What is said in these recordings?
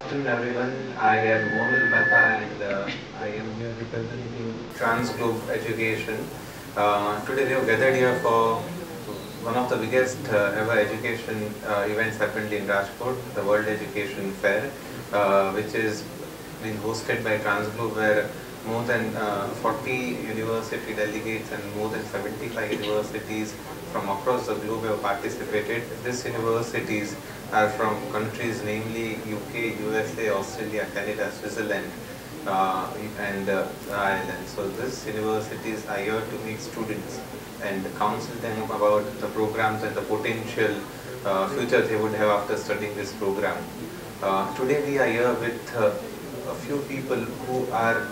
afternoon everyone. I am Mohan Mehta and I am here representing Transglobe Education. Today we have gathered here for one of the biggest ever education events happened in Rajkot, the World Education Fair, which is been hosted by Transglobe, where more than 40 university delegates and more than 75 universities from across the globe have participated. These universities are from countries namely UK, USA, Australia, Canada, Switzerland and Ireland. So these universities are here to meet students and counsel them about the programs and the potential future they would have after studying this program. Today we are here with a few people who are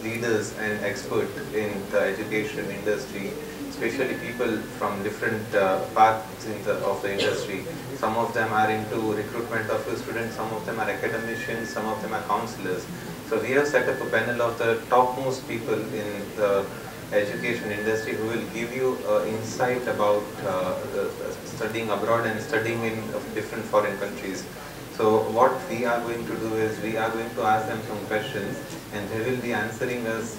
leaders and experts in the education industry, especially people from different paths of the industry. Some of them are into recruitment of students, some of them are academicians, some of them are counselors. So we have set up a panel of the topmost people in the education industry who will give you insight about studying abroad and studying in different foreign countries. So what we are going to do is we are going to ask them some questions and they will be answering us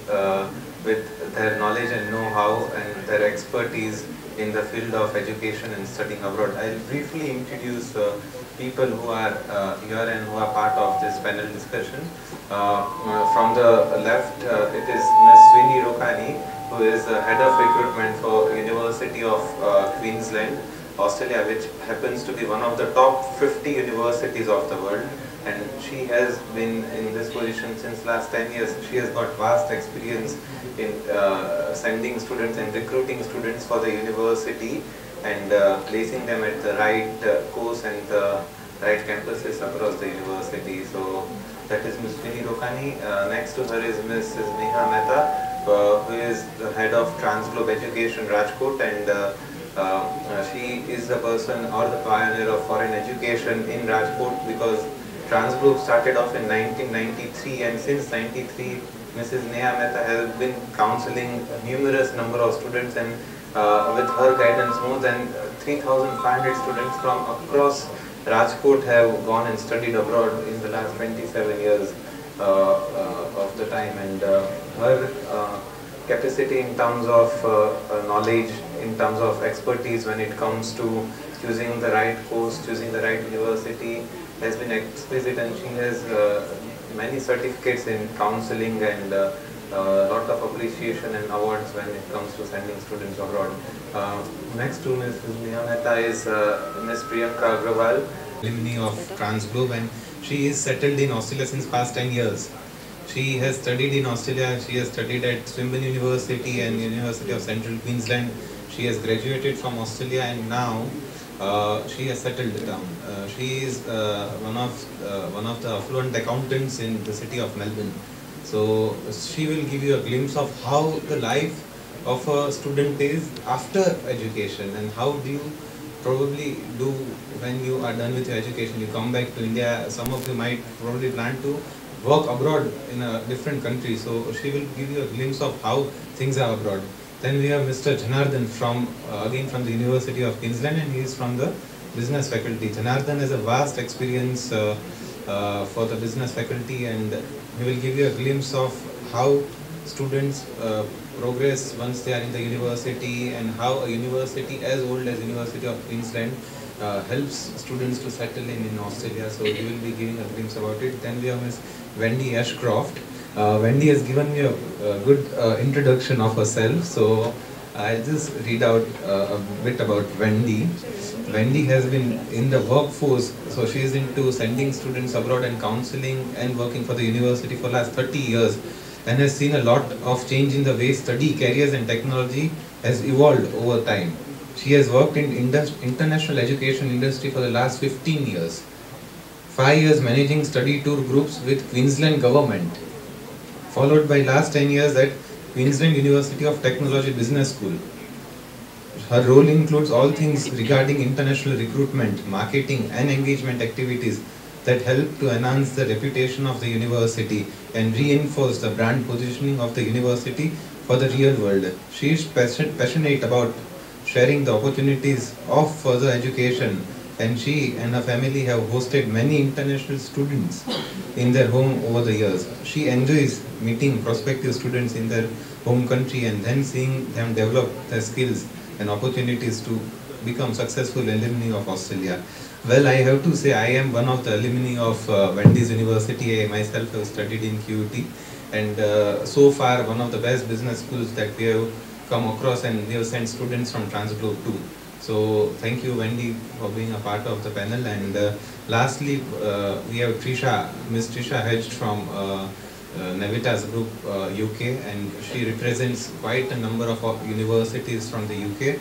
with their knowledge and know-how and their expertise in the field of education and studying abroad. I will briefly introduce people who are here and who are part of this panel discussion. From the left, it is Ms. Swini Rokani, who is the head of recruitment for University of Queensland, Australia, which happens to be one of the top 50 universities of the world, and she has been in this position since last 10 years. She has got vast experience in sending students and recruiting students for the university and placing them at the right course and the right campuses across the university. So that is Ms. Swini Rokani. Next to her is Mrs. Neha Mehta, who is the head of Transglobe Education Rajkot, and she is the person or the pioneer of foreign education in Rajkot, because Transglobe started off in 1993, and since 93 Mrs. Neha Mehta has been counseling a numerous number of students, and with her guidance more than 3,500 students from across Rajkot have gone and studied abroad in the last 27 years of the time, and her capacity in terms of knowledge, in terms of expertise when it comes to choosing the right course, choosing the right university has been exquisite, and she has many certificates in counseling and a lot of appreciation and awards when it comes to sending students abroad. Next to Ms. Neha Mehta is Ms. Priyanka Agrawal, alumni of Transglobe, and she is settled in Australia since past 10 years. She has studied in Australia, she has studied at Swinburne University and University of Central Queensland. She has graduated from Australia and now she has settled down. She is one of the affluent accountants in the city of Melbourne. So she will give you a glimpse of how the life of a student is after education, and how do you probably do when you are done with your education. You come back to India, some of you might probably plan to work abroad in a different country, so she will give you a glimpse of how things are abroad. Then we have Mr. Janardhan from again from the University of Queensland, and he is from the business faculty. Janardhan has a vast experience for the business faculty, and he will give you a glimpse of how students progress once they are in the university, and how a university as old as University of Queensland helps students to settle in Australia. So he will be giving a glimpse about it. Then we have Ms. Wendy Ashcroft. Wendy has given me a good introduction of herself, so I'll just read out a bit about Wendy. Wendy has been in the workforce, so she is into sending students abroad and counseling and working for the university for the last 30 years, and has seen a lot of change in the way study, careers and technology has evolved over time. She has worked in international education industry for the last 15 years. 5 years managing study tour groups with Queensland government, followed by last 10 years at Queensland University of Technology Business School. Her role includes all things regarding international recruitment, marketing and engagement activities that help to enhance the reputation of the university and reinforce the brand positioning of the university for the real world. She is passionate about sharing the opportunities of further education and she and her family have hosted many international students in their home over the years. She enjoys meeting prospective students in their home country and then seeing them develop their skills and opportunities to become successful alumni of Australia. Well, I have to say I am one of the alumni of Wendy's University. I myself have studied in QUT, and so far one of the best business schools that we have come across, and we have sent students from Transglobe too. So thank you, Wendy, for being a part of the panel. And lastly, we have Miss Trisha Hedge from Navitas Group UK, and she represents quite a number of universities from the UK,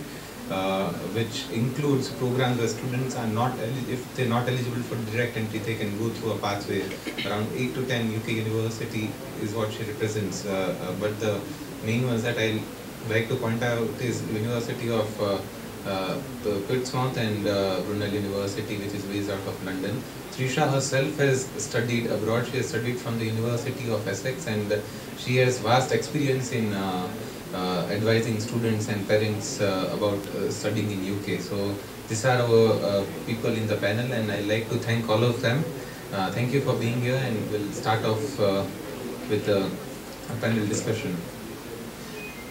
which includes programs where students are not if they're not eligible for direct entry, they can go through a pathway. Around 8 to 10 UK university is what she represents. But the main ones that I like to point out is University of Portsmouth and Brunel University, which is based out of London. Trisha herself has studied abroad. She has studied from the University of Essex, and she has vast experience in advising students and parents about studying in UK. So these are our people in the panel, and I'd like to thank all of them. Thank you for being here, and we'll start off with a panel discussion.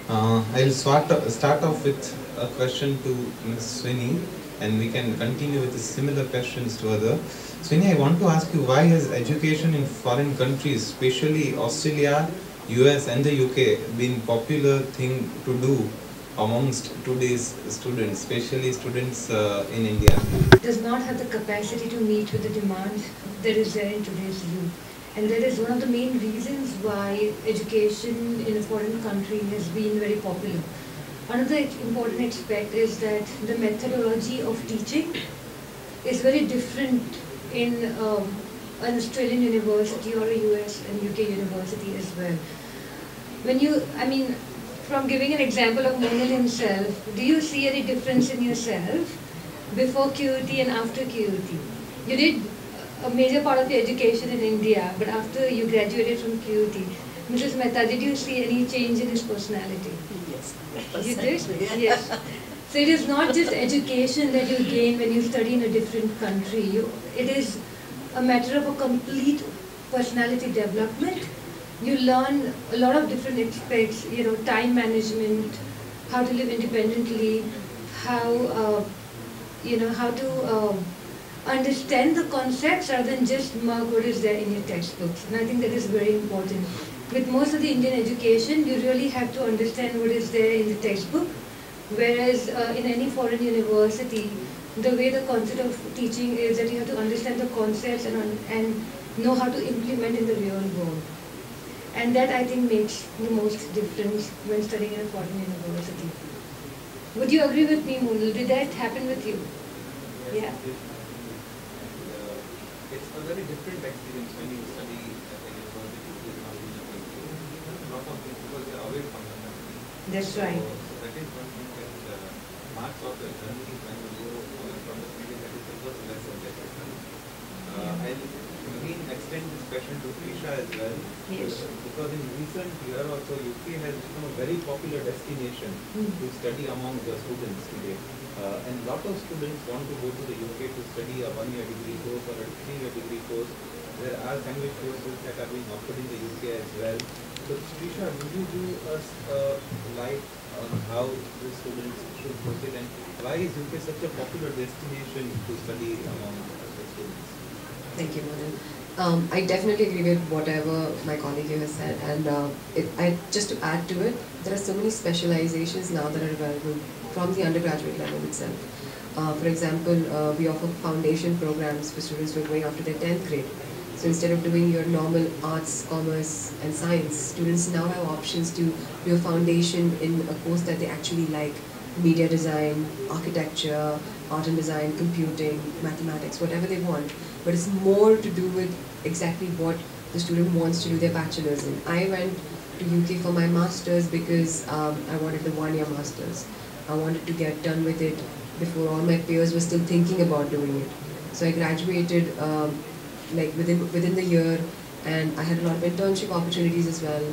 I'll start off with a question to Ms. Swini, and we can continue with the similar questions to other. Swini, I want to ask you, why has education in foreign countries, especially Australia, US and the UK, been popular thing to do amongst today's students, especially students in India? Does not have the capacity to meet with the demand that is there in today's youth. And that is one of the main reasons why education in a foreign country has been very popular. Another important aspect is that the methodology of teaching is very different in an Australian university or a US and UK university as well. From giving an example of Monil himself, do you see any difference in yourself before QUT and after QUT? You did a major part of your education in India, but after you graduated from QUT, Mrs. Mehta, did you see any change in his personality? Yes. You did? Yes. So it is not just education that you gain when you study in a different country. It is a matter of a complete personality development. You learn a lot of different aspects, time management, how to live independently, how to understand the concepts rather than just mark what is there in your textbooks. And I think that is very important. With most of the Indian education, you really have to understand what is there in the textbook, whereas in any foreign university, the way the concept of teaching is that you have to understand the concepts and know how to implement in the real world. And that, I think, makes the most difference when studying in a foreign university. Would you agree with me, Monil? Did that happen with you? Yeah. It's a very different experience when you study at a university which is not in the country. A lot of things, because they are away from the country. That's right. So that is one thing that marks of the journey when you go away from the country. That is the first lesson that you learn. I'll again extend this question to Trisha as well. Yes. Because in recent year also, UK has become a very popular destination to study among the students today. And a lot of students want to go to the UK to study a one-year degree course or a 3-year degree course. There are language courses that are being offered in the UK as well. So Trisha, would you give us light on how the students should proceed, and why is UK such a popular destination to study among the students? Thank you, Monil. I definitely agree with whatever my colleague here has said, and just to add to it, there are so many specializations now that are available from the undergraduate level itself. For example, we offer foundation programs for students who are going after their 10th grade. So instead of doing your normal arts, commerce and science, students now have options to do a foundation in a course that they actually like: media design, architecture, art and design, computing, mathematics, whatever they want. But it's more to do with exactly what the student wants to do their bachelor's in. I went to UK for my master's because I wanted the one-year master's. I wanted to get done with it before all my peers were still thinking about doing it. So I graduated like within the year, and I had a lot of internship opportunities as well.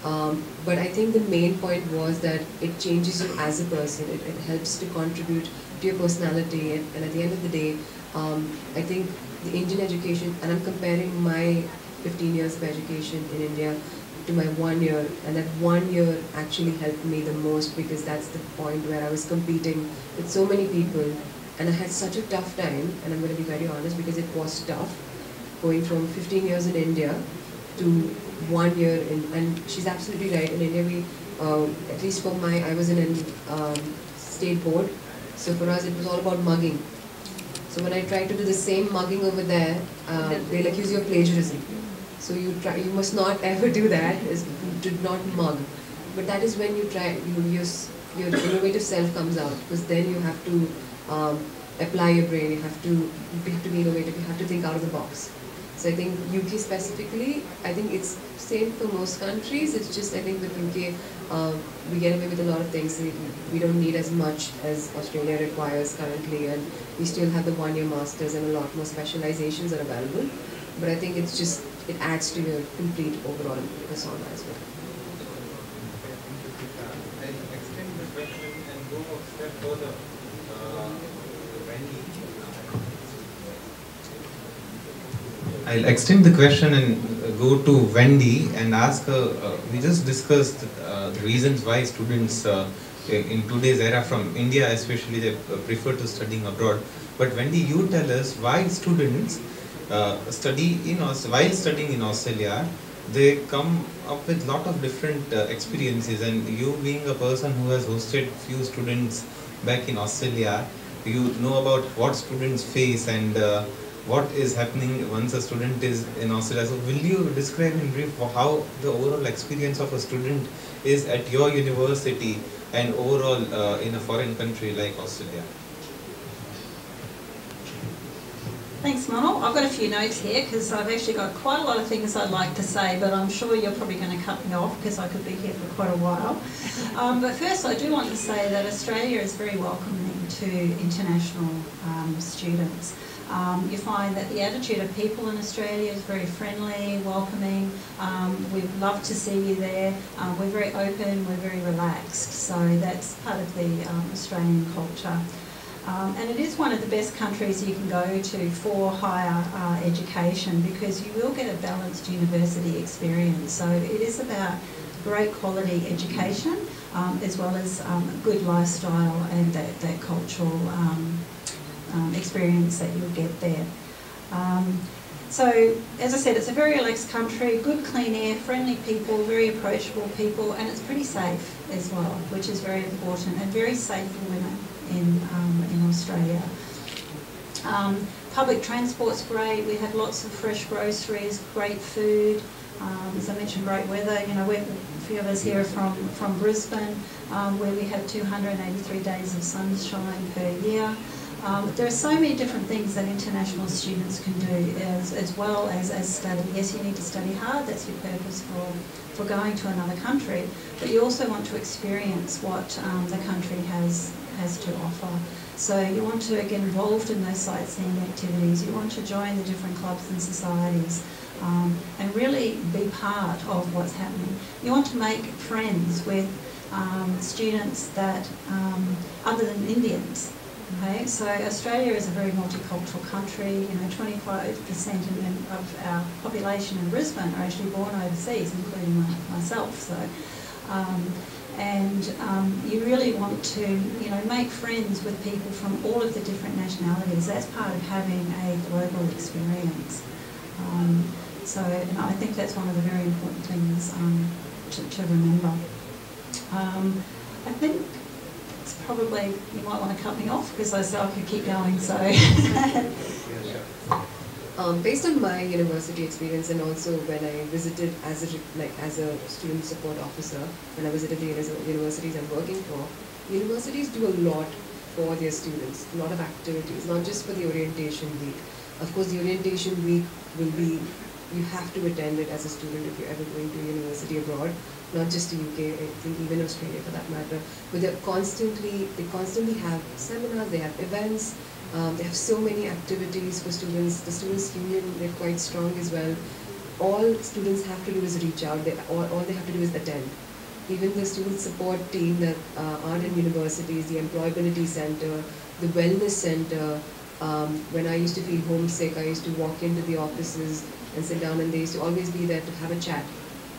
But I think the main point was that it changes you as a person. It helps to contribute to your personality. And at the end of the day, I think the Indian education, and I'm comparing my 15 years of education in India to my 1 year, and that 1 year actually helped me the most, because that's the point where I was competing with so many people, and I had such a tough time, and I'm going to be very honest, because it was tough, going from 15 years in India to 1 year in, and she's absolutely right, in India we, at least for I was in a state board, so for us it was all about mugging. So when I tried to do the same mugging over there, they'll accuse you of plagiarism. So you must not ever do that, do not mug. But that is when you try, your innovative self comes out, because then you have to apply your brain, you have to be innovative, you have to think out of the box. So I think UK specifically, I think it's same for most countries. It's just, I think with UK, we get away with a lot of things. We don't need as much as Australia requires currently, and we still have the 1 year masters, and a lot more specializations are available. But I think it's just, it adds to your complete overall persona as well. I'll extend the question and go a step further. I'll extend the question and go to Wendy and ask her, we just discussed the reasons why students in today's era from India especially, they prefer to studying abroad. But Wendy, you tell us why students while studying in Australia, they come up with lot of different experiences, and you being a person who has hosted few students back in Australia, you know about what students face and what is happening once a student is in Australia. So will you describe in brief how the overall experience of a student is at your university and overall in a foreign country like Australia? Thanks, Mano. I've got a few notes here because I've actually got quite a lot of things I'd like to say, but I'm sure you're probably going to cut me off because I could be here for quite a while. But first, I do want to say that Australia is very welcoming to international students. You find that the attitude of people in Australia is very friendly, welcoming. We'd love to see you there. We're very open, we're very relaxed. So that's part of the Australian culture. And it is one of the best countries you can go to for higher education, because you will get a balanced university experience. So it is about great quality education as well as good lifestyle and that cultural experience that you'll get there. So, as I said, it's a very relaxed country, good clean air, friendly people, very approachable people, and it's pretty safe as well, which is very important, and very safe for women in Australia. Public transport's great. We have lots of fresh groceries, great food. As I mentioned, great weather. You know, a few of us here are from Brisbane, where we have 283 days of sunshine per year. There are so many different things that international students can do as well as study. Yes, you need to study hard, that's your purpose for going to another country, but you also want to experience what the country has to offer. So you want to get involved in those sightseeing activities, you want to join the different clubs and societies and really be part of what's happening. You want to make friends with students that other than Indians. Okay, so Australia is a very multicultural country. You know, 25% of our population in Brisbane are actually born overseas, including myself. So, you really want to, you know, make friends with people from all of the different nationalities. That's part of having a global experience. So, you know, I think that's one of the very important things to remember. I think. Probably you might want to cut me off because I said I could keep going. So, based on my university experience, and also when I visited as a student support officer, when I visited the universities I'm working for, universities do a lot for their students, a lot of activities, not just for the orientation week. Of course, the orientation week will be, you have to attend it as a student if you're ever going to university abroad. Not just the UK, I think even Australia for that matter. But they constantly have seminars, they have events, they have so many activities for students. The students' union, they're quite strong as well. all students have to do is reach out. All they have to do is attend. Even the student support team that are in universities, the employability center, the wellness center. When I used to feel homesick, I used to walk into the offices and sit down, and they used to always be there to have a chat.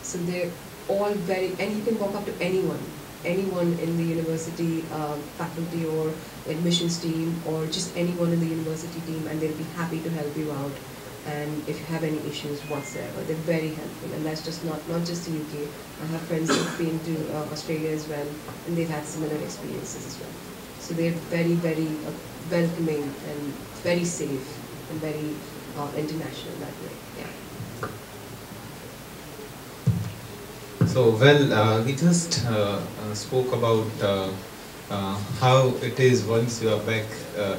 So they're all very, and you can walk up to anyone in the university faculty or admissions team, or just anyone in the university team, and they'll be happy to help you out. And if you have any issues whatsoever, they're very helpful. And that's just not just in UK. I have friends who've been to Australia as well, and they've had similar experiences as well. So they're very, very welcoming and very safe and very international that way. Yeah. So, well, we just spoke about how it is once you are back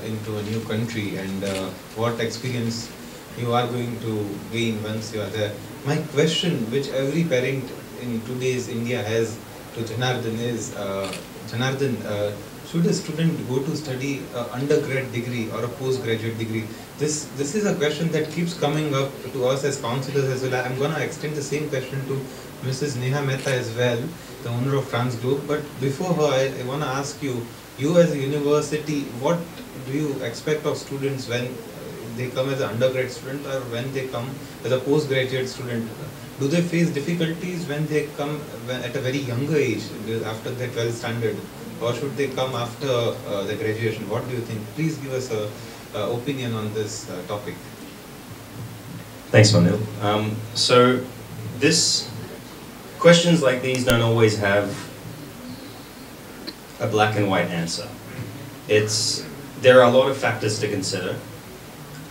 into a new country, and what experience you are going to gain once you are there. My question, which every parent in today's India has to Janardhan is, Janardhan, should a student go to study an undergrad degree or a postgraduate degree? This is a question that keeps coming up to us as counselors as well. I'm going to extend the same question to Mrs. Neha Mehta as well, the owner of Transglobe. But before her, I want to ask you as a university, what do you expect of students when they come as an undergrad student or when they come as a postgraduate student? Do they face difficulties when they come at a very younger age, after their 12th standard? Or should they come after the graduation? What do you think? Please give us an opinion on this topic. Thanks, Manil. So, questions like these don't always have a black and white answer. There are a lot of factors to consider,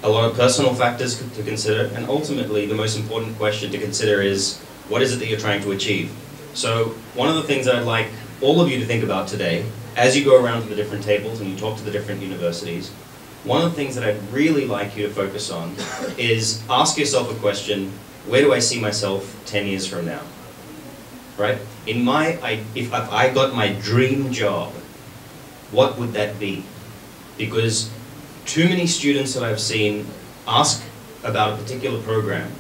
a lot of personal factors to consider, and ultimately the most important question to consider is, what is it that you're trying to achieve? So, one of the things that I'd like all of you to think about today, as you go around to the different tables and you talk to the different universities, one of the things that I'd really like you to focus on is ask yourself a question: where do I see myself 10 years from now? Right? If I got my dream job, what would that be? Because too many students that I've seen ask about a particular program,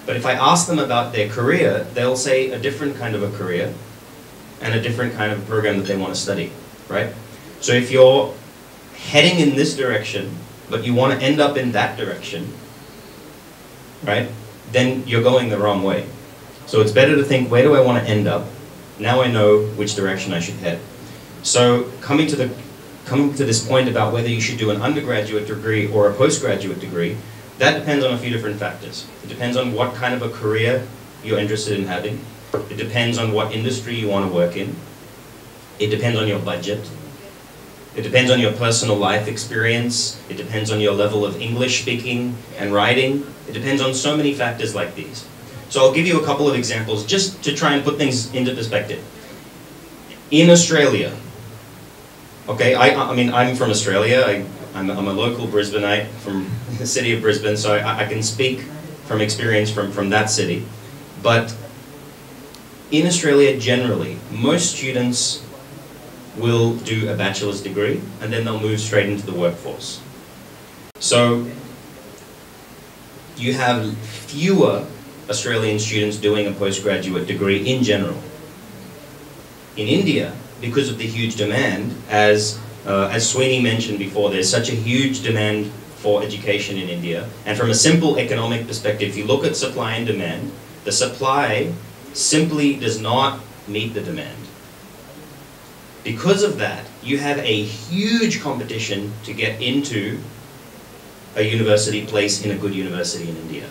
but if I ask them about their career, they'll say a different kind of a career and a different kind of program that they want to study, right? So if you're heading in this direction, but you want to end up in that direction, right, then you're going the wrong way. So it's better to think, where do I want to end up? Now I know which direction I should head. So coming to this point about whether you should do an undergraduate degree or a postgraduate degree, that depends on a few different factors. It depends on what kind of a career you're interested in having. It depends on what industry you want to work in. It depends on your budget. It depends on your personal life experience. It depends on your level of English speaking and writing. It depends on so many factors like these. So I'll give you a couple of examples just to try and put things into perspective. In Australia, okay, I mean, I'm from Australia. I'm a local Brisbaneite from the city of Brisbane, so I can speak from experience from that city. But in Australia, generally, most students will do a bachelor's degree and then they'll move straight into the workforce. So you have fewer Australian students doing a postgraduate degree in general. In India, because of the huge demand, as Sweeney mentioned before, there's such a huge demand for education in India. And from a simple economic perspective, if you look at supply and demand, the supply simply does not meet the demand. Because of that, you have a huge competition to get into a university place in a good university in India.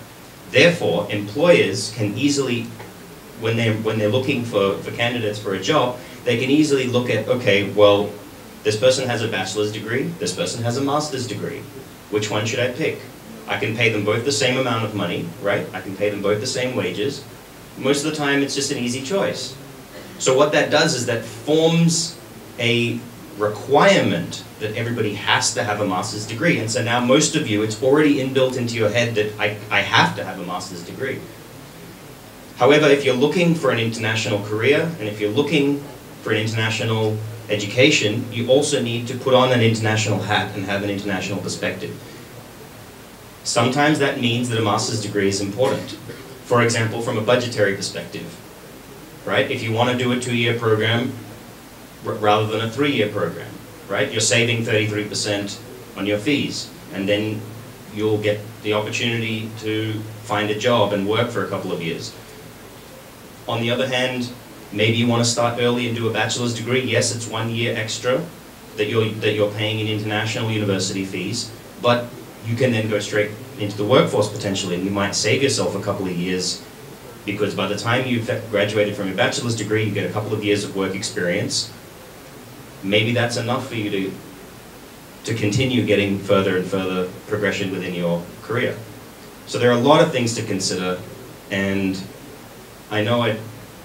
Therefore, employers can easily, when they're looking for candidates for a job, they can easily look at, okay, well, this person has a bachelor's degree, this person has a master's degree. Which one should I pick? I can pay them both the same amount of money, right? I can pay them both the same wages. Most of the time, it's just an easy choice. So what that does is that forms a requirement that everybody has to have a master's degree. And so now most of you, it's already inbuilt into your head that I have to have a master's degree. However, if you're looking for an international career, and if you're looking for an international education, you also need to put on an international hat and have an international perspective. Sometimes that means that a master's degree is important. For example, from a budgetary perspective, right? If you want to do a 2-year program rather than a 3-year program, right? You're saving 33% on your fees, and then you'll get the opportunity to find a job and work for a couple of years. On the other hand, maybe you want to start early and do a bachelor's degree. Yes, it's 1 year extra that you're paying in international university fees, but you can then go straight into the workforce potentially, and you might save yourself a couple of years, because by the time you've graduated from your bachelor's degree, you get a couple of years of work experience. Maybe that's enough for you to continue getting further and further progression within your career. So there are a lot of things to consider, and I know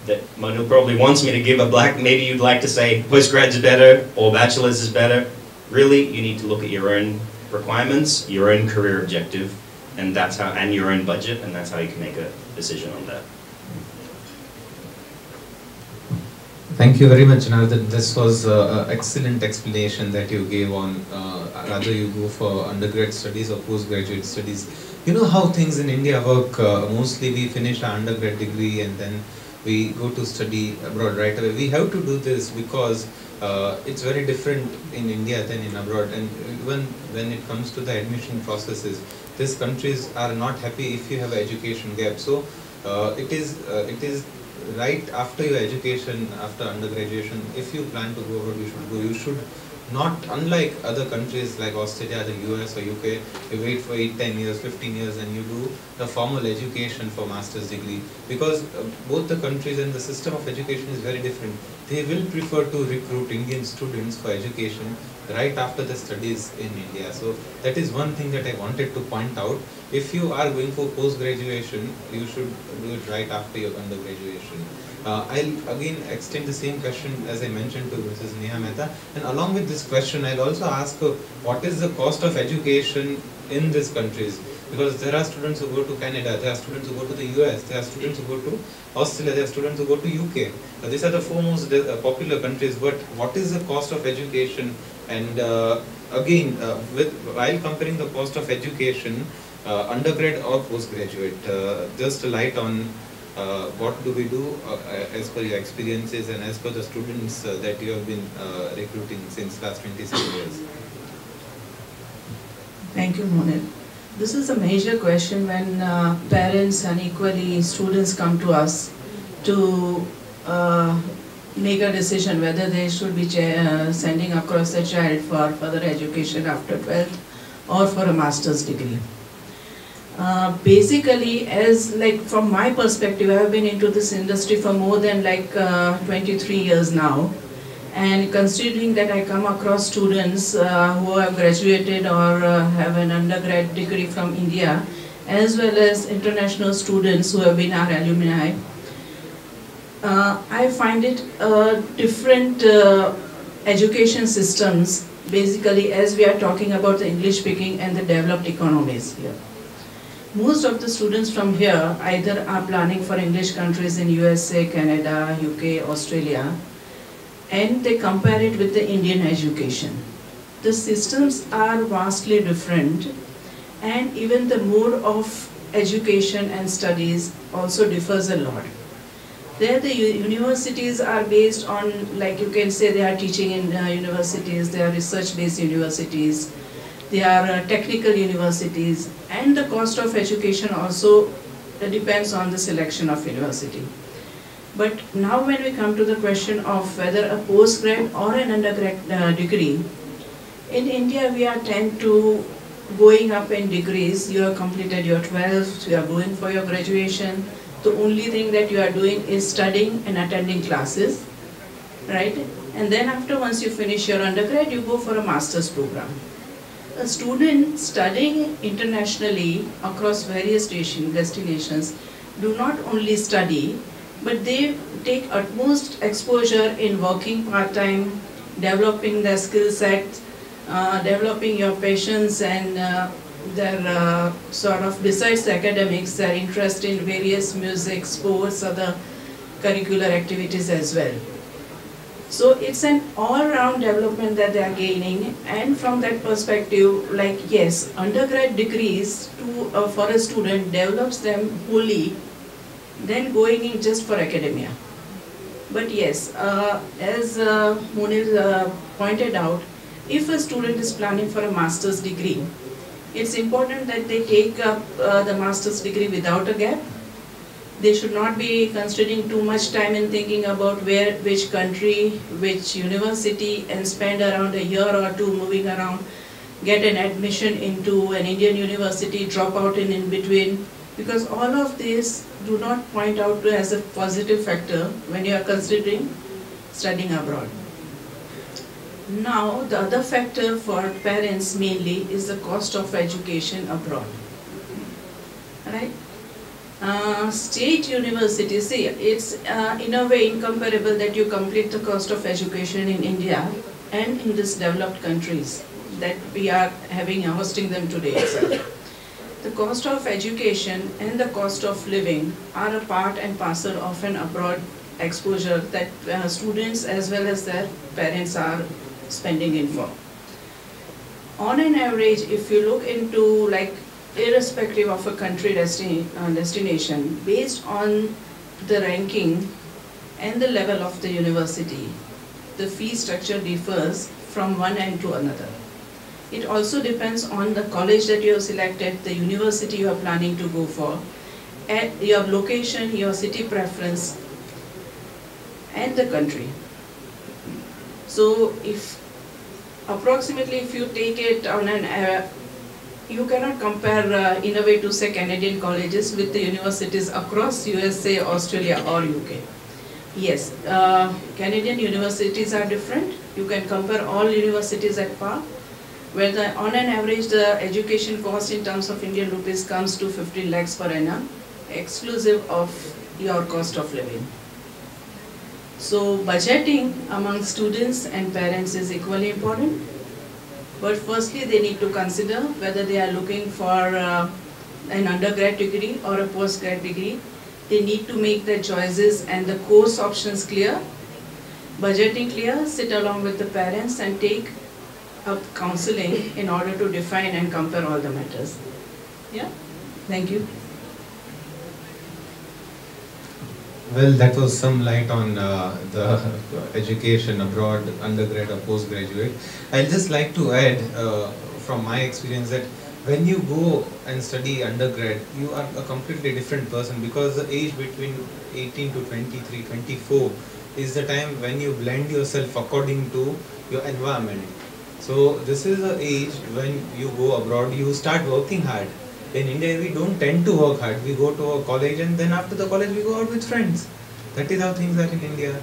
that Manu probably wants me to give maybe you'd like to say postgrad's better or bachelor's is better. Really, you need to look at your own requirements, your own career objective, and your own budget, and that's how you can make a decision on that. Thank you very much, Jonathan. This was an excellent explanation that you gave on whether you go for undergrad studies or postgraduate studies. You know how things in India work. Mostly we finish our undergrad degree and then we go to study abroad right away. We have to do this because it's very different in India than in abroad, and even when it comes to the admission processes, these countries are not happy if you have an education gap. So it is right after your education, after undergraduation, if you plan to go abroad, you should not, unlike other countries like Australia, the US or UK, you wait for 8, 10 years, 15 years and you do the formal education for master's degree, because both the countries and the system of education is very different. They will prefer to recruit Indian students for education right after the studies in India. So that is one thing that I wanted to point out. If you are going for post-graduation, you should do it right after your undergraduation. I'll again extend the same question as I mentioned to Mrs. Neha Mehta, and along with this question I'll also ask what is the cost of education in these countries, because there are students who go to Canada, there are students who go to the US, there are students who go to Australia, there are students who go to UK. These are the four most popular countries, but what is the cost of education? And again, while comparing the cost of education, undergrad or postgraduate, just a light on what do we do as per your experiences and as per the students that you have been recruiting since last 27 years? Thank you, Monil. This is a major question when parents and equally students come to us to make a decision whether they should be sending across their child for further education after 12th or for a master's degree. Basically, as from my perspective, I have been into this industry for more than 23 years now, and considering that I come across students who have graduated or have an undergrad degree from India, as well as international students who have been our alumni, I find it different education systems, basically, as we are talking about the English speaking and the developed economies here. Most of the students from here either are planning for English countries in USA, Canada, UK, Australia, and they compare it with the Indian education. The systems are vastly different, and even the mode of education and studies also differs a lot. There the universities are based on, you can say they are teaching in universities, they are research-based universities, they are technical universities, and the cost of education also depends on the selection of university. But now when we come to the question of whether a postgrad or an undergrad degree, in India we are tend to going up in degrees. You have completed your 12th, you are going for your graduation. The only thing that you are doing is studying and attending classes, right? And then after, once you finish your undergrad, you go for a master's program. A student studying internationally across various destinations do not only study, but they take utmost exposure in working part-time, developing their skill set, developing your patience and their sort of, besides academics, their interest in various music, sports, other curricular activities as well. So it's an all-round development that they are gaining, and from that perspective, yes, undergrad degrees for a student develops them wholly than going in just for academia. But yes, as Munir pointed out, if a student is planning for a master's degree, it's important that they take up the master's degree without a gap. They should not be considering too much time in thinking about which country, which university, and spend around a year or two moving around, get an admission into an Indian university, drop out in between, because all of these do not point out as a positive factor when you are considering studying abroad. Now, the other factor for parents mainly is the cost of education abroad. Right? State universities, see, it's in a way incomparable that you complete the cost of education in India and in these developed countries that we are hosting them today itself. The cost of education and the cost of living are a part and parcel of an abroad exposure that students as well as their parents are spending in for. On an average, if you look into, like, irrespective of a country destination, based on the ranking and the level of the university, the fee structure differs from one end to another. It also depends on the college that you have selected, the university you are planning to go for, and your location, your city preference, and the country. So if approximately if you take it on an you cannot compare in a way to say Canadian colleges with the universities across USA, Australia or UK. Yes, Canadian universities are different. You can compare all universities at par, where on an average the education cost in terms of Indian rupees comes to 15 lakhs per annum, exclusive of your cost of living. So budgeting among students and parents is equally important. But firstly, they need to consider whether they are looking for an undergrad degree or a postgrad degree. They need to make their choices and the course options clear, budgeting clear, sit along with the parents and take up counseling in order to define and compare all the matters. Yeah, thank you. Well, that was some light on the education abroad, undergrad or postgraduate. I'd just like to add from my experience that when you go and study undergrad, you are a completely different person, because the age between 18 to 23, 24 is the time when you blend yourself according to your environment. So this is the age when you go abroad, you start working hard. In India, we don't tend to work hard. We go to a college and then after the college, we go out with friends. That is how things are in India.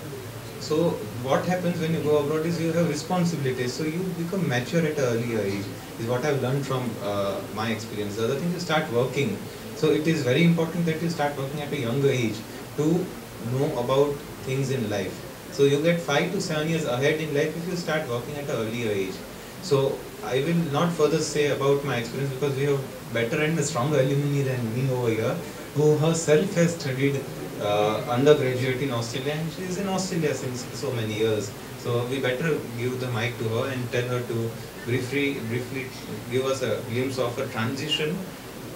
So what happens when you go abroad is you have responsibilities. So you become mature at an earlier age, is what I've learned from my experience. The other thing is start working. So it is very important that you start working at a younger age to know about things in life. So you get 5 to 7 years ahead in life if you start working at an earlier age. So I will not further say about my experience, because we have better and stronger alumni than me over here, who herself has studied undergraduate in Australia, and she is in Australia since so many years. So we better give the mic to her and tell her to briefly give us a glimpse of a transition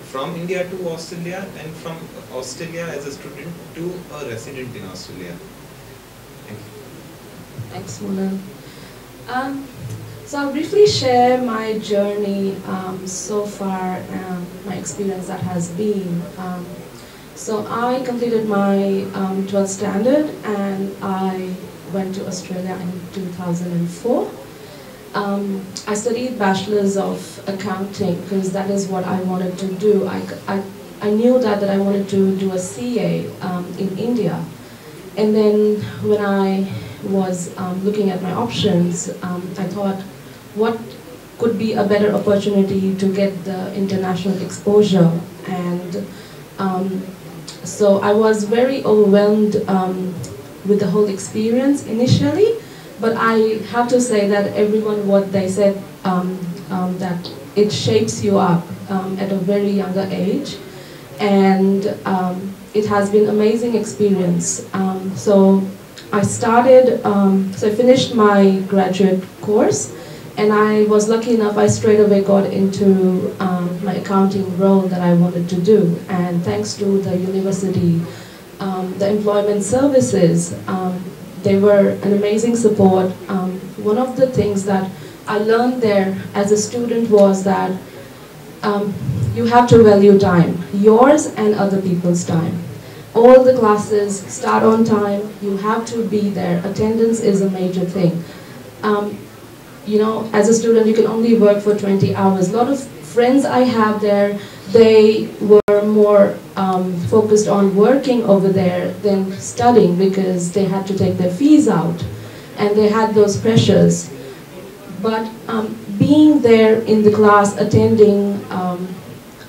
from India to Australia and from Australia as a student to a resident in Australia. Thank you. Thanks, Mona. So I'll briefly share my journey so far, my experience that has been. So I completed my 12th standard and I went to Australia in 2004. I studied Bachelor's of Accounting because that is what I wanted to do. I knew that I wanted to do a CA in India. And then when I was looking at my options, I thought, what could be a better opportunity to get the international exposure? And so I was very overwhelmed with the whole experience initially, but I have to say that everyone, what they said, that it shapes you up at a very younger age, and it has been amazing experience. So I started, so I finished my graduate course, and I was lucky enough, I straight away got into my accounting role that I wanted to do. And thanks to the university the employment services, they were an amazing support. One of the things that I learned there as a student was that you have to value time, yours and other people's time. All the classes start on time, you have to be there. Attendance is a major thing. You know, as a student, you can only work for 20 hours. A lot of friends I have there, they were more focused on working over there than studying because they had to take their fees out and they had those pressures. But being there in the class, attending,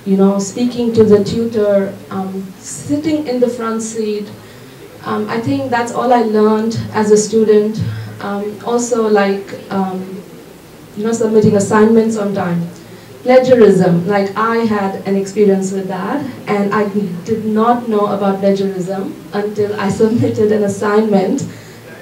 you know, speaking to the tutor, sitting in the front seat, I think that's all I learned as a student. Also, like, you know, submitting assignments on time. Plagiarism, like I had an experience with that, and I did not know about plagiarism until I submitted an assignment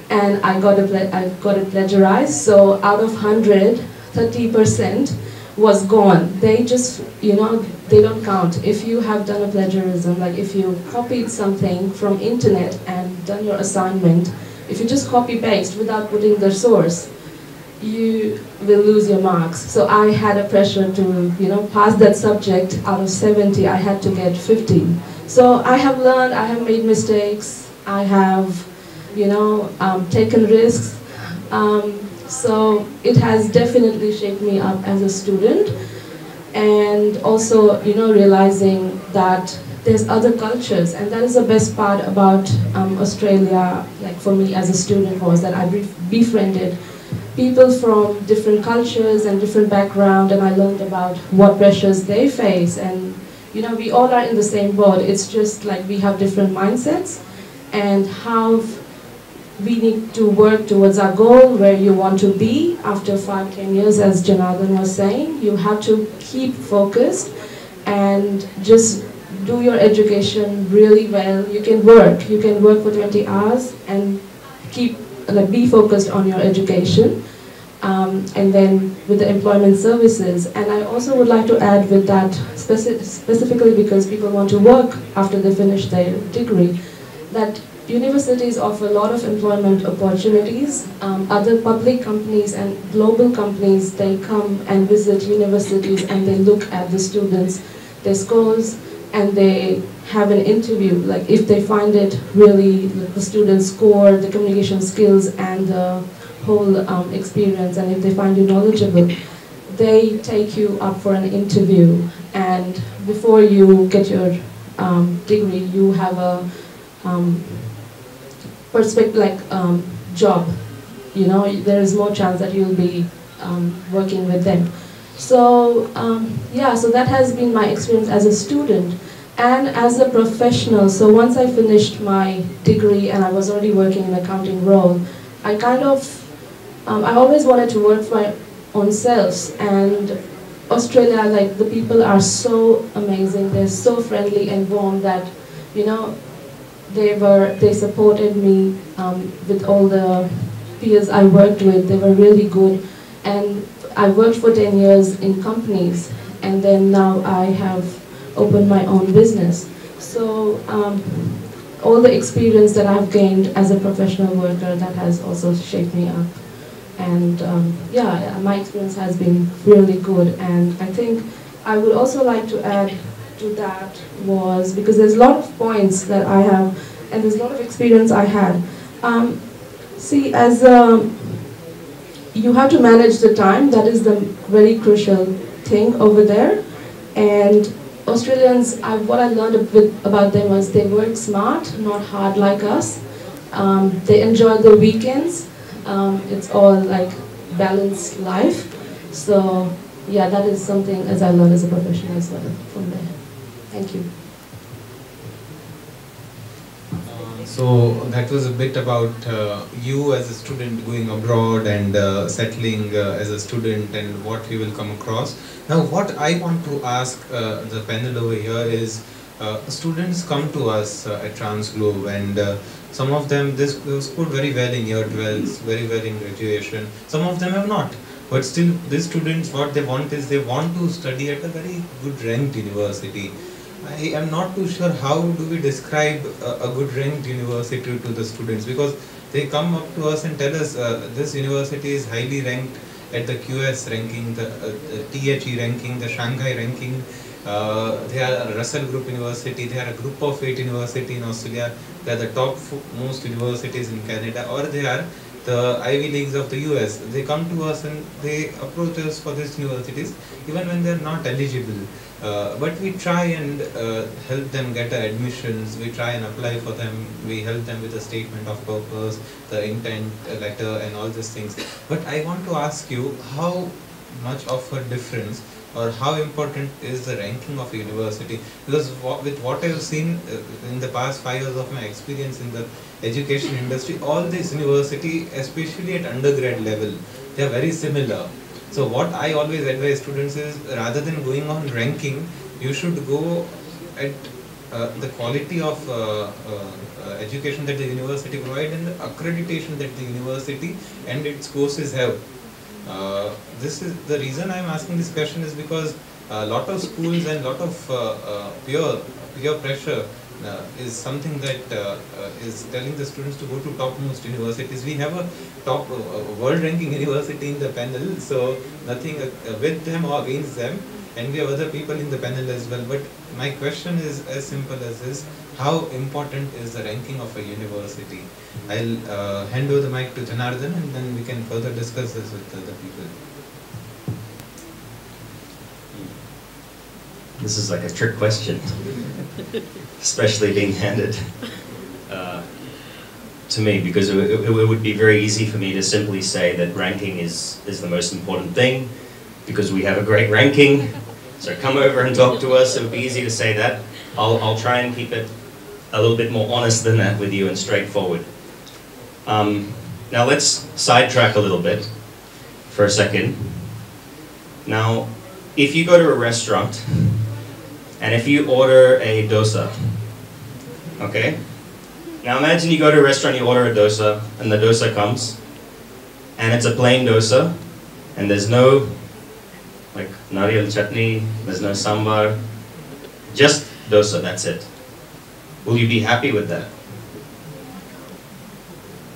and I got it plagiarized. So out of 100, 30% was gone. They just, you know, they don't count. If you have done a plagiarism, like if you copied something from internet and done your assignment, if you just copy paste without putting the source, you will lose your marks. So I had a pressure to, you know, pass that subject. Out of 70, I had to get 50. So I have learned, I have made mistakes, I have, you know, taken risks. So it has definitely shaped me up as a student. And also, you know, realizing that there's other cultures, and that is the best part about Australia, like for me as a student, was that I befriended people from different cultures and different background, and I learned about what pressures they face. And you know, we all are in the same boat. It's just like we have different mindsets, and how we need to work towards our goal, where you want to be after 5-10 years, as Janardhan was saying. You have to keep focused and just do your education really well. You can work for 20 hours and keep, like, be focused on your education, and then with the employment services. And I also would like to add with that, specifically because people want to work after they finish their degree, that universities offer a lot of employment opportunities. Other public companies and global companies, they come and visit universities and they look at the students, their scores, and they have an interview. Like if they find it really, the students score, the communication skills and the whole experience, and if they find you knowledgeable, they take you up for an interview. And before you get your degree, you have a perspective, like job. You know, there is more chance that you'll be working with them. So yeah, so that has been my experience as a student and as a professional. So once I finished my degree and I was already working in an accounting role, I kind of, I always wanted to work for my own self. And Australia, like, the people are so amazing. They're so friendly and warm that, you know, they supported me with all the peers I worked with. They were really good. And I worked for 10 years in companies, and then now I have opened my own business. So all the experience that I've gained as a professional worker, that has also shaped me up. And yeah, my experience has been really good. And I think I would also like to add to that was, because there's a lot of points that I have, and there's a lot of experience I had. See, as you have to manage the time. That is the very crucial thing over there. And Australians, what I learned a bit about them was they work smart, not hard like us. They enjoy the weekends. It's all like balanced life. So yeah, that is something as I learned as a professional as well from there. Thank you. So that was a bit about you as a student going abroad and settling as a student and what you will come across. Now what I want to ask the panel over here is, students come to us at Transglobe, and some of them they scored very well in year 12, very well in graduation. Some of them have not. But still, these students, what they want is they want to study at a very good ranked university. I am not too sure how do we describe a good ranked university to the students, because they come up to us and tell us this university is highly ranked at the QS ranking, the THE ranking, the Shanghai ranking. They are a Russell Group University, they are a group of 8 university in Australia, they are the top most universities in Canada, or they are the Ivy Leagues of the US. They come to us and they approach us for these universities even when they are not eligible. But we try and help them get admissions, we try and apply for them, we help them with a statement of purpose, the intent letter and all these things. But I want to ask you, how much of a difference or how important is the ranking of a university? Because with what I have seen in the past 5 years of my experience in the education industry, all these university, especially at undergrad level, they are very similar. So what I always advise students is, rather than going on ranking, you should go at the quality of education that the university provides and the accreditation that the university and its courses have. This is the reason I am asking this question, is because a lot of schools and lot of peer pressure is something that is telling the students to go to topmost universities. We have a top world ranking university in the panel, so nothing with them or against them, and we have other people in the panel as well. But my question is as simple as this: how important is the ranking of a university? I'll hand over the mic to Janardhan, and then we can further discuss this with other people. This is like a trick question, especially being handed to me, because it would be very easy for me to simply say that ranking is the most important thing, because we have a great ranking, so come over and talk to us. It would be easy to say that. I'll try and keep it a little bit more honest than that with you and straightforward. Now let's sidetrack a little bit for a second. Now, if you go to a restaurant and if you order a dosa, okay? Now imagine you go to a restaurant, you order a dosa, and the dosa comes, and it's a plain dosa, and there's no like nariyal chutney, there's no sambar, just dosa, that's it. Will you be happy with that?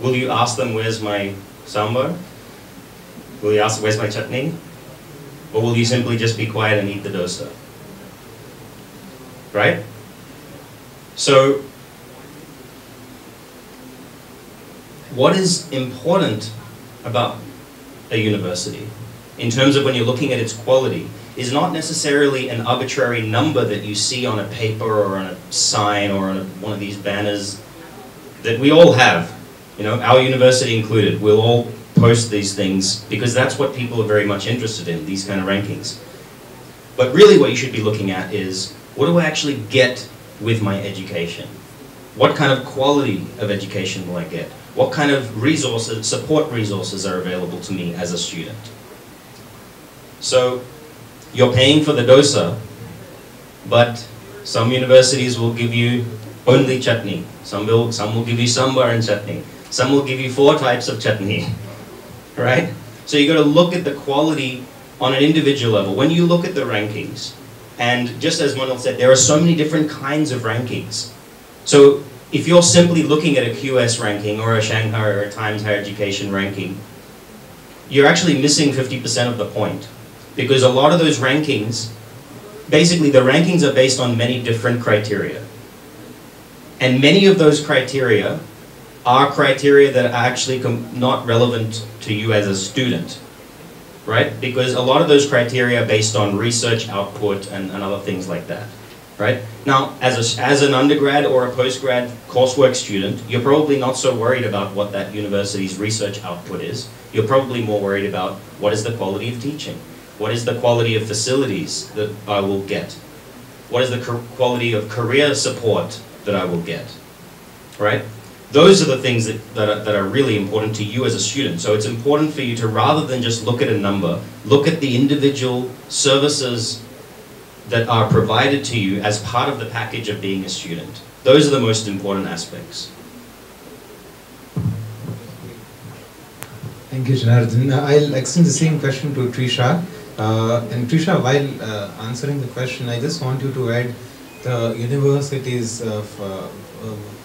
Will you ask them, where's my sambar? Will you ask, where's my chutney? Or will you simply just be quiet and eat the dosa? Right? So, what is important about a university, in terms of when you're looking at its quality, is not necessarily an arbitrary number that you see on a paper or on a sign or on one of these banners that we all have, you know, our university included. We'll all post these things because that's what people are very much interested in, these kind of rankings. But really what you should be looking at is, what do I actually get with my education? What kind of quality of education will I get? What kind of resources, support resources are available to me as a student? So, you're paying for the dosa, but some universities will give you only chutney. Some will give you sambar and chutney. Some will give you 4 types of chutney, right? So you got to look at the quality on an individual level. When you look at the rankings, and just as Manal said, there are so many different kinds of rankings. So if you're simply looking at a QS ranking or a Shanghai or a Times Higher Education ranking, you're actually missing 50% of the point. Because a lot of those rankings, basically the rankings are based on many different criteria. And many of those criteria are criteria that are actually not relevant to you as a student, right? Because a lot of those criteria are based on research output and other things like that, right? Now, as an undergrad or a postgrad coursework student, you're probably not so worried about what that university's research output is. You're probably more worried about what is the quality of teaching? What is the quality of facilities that I will get? What is the quality of career support that I will get, right? Those are the things that are really important to you as a student. So it's important for you to, rather than just look at a number, look at the individual services that are provided to you as part of the package of being a student. Those are the most important aspects. Thank you, Janardhan. I'll extend the same question to Trisha. And Trisha, while answering the question, I just want you to add the universities for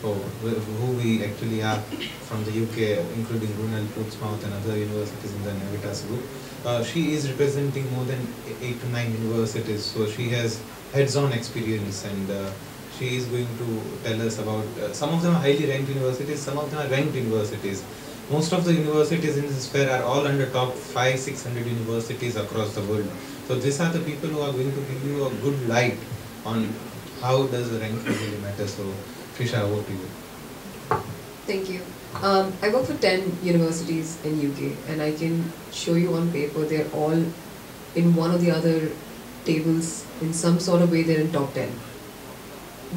who we actually are from the UK, including Brunel, Portsmouth and other universities in the Navitas group. She is representing more than 8 to 9 universities, so she has heads-on experience, and she is going to tell us about some of them are highly ranked universities, some of them are ranked universities. Most of the universities in this fair are all under top 500-600 universities across the world. So these are the people who are going to give you a good light on how does the ranking really matter. So Trisha, over to you. Thank you. I work for 10 universities in UK, and I can show you on paper they're all in one or the other tables in some sort of way. They're in top 10,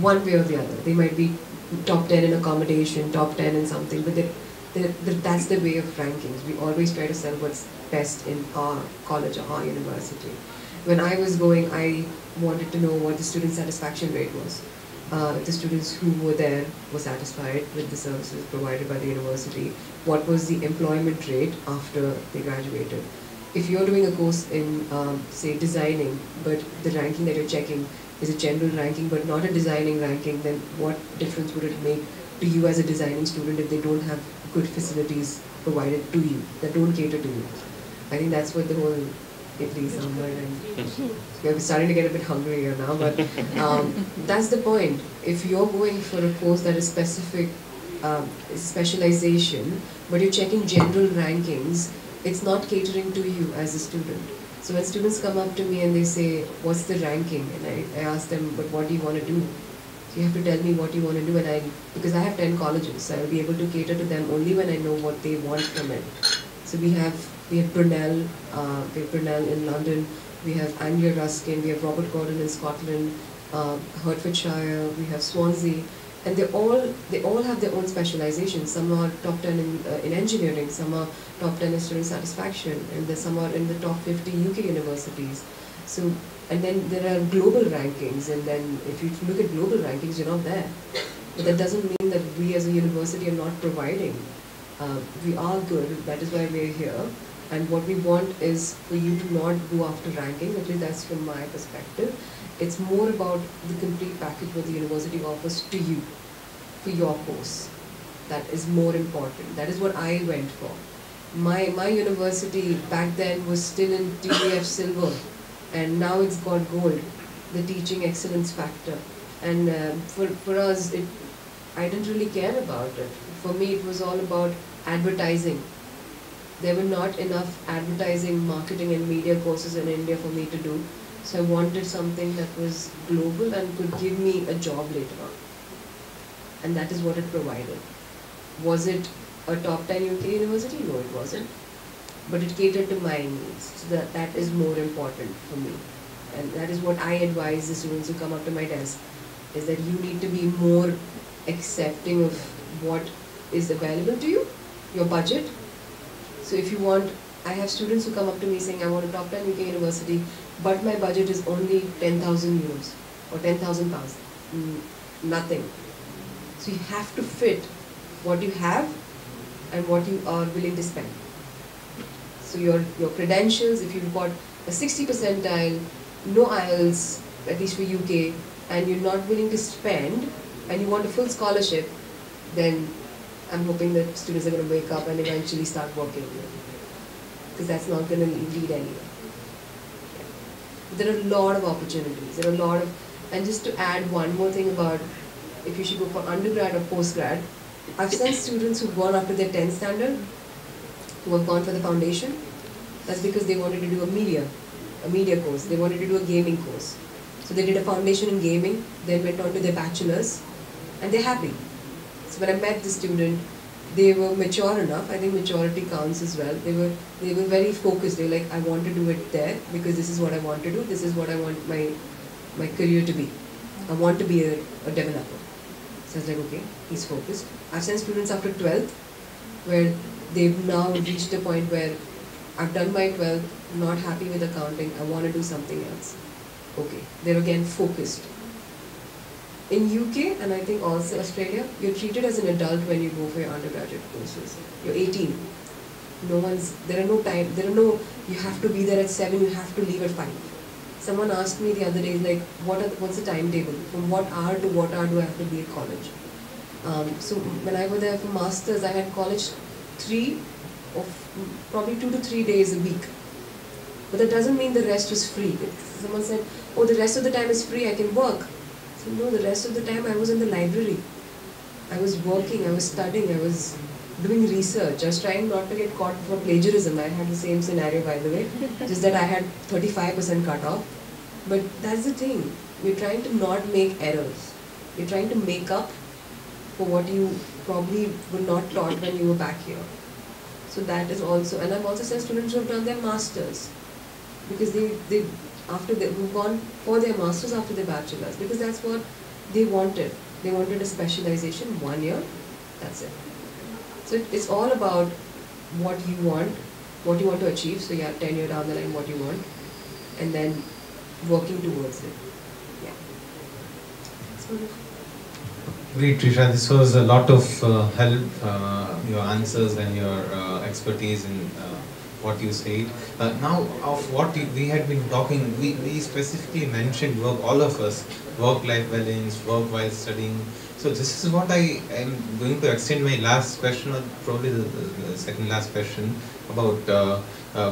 one way or the other. They might be top 10 in accommodation, top 10 in something, but that's the way of rankings. We always try to sell what's best in our college or our university. When I was going, I wanted to know what the student satisfaction rate was. The students who were there were satisfied with the services provided by the university. What was the employment rate after they graduated? If you're doing a course in, say, designing, but the ranking that you're checking is a general ranking but not a designing ranking, then what difference would it make to you as a designing student if they don't have good facilities provided to you, that don't cater to you? I think that's what the whole Italy sambar, and we're starting to get a bit hungry here now, but that's the point. If you're going for a course that is specific, specialization, but you're checking general rankings, it's not catering to you as a student. So when students come up to me and they say, what's the ranking? And I ask them, but what do you want to do? So you have to tell me what you want to do, and because I have 10 colleges, so I'll be able to cater to them only when I know what they want from it. So we have Brunel, in London, we have Anglia Ruskin, we have Robert Gordon in Scotland, Hertfordshire, we have Swansea, and they all have their own specializations. Some are top 10 in engineering, some are top 10 in student satisfaction, and some are in the top 50 UK universities. So, and then there are global rankings, and then if you look at global rankings, you're not there. But that doesn't mean that we as a university are not providing. We are good, that is why we're here. And what we want is for you to not go after ranking, at least that's from my perspective. It's more about the complete package what the university offers to you, for your course. That is more important. That is what I went for. My university back then was still in TDF silver, and now it's got gold, the teaching excellence factor. And for us, I didn't really care about it. For me, it was all about advertising. There were not enough advertising, marketing and media courses in India for me to do. So I wanted something that was global and could give me a job later on. And that is what it provided. Was it a top 10 UK university? No, it wasn't. But it catered to my needs. So that is more important for me. And that is what I advise the students who come up to my desk, is that you need to be more accepting of what is available to you, your budget. So if you want, I have students who come up to me saying, I want a top 10 UK university, but my budget is only 10,000 euros or 10,000 pounds. Nothing. So you have to fit what you have and what you are willing to spend. So your credentials, if you've got a 60 percentile, no IELTS, at least for UK, and you're not willing to spend, and you want a full scholarship, then I'm hoping that students are going to wake up and eventually start working. Because that's not going to lead anywhere. Yeah. There are a lot of opportunities. There are a lot of, and just to add one more thing about if you should go for undergrad or postgrad, I've sent students who've gone up to their 10th standard, who have gone for the foundation. That's because they wanted to do a media course. They wanted to do a gaming course. So they did a foundation in gaming, then went on to their bachelor's, and they're happy. So when I met the student, they were mature enough. I think maturity counts as well. They were very focused. They were like, I want to do it there because this is what I want to do. This is what I want my career to be. I want to be a developer. So I was like, okay, he's focused. I've sent students after 12th, where they've now reached a point where I've done my 12th, not happy with accounting, I want to do something else. Okay, they're again focused. In UK, and I think also Australia, you're treated as an adult when you go for your undergraduate courses. You're 18. You have to be there at 7, you have to leave at 5. Someone asked me the other day, like, what's the timetable? From what hour to what hour do I have to be at college? So when I was there for masters, I had college probably 2 to 3 days a week. But that doesn't mean the rest was free. Someone said, oh, the rest of the time is free, I can work. So no, the rest of the time I was in the library. I was working, I was studying, I was doing research. I was trying not to get caught for plagiarism. I had the same scenario, by the way, just that I had 35% cut off. But that's the thing. We're trying to not make errors. We're trying to make up for what you probably were not taught when you were back here. So that is also, and I've also seen students who have done their masters because they've gone for their masters after their bachelors because that's what they wanted. They wanted a specialization, 1 year, that's it. So it's all about what you want to achieve. So yeah, 10 years down the line, what you want, and then working towards it. Yeah. That's what it is. Great, Trisha. This was a lot of help, your answers and your expertise in what you said. Now, of what we had been talking, we specifically mentioned work, all of us, work-life balance, work while studying. So this is what I am going to extend my last question, or probably the second last question, about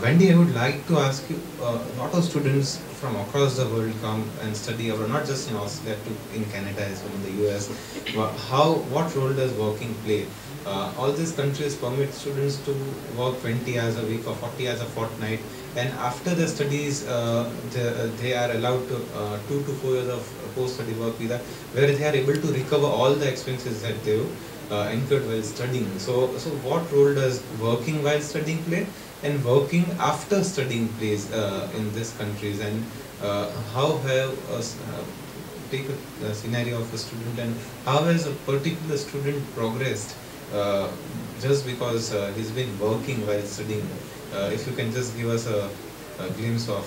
Wendy. I would like to ask you, a lot of students from across the world come and study abroad, not just in Australia, in Canada as well, in the US. What role does working play? All these countries permit students to work 20 hours a week or 40 hours a fortnight, and after the studies, they are allowed to 2 to 4 years of post-study work visa, where they are able to recover all the expenses that they incurred while studying. So what role does working while studying play, and working after studying plays in these countries, and how have take a scenario of a student, and how has a particular student progressed just because he's been working while studying? If you can just give us a glimpse of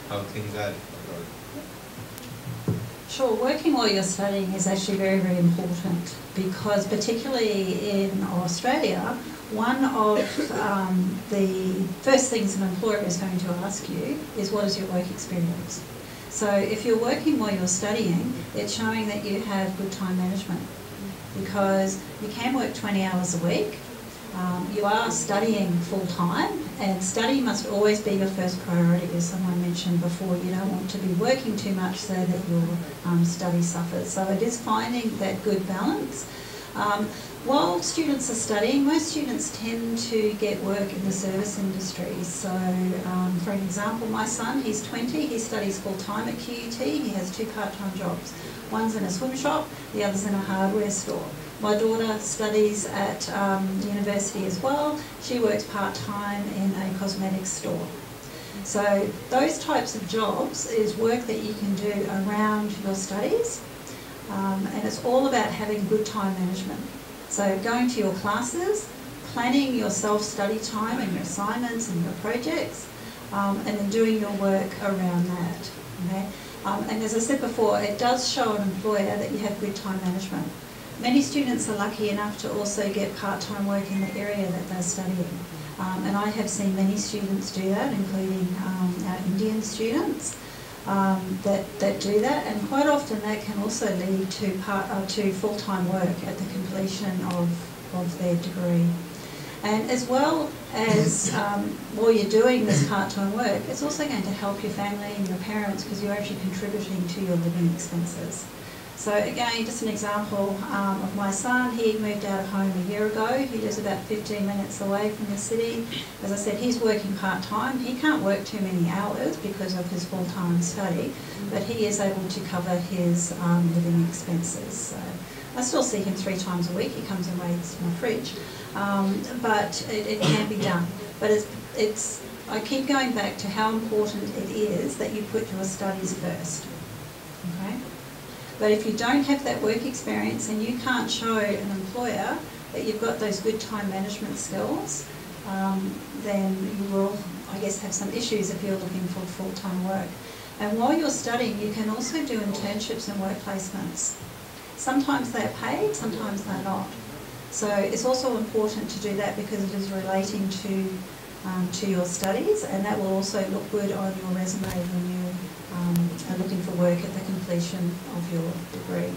how things are. Sure, working while you're studying is actually very, very important because particularly in Australia, one of the first things an employer is going to ask you is what is your work experience. So if you're working while you're studying, it's showing that you have good time management because you can work 20 hours a week. You are studying full time, and study must always be your first priority, as someone mentioned before. You don't want to be working too much so that your study suffers. So it is finding that good balance. While students are studying, most students tend to get work in the service industry. So, for example, my son, he's 20, he studies full-time at QUT, he has 2 part-time jobs. One's in a swim shop, the other's in a hardware store. My daughter studies at university as well. She works part-time in a cosmetics store. So those types of jobs is work that you can do around your studies, and it's all about having good time management. So going to your classes, planning your self-study time and your assignments and your projects, and then doing your work around that. Okay? And as I said before, it does show an employer that you have good time management. Many students are lucky enough to also get part-time work in the area that they're studying. And I have seen many students do that, including our Indian students that do that. And quite often that can also lead to full-time work at the completion of their degree. And as well as while you're doing this part-time work, it's also going to help your family and your parents because you're actually contributing to your living expenses. So again, just an example of my son. He moved out of home a year ago. He lives about 15 minutes away from the city. As I said, he's working part-time. He can't work too many hours because of his full-time study, but he is able to cover his living expenses. So I still see him 3 times a week. He comes and raids my fridge, but it can be done. But I keep going back to how important it is that you put your studies first. Okay? But if you don't have that work experience and you can't show an employer that you've got those good time management skills, then you will, I guess, have some issues if you're looking for full-time work. And while you're studying, you can also do internships and work placements. Sometimes they're paid, sometimes they're not. So it's also important to do that because it is relating to your studies, and that will also look good on your resume when you looking for work at the completion of your degree.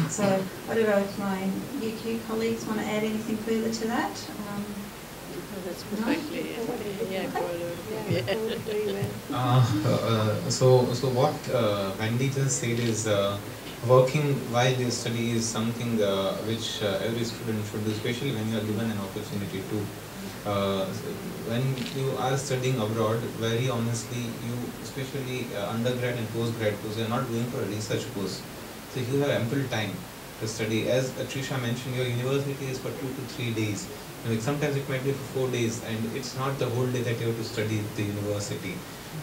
So I don't know if my UQ colleagues want to add anything further to that. That's perfectly, yeah, So what Wendy just said is working while you study is something which every student should do, especially when you are given an opportunity to. When you are studying abroad, very honestly, you especially undergrad and postgrad course, you are not going for a research course, so you have ample time to study. As Trisha mentioned, your university is for 2 to 3 days. Like sometimes it might be for 4 days, and it's not the whole day that you have to study at the university.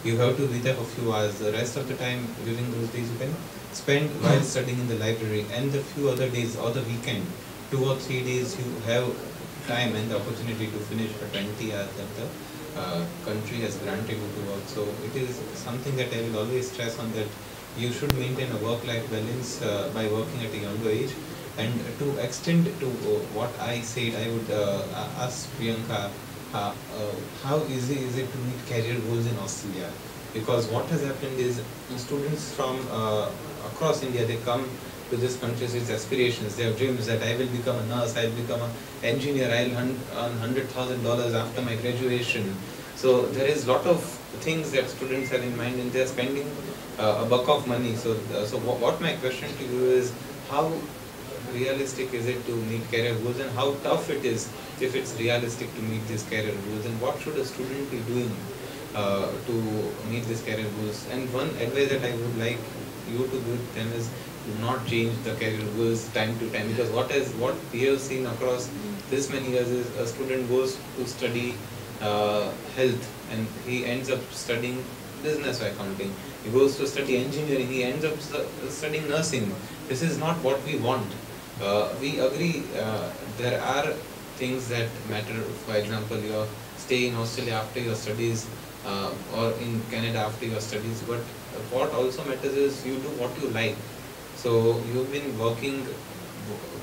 You have to be there for a few hours. The rest of the time during those days you can spend while studying in the library, and the few other days or the weekend, 2 or 3 days you have time and the opportunity to finish for 20 hours that the country has granted you to work. So it is something that I will always stress on, that you should maintain a work-life balance by working at a younger age. And to extend to what I said, I would ask Priyanka, how easy is it to meet career goals in Australia? Because what has happened is students from across India, they come to this country with aspirations. They have dreams that I will become a nurse, I will become an engineer, I will earn $100,000 after my graduation. So there is a lot of things that students have in mind, and they are spending a buck of money. So, what my question to you is, how realistic is it to meet career goals, and how tough it is if it's realistic to meet these career goals, and what should a student be doing to meet these career goals? And one advice that I would like you to give them is, do not change the career goals time to time, because what we have seen across this many years is a student goes to study health and he ends up studying business or accounting. He goes to study engineering, he ends up studying nursing. This is not what we want. We agree there are things that matter. For example, your stay in Australia after your studies or in Canada after your studies, but what also matters is you do what you like. So you've been working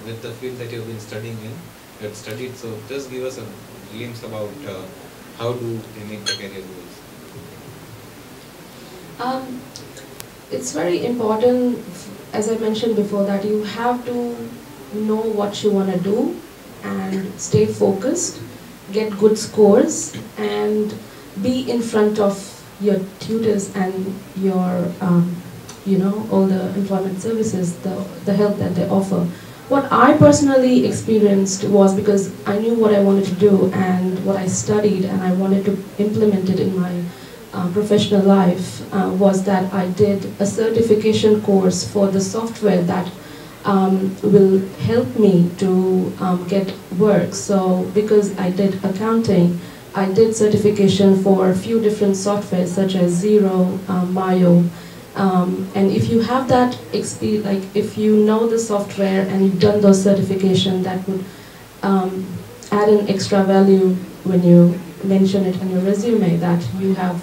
with the field that you've been studying in, you had studied, so just give us a glimpse about how do they make the career goals. It's very important, as I mentioned before, that you have to know what you want to do and stay focused, get good scores, and be in front of your tutors and your all the employment services, the help that they offer. What I personally experienced was, because I knew what I wanted to do and what I studied, and I wanted to implement it in my professional life, was that I did a certification course for the software that will help me to get work. So because I did accounting, I did certification for a few different softwares such as Zero, Mayo, and if you have that experience, like if you know the software and you've done those certifications, that would add an extra value when you mention it in your resume, that you have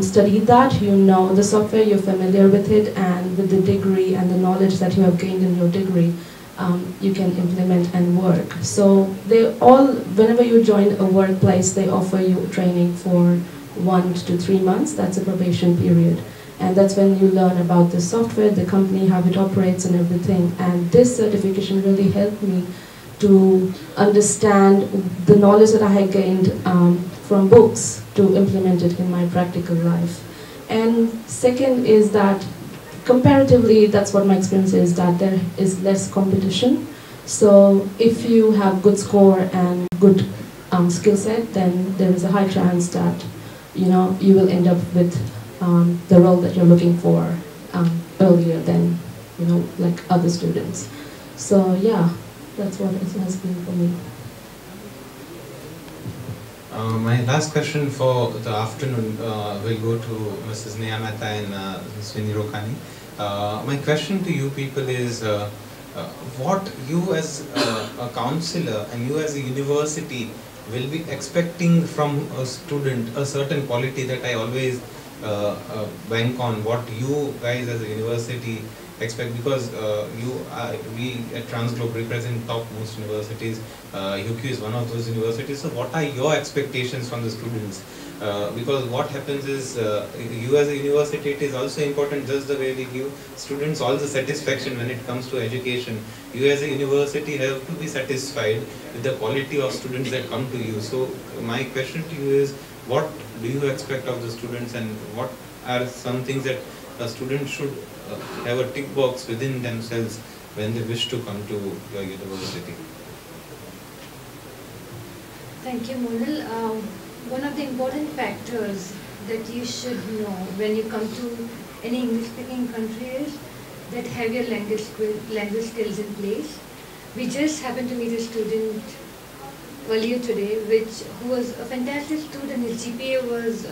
studied that, you know the software, you're familiar with it, and with the degree and the knowledge that you have gained in your degree, you can implement and work. So they all, whenever you join a workplace, they offer you training for 1 to 3 months. That's a probation period. And that's when you learn about the software, the company, how it operates and everything. And this certification really helped me to understand the knowledge that I had gained from books to implement it in my practical life. And second is that comparatively, that's what my experience is, that there is less competition. So if you have good score and good skill set, then there is a high chance that you will end up with the role that you're looking for earlier than like other students. So yeah, that's what it has been for me. My last question for the afternoon will go to Mrs. Neha Mehta and Ms. Vinny Rokhani. My question to you people is, what you as a counselor and you as a university will be expecting from a student, a certain quality that I always bank on, what you guys as a university expect, because we at Transglobe represent top most universities. UQ is one of those universities. So what are your expectations from the students? Because what happens is, you as a university, it is also important just the way we give students all the satisfaction when it comes to education. You as a university have to be satisfied with the quality of students that come to you. So my question to you is, what do you expect of the students, and what are some things that a student should have a tick box within themselves when they wish to come to your university? Thank you, Monal. One of the important factors that you should know when you come to any English-speaking country is that have your language skills in place. We just happened to meet a student earlier today, who was a fantastic student. His GPA was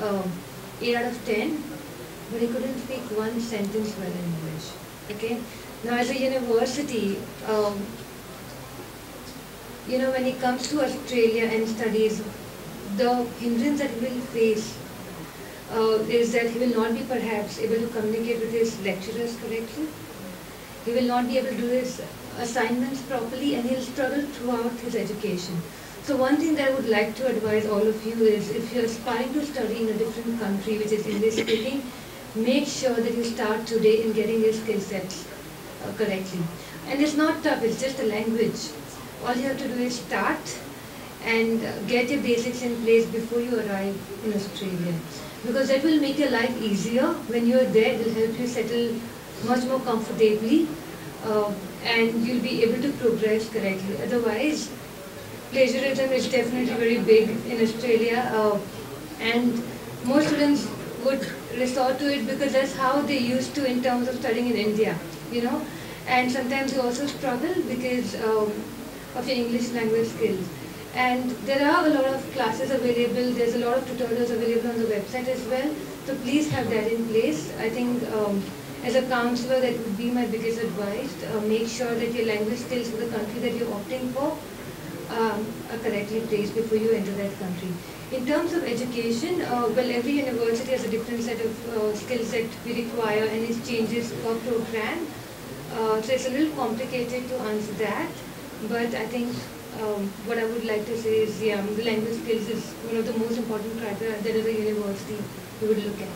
8 out of 10, but he couldn't speak one sentence well in English. Okay. Now, as a university, when he comes to Australia and studies, the hindrance that he will face is that he will not be perhaps able to communicate with his lecturers correctly. He will not be able to do his assignments properly, and he'll struggle throughout his education. So one thing that I would like to advise all of you is, if you're aspiring to study in a different country which is English speaking, make sure that you start today in getting your skill sets correctly. And it's not tough, it's just a language. All you have to do is start and get your basics in place before you arrive in Australia. Because that will make your life easier. When you're there, it will help you settle much more comfortably, and you'll be able to progress correctly. Otherwise, plagiarism is definitely very big in Australia, and most students would resort to it because that's how they used to in terms of studying in India, and sometimes you also struggle because of your English language skills. And there are a lot of classes available, there's a lot of tutorials available on the website as well, so please have that in place. I think as a counselor, that would be my biggest advice. Make sure that your language skills for the country that you're opting for are correctly placed before you enter that country. In terms of education, every university has a different set of skills that we require, and it changes per program. So it's a little complicated to answer that, but I think what I would like to say is, the language skills is one of the most important criteria that as a university we would look at.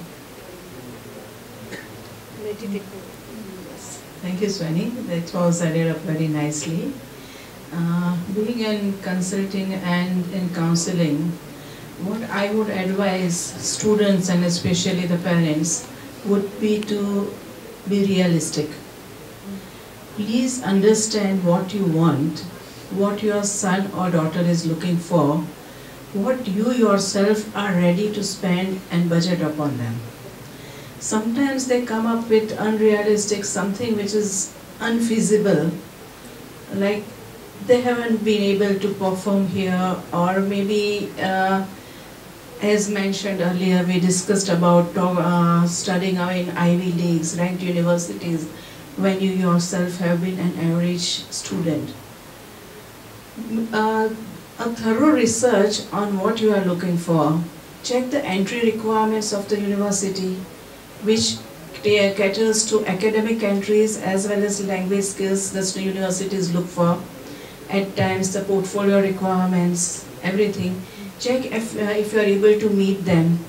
Thank you, Swani. That was added up very nicely. Being in consulting and in counseling, what I would advise students and especially the parents would be to be realistic. Please understand what you want, what your son or daughter is looking for, what you yourself are ready to spend and budget upon them. Sometimes they come up with unrealistic, something which is unfeasible, like they haven't been able to perform here, or maybe as mentioned earlier, we discussed about studying in Ivy Leagues, ranked universities, when you yourself have been an average student. A thorough research on what you are looking for. Check the entry requirements of the university, which caters to academic entries as well as language skills that the universities look for. At times the portfolio requirements, everything. Check if you are able to meet them.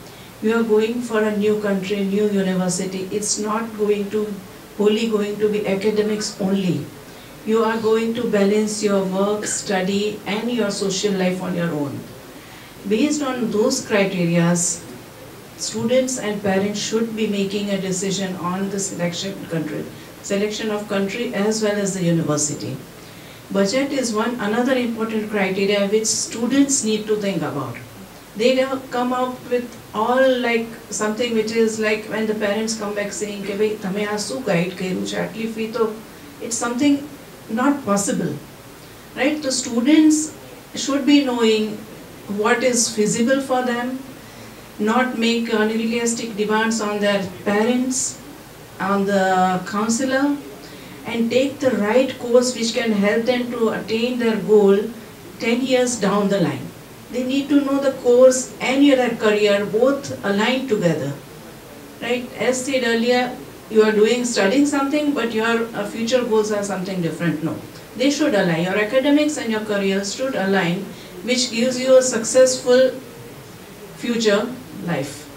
You are going for a new country, new university. It's not wholly going to be academics only. You are going to balance your work, study and your social life on your own. Based on those criteria, students and parents should be making a decision on the selection of country as well as the university. Budget is another important criteria which students need to think about. They come up with all like something which is like when the parents come back saying, it's something not possible, right? The students should be knowing what is feasible for them, not make unrealistic demands on their parents, on the counselor, and take the right course which can help them to attain their goal 10 years down the line. They need to know the course and their career both aligned together, right? As said earlier, you are studying something, but your future goals are something different. No, they should align. Your academics and your career should align, which gives you a successful future life.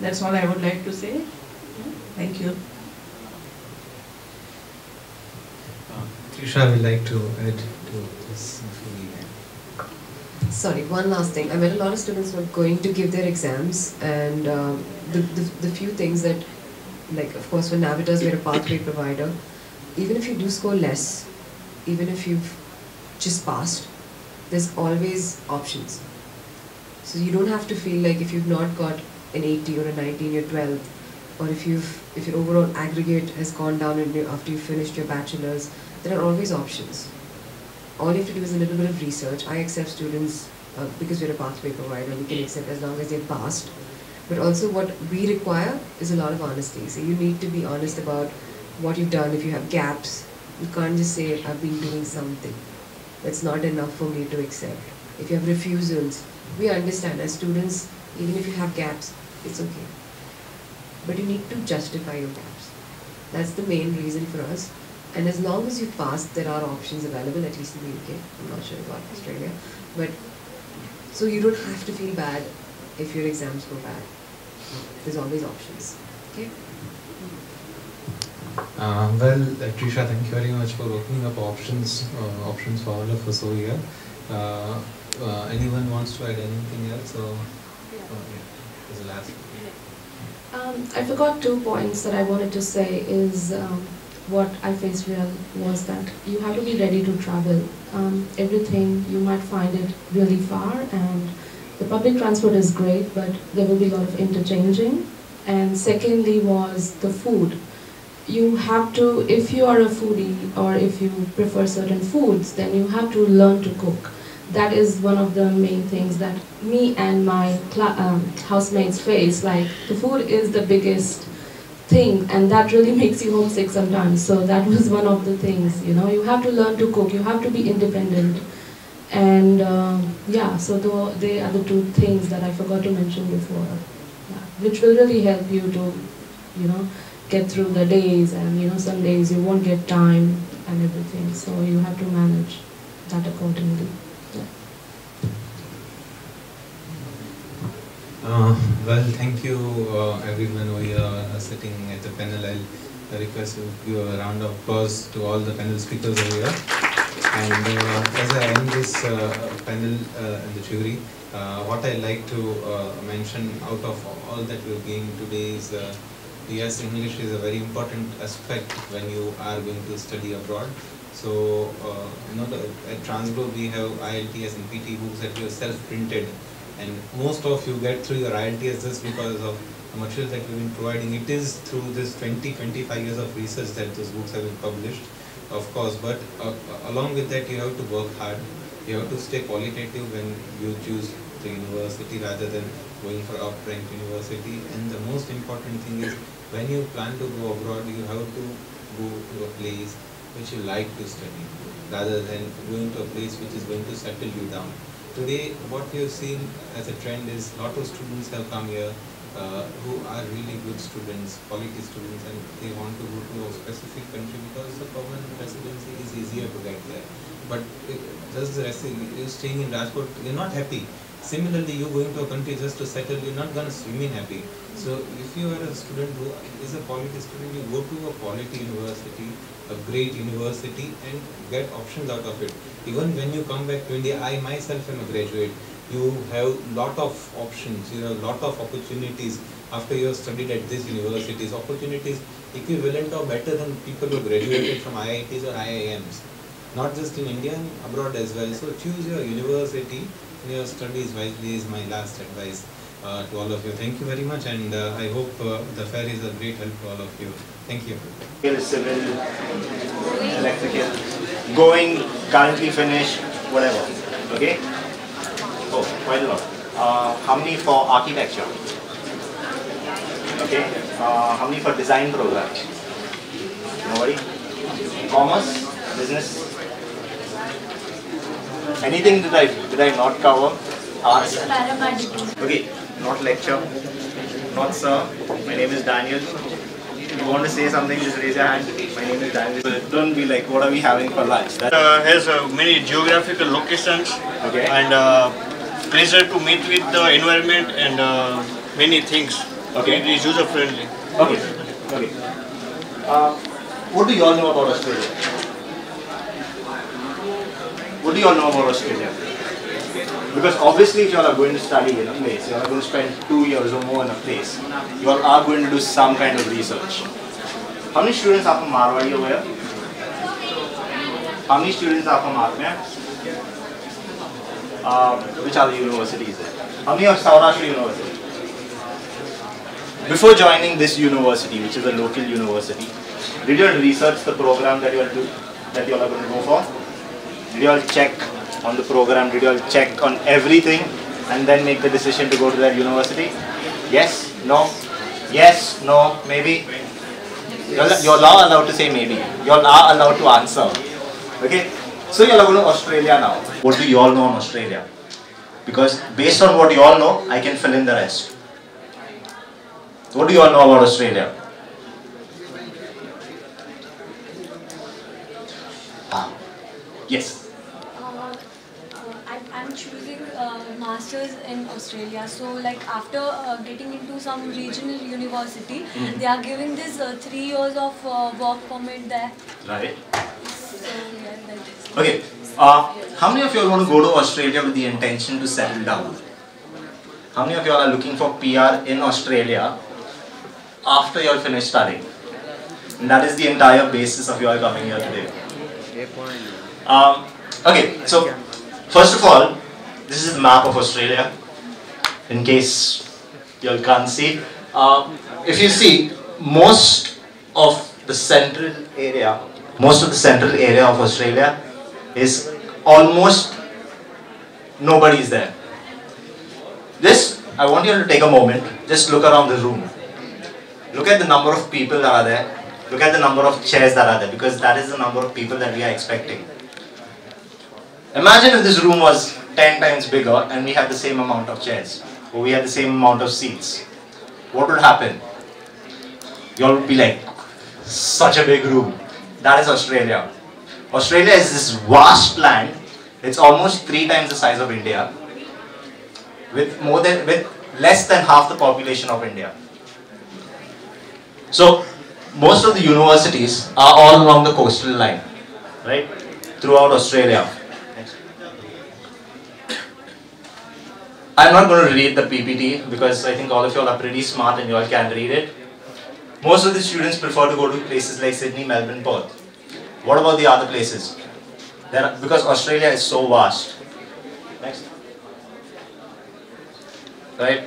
That's all I would like to say. Thank you. Trisha would like to add to this. Sorry, one last thing. I met a lot of students who are going to give their exams, and the few things that, like, of course, for Navitas, we're a pathway provider. Even if you do score less, even if you've just passed, there's always options. So you don't have to feel like if you've not got an 80 or a 90 in your 12th, or if your overall aggregate has gone down after you finished your bachelor's, there are always options. All you have to do is a little bit of research. I accept students because we're a pathway provider. We can accept as long as they've passed. But also what we require is a lot of honesty. So you need to be honest about what you've done. If you have gaps, you can't just say, I've been doing something. That's not enough for me to accept. If you have refusals, we understand as students, even if you have gaps, it's okay. But you need to justify your gaps. That's the main reason for us. And as long as you pass, there are options available, at least in the UK. I'm not sure about Australia. But so you don't have to feel bad if your exams go bad. There's always options. Okay? Well, Trisha, thank you very much for opening up options for all of us over here. Anyone wants to add anything else? Or, this is the last. I forgot 2 points that I wanted to say is what I faced real was that you have to be ready to travel. Everything, you might find it really far, and the public transport is great, but there will be a lot of interchanging. And secondly was the food. You have to, if you are a foodie or if you prefer certain foods, then you have to learn to cook. That is one of the main things that me and my housemates face. Like, the food is the biggest thing, and that really makes you homesick sometimes. So that was one of the things, you know, you have to learn to cook, you have to be independent. And yeah, so they are the 2 things that I forgot to mention before, which will really help you to, you know, get through the days. And you know, some days you won't get time and everything, so you have to manage that accordingly. Well, thank you everyone over here sitting at the panel. I'll request you to give a round of applause to all the panel speakers over here. And as I end this panel and the jury, what I like to mention out of all that we've gained today is yes, English is a very important aspect when you are going to study abroad. So, you know, at Transglobe we have IELTS and PT books that we have self-printed. And most of you get through your IELTS just because of the material that we've been providing. It is through this 20-25 years of research that those books have been published, of course. But along with that, you have to work hard. You have to stay qualitative when you choose the university rather than going for up-ranked university. And the most important thing is, when you plan to go abroad, you have to go to a place which you like to study, rather than going to a place which is going to settle you down. Today, what we have seen as a trend is a lot of students have come here who are really good students, quality students, and they want to go to a specific country because the permanent residency is easier to get there. But just you're staying in Rajkot, you're not happy. Similarly, you're going to a country just to settle, you're not going to remain happy. So if you are a student who is a quality student, you go to a quality university, a great university, and get options out of it. Even when you come back to India, I myself am a graduate. You have lot of options, you have lot of opportunities after you have studied at these universities. Opportunities equivalent or better than people who graduated from IITs or IIMs. Not just in India, abroad as well. So choose your university and your studies wisely is my last advice to all of you. Thank you very much, and I hope the fair is a great help to all of you. Thank you. Civil, electrical, going, currently finished, whatever. Okay? Oh, quite a lot. How many for architecture? Okay. How many for design program? Nobody? Commerce? Business? Anything did I not cover? Arts? Okay. Not lecture. Not sir. My name is Daniel. If you want to say something, just raise your hand. My name is Daniel. Don't be like, what are we having for lunch? Has many geographical locations, Okay. And pleasure to meet with the environment and many things. Okay. It is user friendly. Okay. Okay. What do you all know about Australia? What do you all know about Australia? Because obviously if you all are going to study in a place, you all are going to spend 2 years or more in a place, you all are going to do some kind of research. How many students are from Marwadi over here? How many students are from Atmaya? Which other universities there? How many of Saurashtra University? Before joining this university, which is a local university, did you all research the program that you all do, that you all are going to go for? Did you all check on the program? Did you all check on everything and then make the decision to go to that university? Yes? No? Yes? No? Maybe? You're not allowed to say maybe. You're not allowed to answer. Okay? So you're going to Australia now. What do you all know on Australia? Because based on what you all know, I can fill in the rest. What do you all know about Australia? Yes. I'm choosing masters in Australia. So like after getting into some regional university, they are giving this 3 years of work permit there. Right. So yeah, that is. Okay. How many of you all want to go to Australia with the intention to settle down? How many of you all are looking for PR in Australia after you all finish studying? And that is the entire basis of you all coming here today. Okay, so first of all, this is the map of Australia, in case you all can't see. If you see, most of the central area of Australia is almost nobody's there. This, I want you all to take a moment, just look around the room. Look at the number of people that are there. Look at the number of chairs that are there, because that is the number of people that we are expecting. Imagine if this room was 10 times bigger and we had the same amount of chairs, or we had the same amount of seats. What would happen? You all would be like, such a big room. That is Australia. Australia is this vast land. It's almost 3 times the size of India, with less than half the population of India. So most of the universities are all along the coastal line, right, throughout Australia. I'm not going to read the PPT because I think all of you all are pretty smart and you all can read it. Most of the students prefer to go to places like Sydney, Melbourne, Perth. What about the other places? Because Australia is so vast. Next. Right?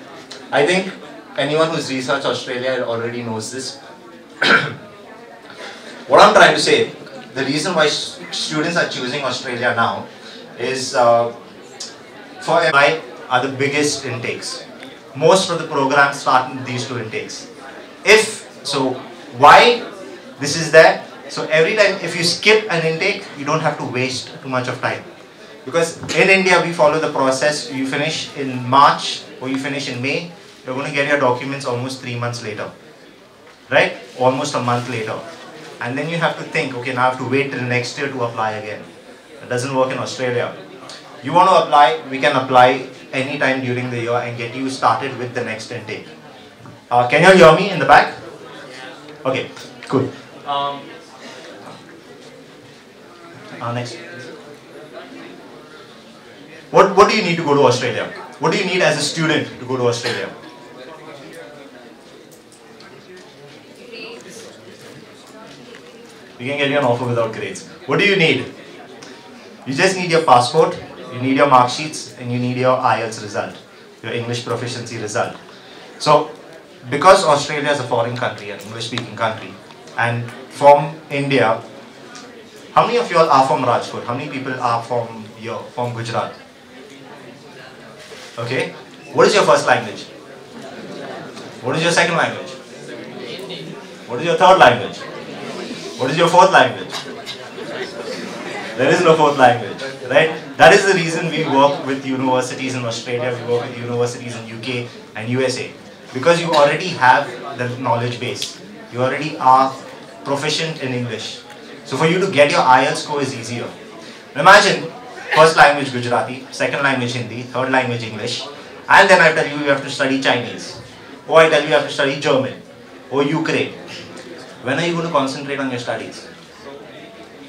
I think anyone who's researched Australia already knows this. What I'm trying to say, the reason why students are choosing Australia now is for MI are the biggest intakes. Most of the programs start in these 2 intakes. Why this is there? So every time if you skip an intake, you don't have to waste too much of time. Because in India we follow the process, you finish in March or you finish in May, you're going to get your documents almost 3 months later. Right? Almost a month later. And then you have to think, okay, now I have to wait till next year to apply again. That doesn't work in Australia. You want to apply, we can apply anytime during the year and get you started with the next intake. Can you hear me in the back? Okay, cool. Next. What do you need to go to Australia? What do you need as a student to go to Australia? We can get you an offer without grades. What do you need? You just need your passport, you need your mark sheets, and you need your IELTS result, your English proficiency result. So, because Australia is a foreign country, an English-speaking country, and from India, how many of you all are from Rajkot? How many people are from here, from Gujarat? Okay. What is your first language? What is your second language? What is your third language? What is your fourth language? There is no fourth language, right? That is the reason we work with universities in Australia, we work with universities in UK and USA. Because you already have the knowledge base. You already are proficient in English. So for you to get your IELTS score is easier. Imagine First language Gujarati, second language Hindi, third language English, and then I tell you have to study Chinese, or I tell you have to study German, or Ukraine. When are you going to concentrate on your studies?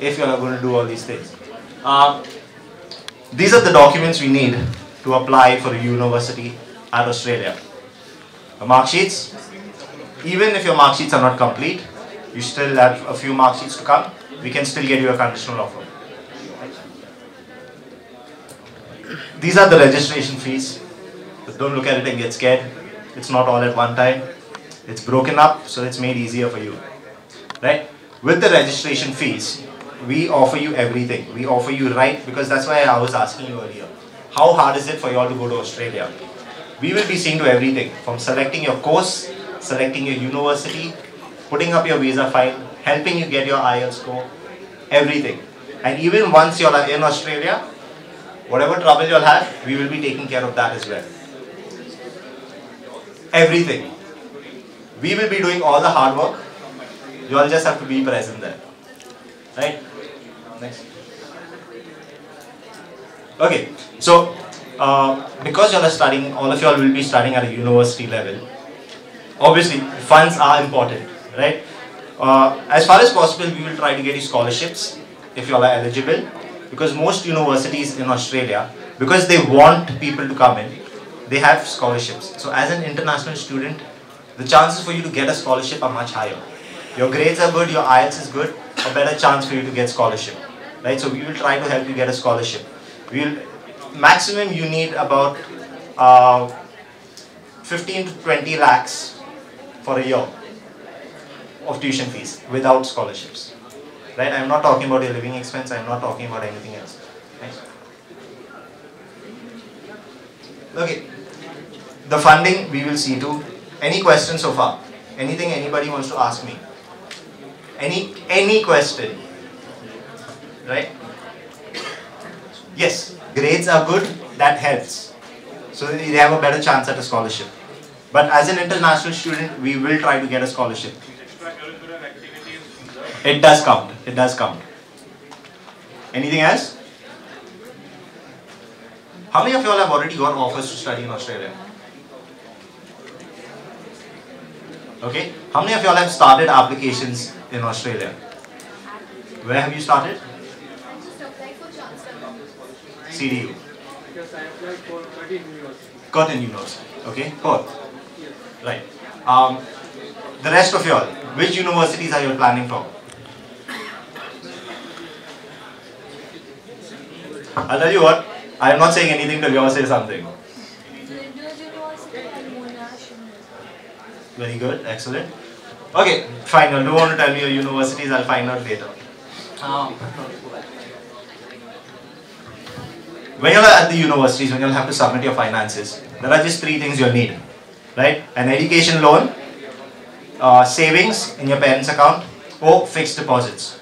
If you are going to do all these things. These are the documents we need to apply for a university at Australia. The mark sheets. Even if your mark sheets are not complete, you still have a few mark sheets to come, we can still get you a conditional offer. These are the registration fees. But don't look at it and get scared. It's not all at one time. It's broken up, so it's made easier for you. Right? With the registration fees, we offer you everything. We offer you right, because that's why I was asking you earlier. How hard is it for you all to go to Australia? We will be seeing to everything, from selecting your course, selecting your university, putting up your visa file, helping you get your IELTS score, everything. And even once you're in Australia, whatever trouble you'll have, we will be taking care of that as well. Everything. We will be doing all the hard work. You all just have to be present there. Right? Next. Okay, so because you all are studying, all of you all will be studying at a university level. Obviously, funds are important, right? As far as possible, we will try to get you scholarships if you all are eligible, because most universities in Australia, because they want people to come in, they have scholarships. So as an international student, the chances for you to get a scholarship are much higher. Your grades are good, your IELTS is good, a better chance for you to get scholarship, right? So we will try to help you get a scholarship. Maximum you need about 15 to 20 lakhs for a year of tuition fees without scholarships, right? I'm not talking about your living expense, I'm not talking about anything else. Nice. Okay, the funding we will see to. Any questions so far? Anything anybody wants to ask me? Any question? Right? Yes, grades are good, that helps. So they have a better chance at a scholarship. But as an international student, we will try to get a scholarship. It does count. It does count. Anything else? How many of you all have already got offers to study in Australia? Okay. How many of you all have started applications in Australia? Where have you started? I just applied for Transglobe. CDU. Because I applied for Curtin University. Curtin University. Okay. Perth. Right. The rest of you all, which universities are you planning for? I'll tell you what, I am not saying anything till you all say something. Very good, excellent. Okay, fine, you don't want to tell me your universities, I'll find out later. When you're at the universities, when you'll have to submit your finances, there are just three things you'll need, right? An education loan, savings in your parents' account, or fixed deposits.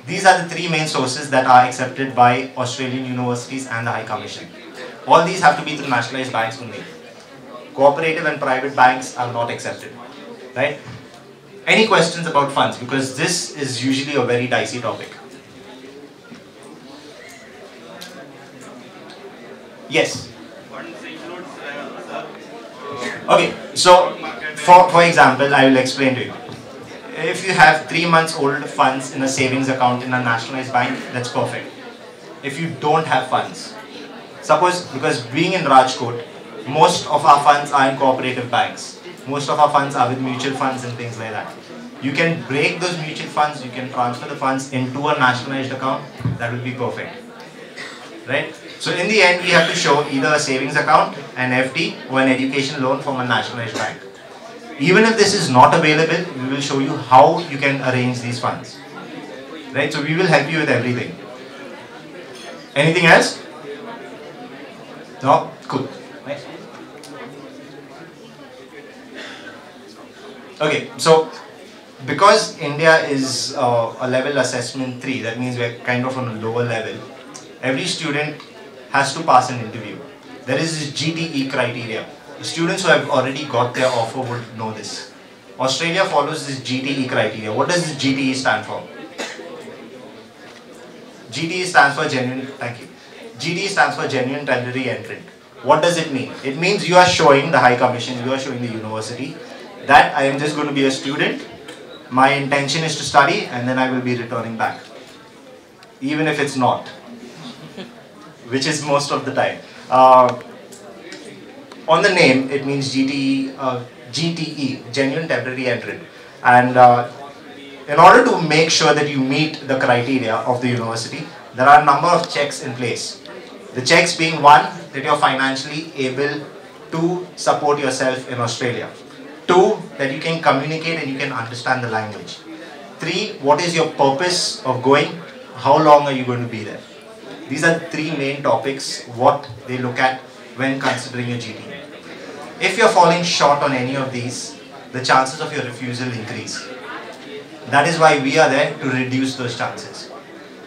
These are the three main sources that are accepted by Australian universities and the High Commission. All these have to be through nationalised banks only. Cooperative and private banks are not accepted, right? Any questions about funds? Because this is usually a very dicey topic. Yes? Okay, so for example, I will explain to you. If you have 3 months old funds in a savings account in a nationalised bank, that's perfect. If you don't have funds, suppose, because being in Rajkot, most of our funds are in cooperative banks. Most of our funds are with mutual funds and things like that. You can break those mutual funds, you can transfer the funds into a nationalised account, that will be perfect. Right? So in the end, we have to show either a savings account, an FD, or an education loan from a nationalised bank. Even if this is not available, we will show you how you can arrange these funds. Right? So we will help you with everything. Anything else? No? Cool. Nice. Okay, so because India is a level assessment 3, that means we are kind of on a lower level, every student has to pass an interview. There is this GTE criteria. The students who have already got their offer would know this. Australia follows this GTE criteria. What does this GTE stand for? GTE stands for genuine, thank you. GT stands for Genuine Temporary Entrant. What does it mean? It means you are showing the High Commission, you are showing the university that I am just going to be a student. My intention is to study and then I will be returning back. Even if it's not, which is most of the time. On the name, it means GTE, Genuine Temporary Entrant. And in order to make sure that you meet the criteria of the university, there are a number of checks in place. The checks being one, that you're financially able to support yourself in Australia. Two, that you can communicate and you can understand the language. Three, what is your purpose of going? How long are you going to be there? These are the three main topics what they look at when considering a GT. If you're falling short on any of these, the chances of your refusal increase. That is why we are there to reduce those chances.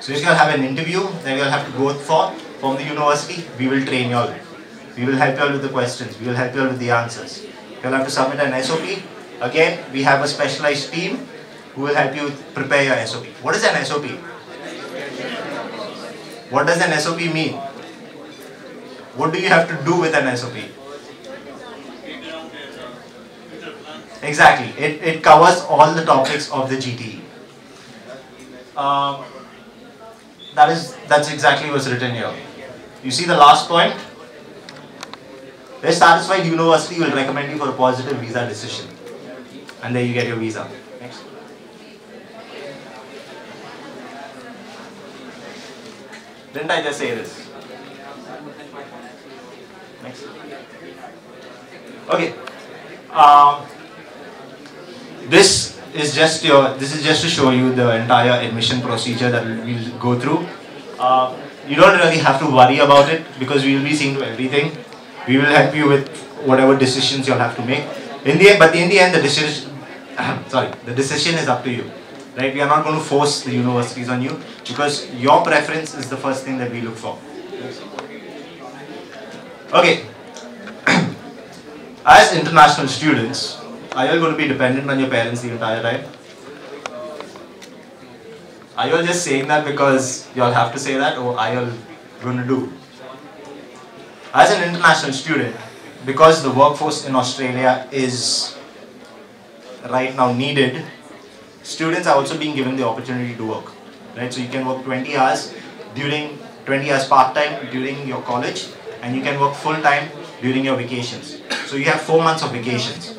So if you have an interview that you will have to go for from the university, we will train you all. We will help you all with the questions. We will help you all with the answers. You will have to submit an SOP. Again, we have a specialized team who will help you prepare your SOP. What is an SOP? What does an SOP mean? What do you have to do with an SOP? Exactly. It covers all the topics of the GTE. That's exactly what's written here. You see the last point? A satisfied university will recommend you for a positive visa decision. And there you get your visa. Next. Didn't I just say this? Next. Okay. This is just to show you the entire admission procedure that we'll go through. You don't really have to worry about it because we will be seeing to everything. We will help you with whatever decisions you'll have to make. In the end, the decision is up to you. Right? We are not going to force the universities on you because your preference is the first thing that we look for. Okay. As international students, are you all going to be dependent on your parents the entire time? Are you all just saying that because you all have to say that, or are you all going to do? As an international student, because the workforce in Australia is right now needed, students are also being given the opportunity to work. Right? So you can work 20 hours part-time during your college, and you can work full-time during your vacations. So you have 4 months of vacations.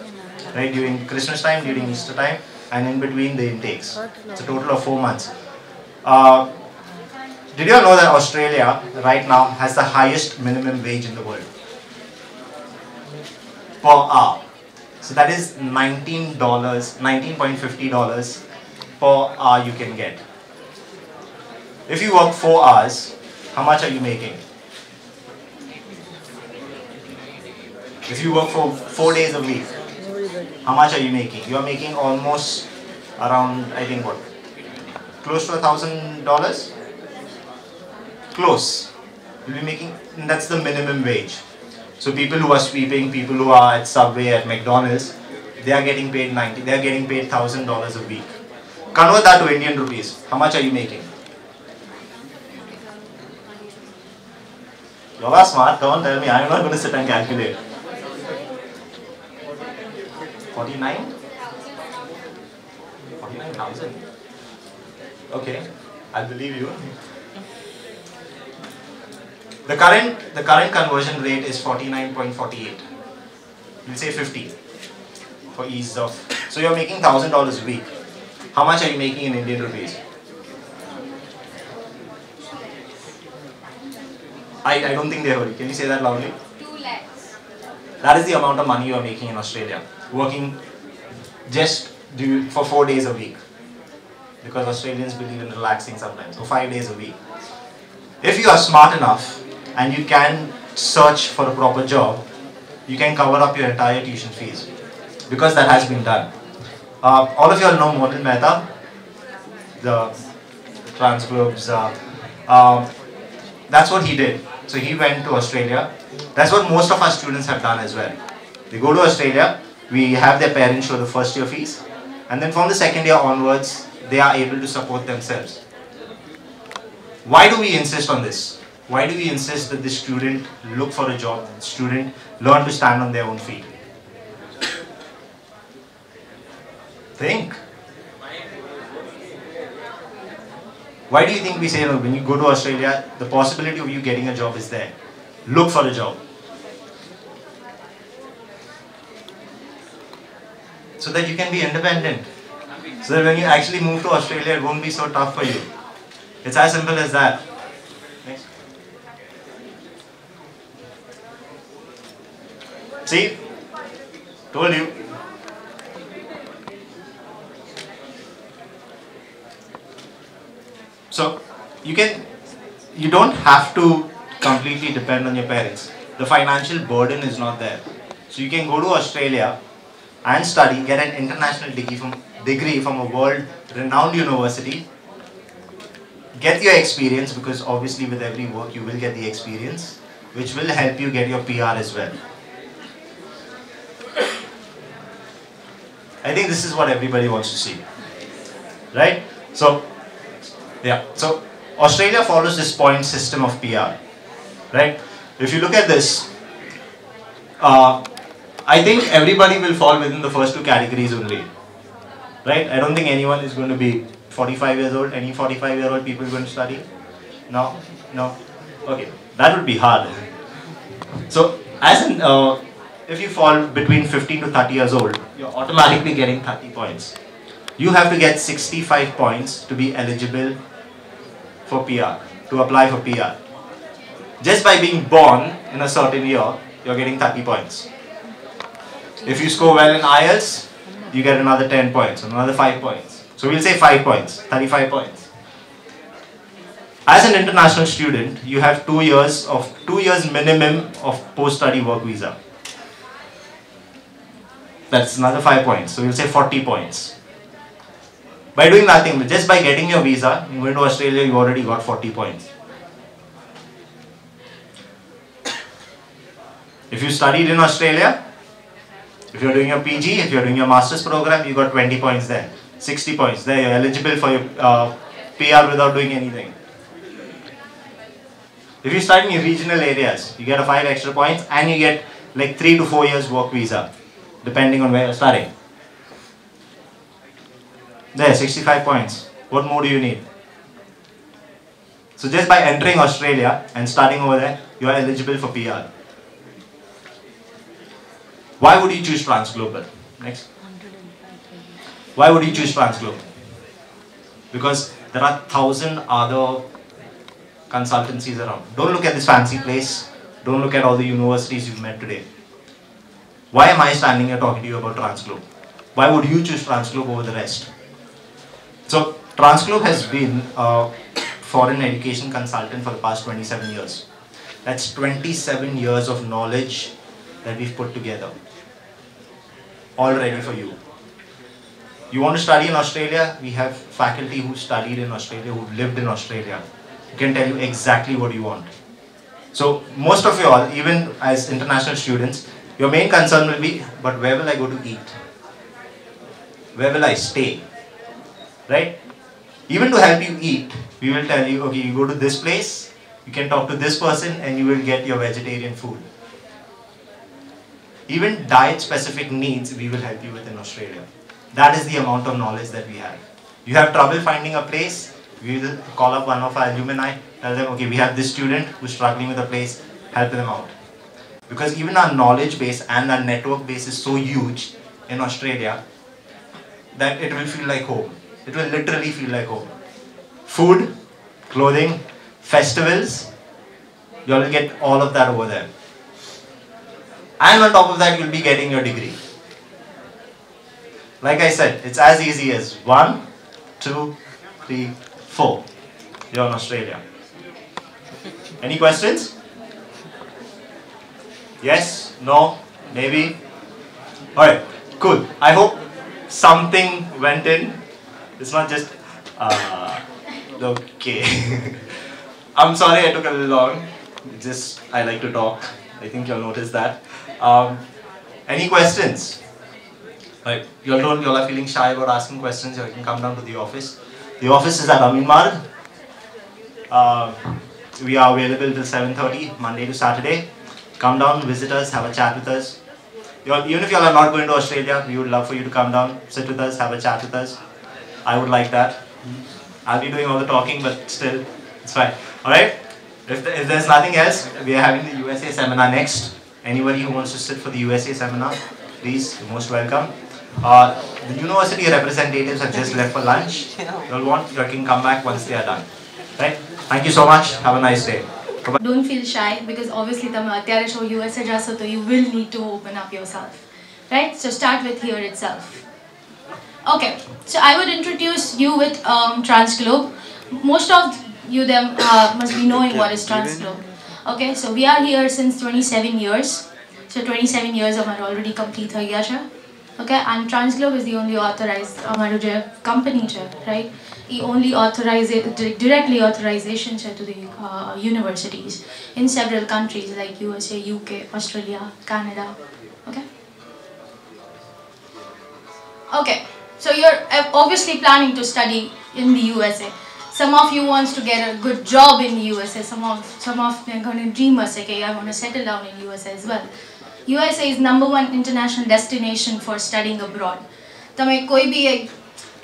Right, during Christmas time, during Easter time, and in between the intakes. It's a total of 4 months. Did you all know that Australia right now has the highest minimum wage in the world? Per hour. So that is $19.50 per hour you can get. If you work 4 hours, how much are you making? If you work for 4 days a week, how much are you making? You are making almost around, I think what? Close to $1,000? Close. You'll be making, that's the minimum wage. So people who are sweeping, people who are at Subway, at McDonald's, they are getting paid $1,000 a week. Convert that to Indian rupees. How much are you making? You are smart, don't tell me, I am not going to sit and calculate. 49? 49,000. Okay, I believe you. The current conversion rate is 49.48. We'll say 50 for ease of. So you're making $1,000 a week. How much are you making in Indian rupees? I don't think they heard you. Can you say that loudly? 2 lakhs. That is the amount of money you are making in Australia, working just for 4 days a week. Because Australians believe in relaxing sometimes, or 5 days a week. If you are smart enough and you can search for a proper job, you can cover up your entire tuition fees. Because that has been done. All of you all know Model Mehta, the Transglobes. That's what he did. So he went to Australia. That's what most of our students have done as well. They go to Australia, we have their parents show the first year fees, and then from the second year onwards, they are able to support themselves. Why do we insist on this? Why do we insist that the student look for a job, student learn to stand on their own feet? Think. Why do you think we say, no, when you go to Australia, the possibility of you getting a job is there? Look for a job. So that you can be independent. So that when you actually move to Australia, it won't be so tough for you. It's as simple as that. Next. See? Told you. So, you don't have to completely depend on your parents. The financial burden is not there. So you can go to Australia and study, get an international degree from a world-renowned university, get your experience, because obviously with every work you will get the experience, which will help you get your PR as well. I think this is what everybody wants to see, right? So, yeah, so Australia follows this point system of PR, right? If you look at this, I think everybody will fall within the first two categories only, right? I don't think anyone is going to be 45 years old. Any 45-year-old people going to study? No? No? Okay, that would be hard. So, if you fall between 15 to 30 years old, you're automatically getting 30 points. You have to get 65 points to be eligible for PR, to apply for PR. Just by being born in a certain year, you're getting 30 points. If you score well in IELTS, you get another 10 points, another 5 points. So we'll say 5 points, 35 points. As an international student, you have 2 years minimum of post-study work visa. That's another 5 points. So we'll say 40 points. By doing nothing, just by getting your visa, going to Australia, you already got 40 points. If you studied in Australia, if you're doing your PG, if you're doing your master's program, you got 20 points there. 60 points there, you're eligible for your PR without doing anything. If you study in regional areas, you get a 5 extra points and you get like 3 to 4 years work visa, depending on where you're studying. There, 65 points. What more do you need? So just by entering Australia and starting over there, you are eligible for PR. Why would you choose Transglobe? Next. Why would you choose Transglobe? Because there are 1,000 other consultancies around. Don't look at this fancy place. Don't look at all the universities you've met today. Why am I standing here talking to you about Transglobe? Why would you choose Transglobe over the rest? So, Transglobe has been a foreign education consultant for the past 27 years. That's 27 years of knowledge that we've put together. All ready for you. You want to study in Australia? We have faculty who studied in Australia, who lived in Australia. Who can tell you exactly what you want. So, most of you all, even as international students, your main concern will be, but where will I go to eat? Where will I stay? Right? Even to help you eat, we will tell you, okay, you go to this place, you can talk to this person and you will get your vegetarian food. Even diet-specific needs, we will help you with in Australia. That is the amount of knowledge that we have. You have trouble finding a place, we will call up one of our alumni, tell them, okay, we have this student who's struggling with a place, help them out. Because even our knowledge base and our network base is so huge in Australia that it will feel like home. It will literally feel like home. Food, clothing, festivals, you will get all of that over there. And on top of that, you'll be getting your degree. Like I said, it's as easy as 1, 2, 3, 4. You're in Australia. Any questions? Yes? No? Maybe? Alright, cool. I hope something went in. It's not just, okay. I'm sorry I took a little long. Just, I like to talk. I think you'll notice that. Any questions? Right. You all are feeling shy about asking questions. You can come down to the office. The office is at Amin Marg. We are available till 7:30, Monday to Saturday. Come down, visit us, have a chat with us. Even if you all are not going to Australia, we would love for you to come down, sit with us, have a chat with us. I would like that. I'll be doing all the talking, but still, it's fine. Alright? If there's nothing else, we are having the USA seminar next. Anybody who wants to sit for the USA seminar, please, you're most welcome. The university representatives have just left for lunch. You can come back once they are done. Right? Thank you so much. Have a nice day. Bye-bye. Don't feel shy because obviously USA jasa, so you will need to open up yourself. Right? So start with here itself. Okay, so I would introduce you with Transglobe. Most of you must be knowing what is Transglobe. Okay, so we are here since 27 years. So 27 years of our already complete hai gaya cha. Okay, and Transglobe is the only authorized company cha, right? He only directly authorization cha to the universities in several countries like USA, UK, Australia, Canada. Okay. Okay. So you're obviously planning to study in the USA. Some of you wants to get a good job in the USA. Some of them are going to dream us, okay, I want to settle down in USA as well. USA is #1 international destination for studying abroad.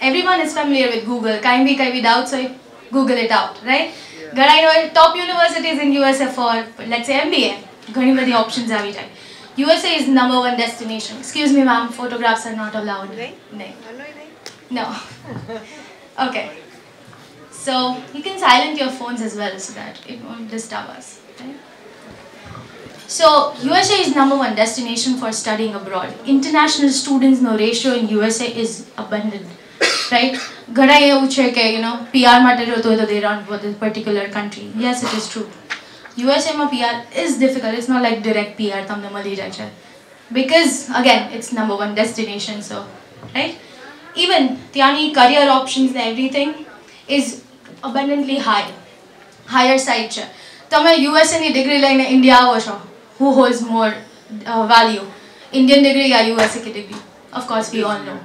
Everyone is familiar with Google. Kai bhi doubts, so Google it out, right? Yeah. I know top universities in USA for, let's say, MBA. Ghani badi options are there. USA is #1 destination. Excuse me, ma'am, photographs are not allowed. No. Okay. So you can silence your phones as well so that it won't disturb us. Right? So USA is #1 destination for studying abroad. International students no ratio in USA is abundant. Right? Ghana એવું છે કે PR માટે જોતો હોય તો they run for this particular country. Yes, it is true. USA માં PR is difficult. It's not like direct PR તમને મળી જાય છે. Because again, it's #1 destination, so right? Even ત્યાંની career options and everything is abundantly higher side છે. તમે USA ની degree લઈને India આવો છો. Who holds more value? Indian degree or USA ki degree? Of course, we all know.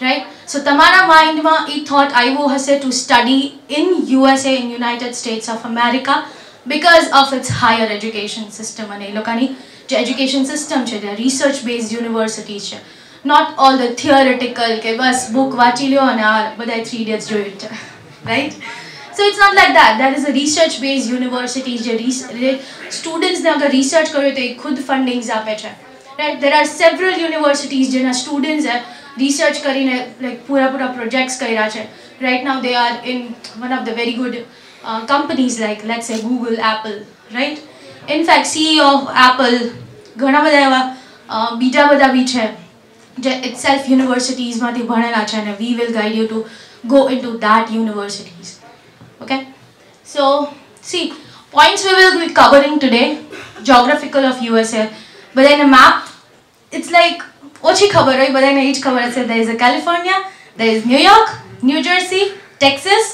Right? So તમારા mind માં એ thought આવ્યો હશે to study in USA, in United States of America, because of its higher education system. અને એ લોકોની જે education system છે તે research based universities છે. Not all the theoretical કે બસ book વાંચી લ્યો અને બધાય 3 idiots જોઈ છે. Right? So it's not like that. That is a research based universities. Students ને અગર research કર્યો તો એ ખુદ fundings આપે છે. Right? There are several universities જેના students research કરીને like પૂરા projects કર્યા છે. Right now they are in one of the very good companies like, let's say, Google, Apple, right? In fact, CEO of Apple, ઘણા બધા એવા બીજા બધા બી છે જે itself universities માંથી ભણેલા છે અને we will guide you to go into that universities. Okay? So, see, points we will be covering today, geographical of USA, but then a map, it's like ઓછી ખબર હોય બધાને એ જ ખબર હશે. There is a California, there is New York, New Jersey, Texas,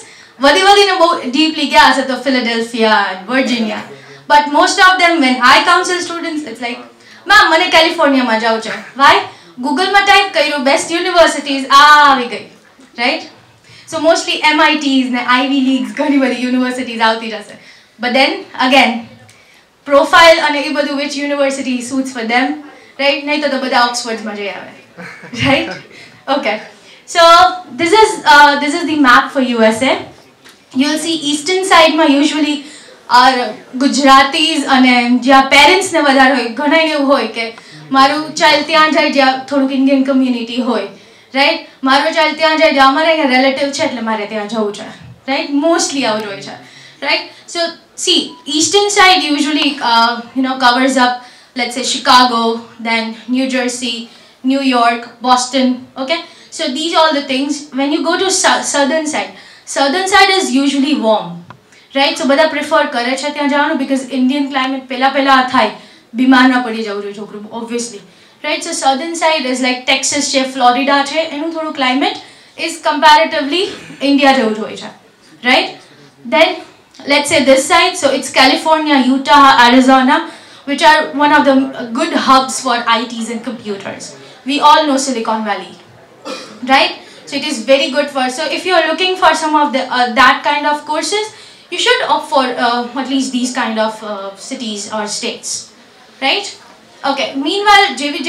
વધીને બહુ deeply ગયા હશે તો Philadelphia and Virginia. But most of them, when I counsel students, it's like, ma'am, મને કેલિફોર્નિયામાં જાવું છે. Why? Google-માં type કર્યું best universities, આવી ગઈ. Right? So mostly MITs and Ivy Leagues, ઘણી બધી universities આવતી જશે. But then, again, profile અને એ બધું which university suits for them. Right? નહીં તો બધા Oxfordsમાં જઈ આવે. Right? Okay. So this is the map for USA. You'll see eastern side માં usually are Gujaratis અને જ્યાં parents ને વધારે હોય. ઘણા એવું હોય કે મારું child ત્યાં જાય જ્યાં થોડુંક Indian community હોય. Right? મારો child ત્યાં જાય જ્યાં અમારા અહીંયા relative છે એટલે મારે ત્યાં જવું છે. Right? Mostly આવું હોય છે. Right? So see, eastern side usually covers up, let's say, Chicago, then New Jersey, New York, Boston. Okay, so these are all the things. When you go to southern side is usually warm, right? So બધા prefer કરે છે ત્યાં જવાનું because Indian climate પહેલા થાય બીમાર ના પડી જવું જોઈએ છોકરું, obviously, right? So southern side is like Texas છે, Florida છે, એનું થોડું climate is comparatively India જેવું જ હોય છે, right? Then let's say this side, so it's California, Utah, Arizona, which are one of the good hubs for ITs and computers. We all know Silicon Valley, right? So it is very good for, so if you are looking for some of the that kind of courses, you should opt for at least these kind of cities or states, right? Okay, meanwhile જેવી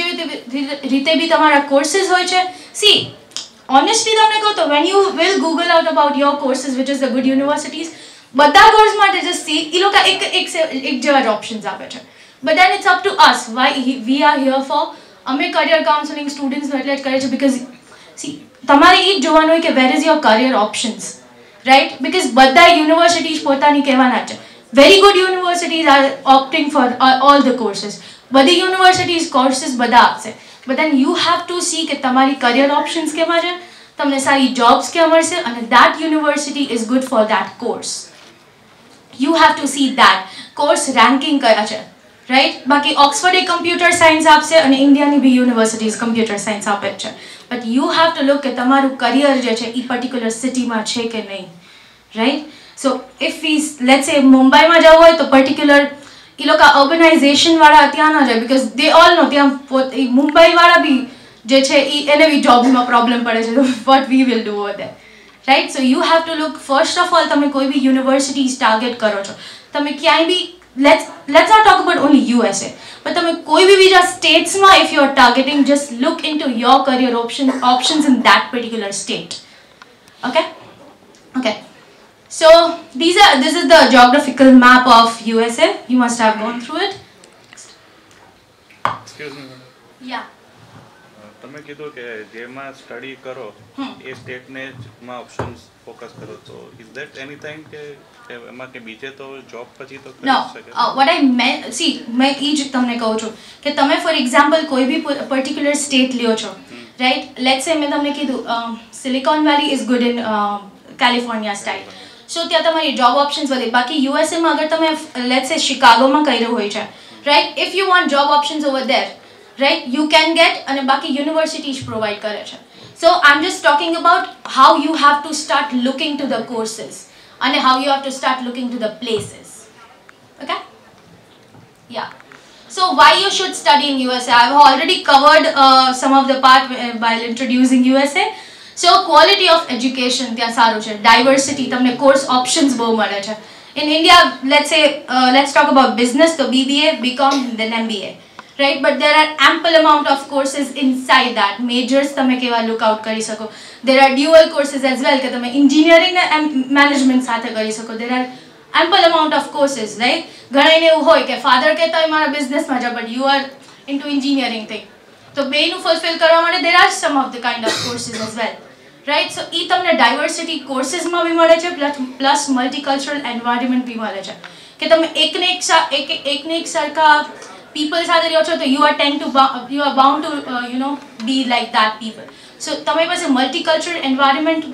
રીતે બી તમારા courses હોય છે, see honestly તમને કહું તો when you will google out about your courses which is the good universities, બધા course માટે just see એ લોકો એક જેવા જ options આપે છે, but then it's up to us why we are here for. અમે career counseling students નો એટલે જ કરીએ છીએ because see તમારે એ જ જોવાનું હોય કે where is your career options, right? Because બધા universities પોતાની કહેવાના છે, very good universities are opting for all the courses, બધી universities courses બધા આપશે, but then you have to see કે તમારી career options કેવા છે, તમને સારી jobs કેવા મળશે, અને that university is good for that course. You have to see that course ranking કયા છે, right? બાકી ઓક્સફર્ડ એ કમ્પ્યુટર સાયન્સ આપશે અને ઇન્ડિયાની બી યુનિવર્સિટીઝ કમ્પ્યુટર સાયન્સ આપે જ છે, but you have to look કે તમારું કરિયર જે છે એ પર્ટિક્યુલર સિટીમાં છે કે નહીં, right? So if we let's say મુંબઈમાં જવું હોય તો પર્ટિક્યુલર એ લોકો અર્બનાઇઝેશન વાળા ત્યાં ના જાય because they all know ત્યાં મુંબઈ વાળા બી જે છે એને બી જોબમાં પ્રોબ્લેમ પડે છે, what we will do over there, right? So you have to look first of all તમે કોઈ બી યુનિવર્સિટીઝ ટાર્ગેટ કરો છો, તમે ક્યાંય બી let's not talk about only USA, but તમે કોઈ બી બીજા સ્ટેટ્સમાં if you are targeting, just look into your career options in that particular state. Okay. So this is the geographical map of USA. You must have gone through it. Excuse me. Yeah. તમે કીધું કે જેમાં study કરો એ સ્ટેટને માં options focus કરો, તો is that anything કે એમાં કે બીજે તો જોબ પછી તો કરી શકે? What I meant, see मैं ई જ તમને કહું છું કે તમે ફોર એક્ઝામ્પલ કોઈ બી પર્ટિક્યુલર સ્ટેટ લ્યો છો, રાઈટ? લેટ્સ સે મેં તમને કીધું Silicon Valley is good in California style, so ત્યાં તમારી જોબ ઓપ્શન્સ વધે. બાકી યુએસએમાં અગર તમે લેટ્સ સે શિકાગોમાં કર્યું હોય છે, right? If you want job options over there, right, you can get, and baki universities provide kare cha. So I'm just talking about how you have to start looking to the courses and how you have to start looking to the places. Okay? Yeah. So why you should study in USA? I've already covered some of the part while introducing USA. So quality of education ત્યાં સારું છે, diversity, તમને course options બહુ મળે છે. In India, let's talk about business, so BBA, BCom, then MBA. Right, but there are ample amount of courses inside that. Majors તમે કેવા look out કરી શકો. There are dual courses as well કે તમે engineering and management સાથે કરી શકો. There are ample amount of courses, right? ઘણાને એવું હોય કે father કહેતા હોય મારા businessમાં જા, but you are into engineering thing. તો બેયનું fulfill કરવા માટે there are some of the kind of courses as well, right? So એ તમને diversity courses માં બી મળે છે, plus multicultural environment બી મળે છે કે તમે એકને એક સરખા people સાથે રહ્યો છો તો you are bound to be like that people. So તમારી પાસે multicultural environment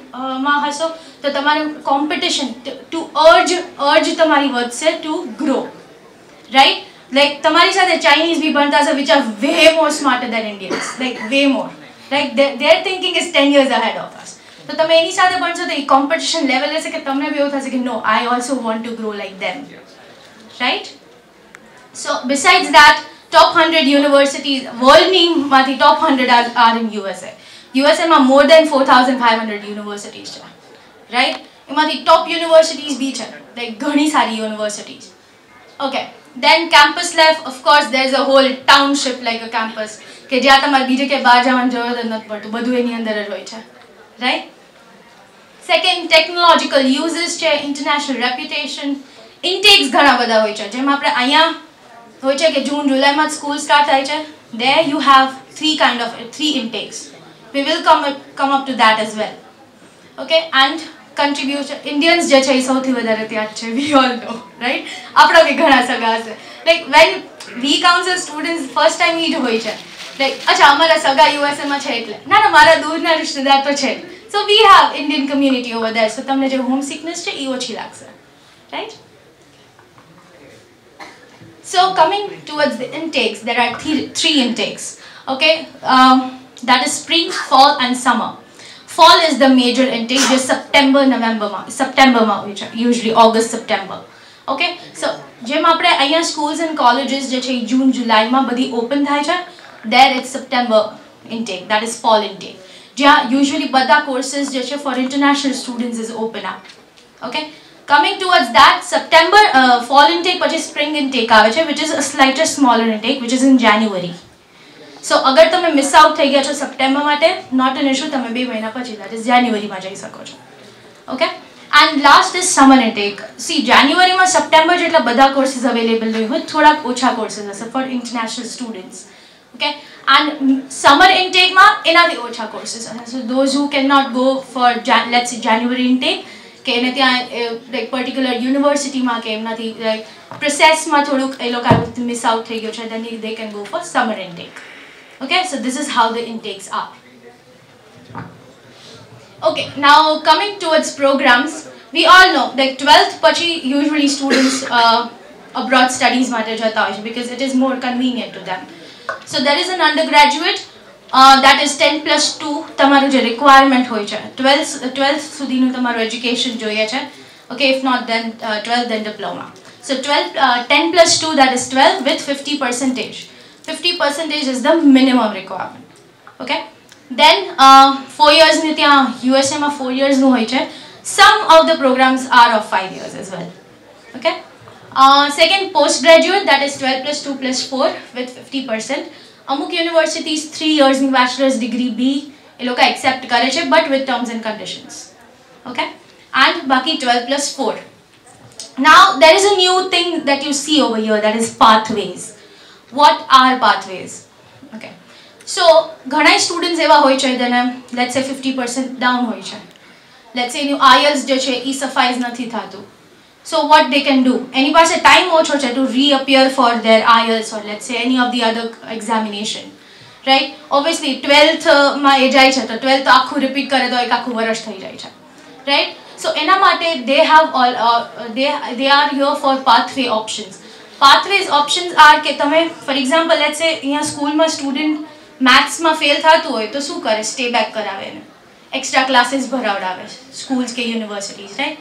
માં હશો તો તમારું competition to urge તમારી વધશે to grow, right? Like તમારી સાથે Chinese બી ભણતા છે which are way more smarter than Indians, like way more, like their thinking is 10 years ahead of us. તો તમે એની સાથે ભણશો તો એ competition level હશે કે તમને બી એવું થશે કે no, I also want to grow like them, right? So besides that, top 100 universities, world માંથી top 100 are in USA. USA માં more than 4,500 universities છે, right? એમાંથી top universities બી છે, like ઘણી સારી universities. Okay, then campus life, of course there's a whole township like a campus કે જ્યાં તમારે બીજે કે બહાર જવાની જરૂરત નથી પડતું, બધું એની અંદર જ હોય છે, right? Second, technological uses છે, international reputation, intakes ઘણા બધા હોય છે, જેમાં આપણે અહીંયા હોય છે કે જૂન જુલાઈમાં સ્કૂલ સ્ટાર્ટ થાય છે. There you have three intakes. We will come up to that as well. Okay, and contribution, Indians જે છે એ સૌથી વધારે ત્યાં છે, we all know, right? આપણા બી ઘણા સગા હશે. Like when we counsel students first time એ જ હોય છે, like અચ્છા અમારા સગા USA માં છે એટલે ના મારા દૂરના રિશ્તેદાર તો છે. So we have Indian community over there, so તમને જે home sickness છે એ ઓછી લાગશે, right? So coming towards the intakes, there are three intakes. Okay, that is spring, fall, and summer. Fall is the major intake, just September, usually August, September. Okay, so જેમ આપણે અહીંયા schools and colleges જે છે June, July માં બધી open થાય છે, there it's September intake, that is fall intake. જ્યાં usually બધા courses જે છે for international students is open up. Okay, Coming towards that, September fall intake પછી spring intake આવે છે, which is a slightly smaller intake, which is in January. So અગર તમે miss out થઈ ગયા છો સપ્ટેમ્બર માટે, not an issue, તમે 2 મહિના પછી that is January માં જઈ શકો છો. Okay, and last is summer intake. See, January માં સપ્ટેમ્બર જેટલા બધા courses available નહીં હોય, થોડા ઓછા courses હશે for international students. Okay, and summer intake માં એનાથી ઓછા courses હશે. So those who cannot go for let's say January intake, કે એને ત્યાં like particular university માં કે એમનાથી like process માં થોડુંક એ લોકો મિસ આઉટ થઈ ગયો છે, then they can go for summer intake. Okay, so this is how the intakes are. Okay, now coming towards programs, we all know that 12th pachi usually students abroad studies માટે જતા હોય છે because it is more convenient to them. So there is an undergraduate that is 10 plus 2 તમારું જે requirement હોય છે, 12th સુધીનું તમારું education જોઈએ છે. Okay, if not then 12th then diploma. So 10 plus 2 that is 12 with 50%. 50% is the minimum requirement. Okay, then 4 years ની ત્યાં USA માં 4 years નું હોય છે. Some of the programs are of 5 years as well. Okay, second postgraduate that is 12 plus 2 plus 4 with 50%. અમુક universities 3 years ની bachelor's degree B એ લોકો accept કરે છે but with terms and conditions. Okay, and બાકી 12 plus 4. Now there is a new thing that you see over here, that is pathways. What are pathways? Okay, so ઘણા students એવા હોય છે જેને let's say 50% down હોય છે, let's say એનું IELTS જે છે એ સફાઈઝ નથી થતું. So what they can do, એની પાસે ટાઈમ ઓછો છે to reappear for their IELTS or let's say any of the other examination, right? Obviously 12th માં એ જાય છે તો 12th આખું રિપીટ કરે તો એક આખું વર્ષ થઈ જાય છે, right? So એના માટે they have all they are here for pathway options. Pathways options are કે તમે for example let's say અહીંયા સ્કૂલમાં સ્ટુડન્ટ મેથ્સમાં ફેલ થતું હોય તો શું કરે, સ્ટે બેક કરાવે એને, એક્સ્ટ્રા ક્લાસીસ ભરાવડાવે સ્કૂલ્સ કે universities, right?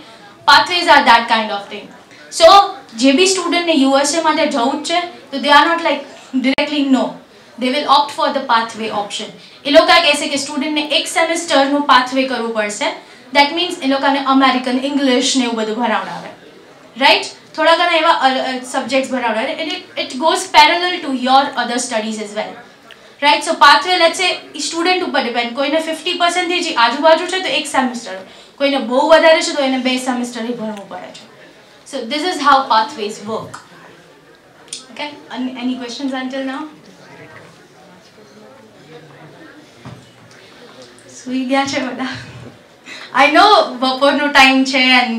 Pathways are that kind of thing. So જે બી સ્ટુડન્ટને USA માટે જવું જ છે તો they are not like directly no, they will opt for the pathway option. એ લોકો કહેશે કે સ્ટુડન્ટને એક સેમેસ્ટરનું pathway કરવું પડશે, that means એ લોકોને અમેરિકન ઇંગ્લિશ ને એવું બધું ભરાવડાવે, રાઈટ? થોડા ઘણા એવા subjects ભરાવડાવે, it goes parallel to your other studies as well, right? So pathway let's say student ઉપર ડિપેન્ડ, કોઈને 50% થી આજુબાજુ છે તો એક સેમેસ્ટર, કોઈને બહુ વધારે છે તો એને 2 સેમેસ્ટર ભરવું પડે છે. So this is how pathways work. Okay, any questions until now? સુઈ ગયા છે બધા? I know બપોરનો ટાઈમ છે and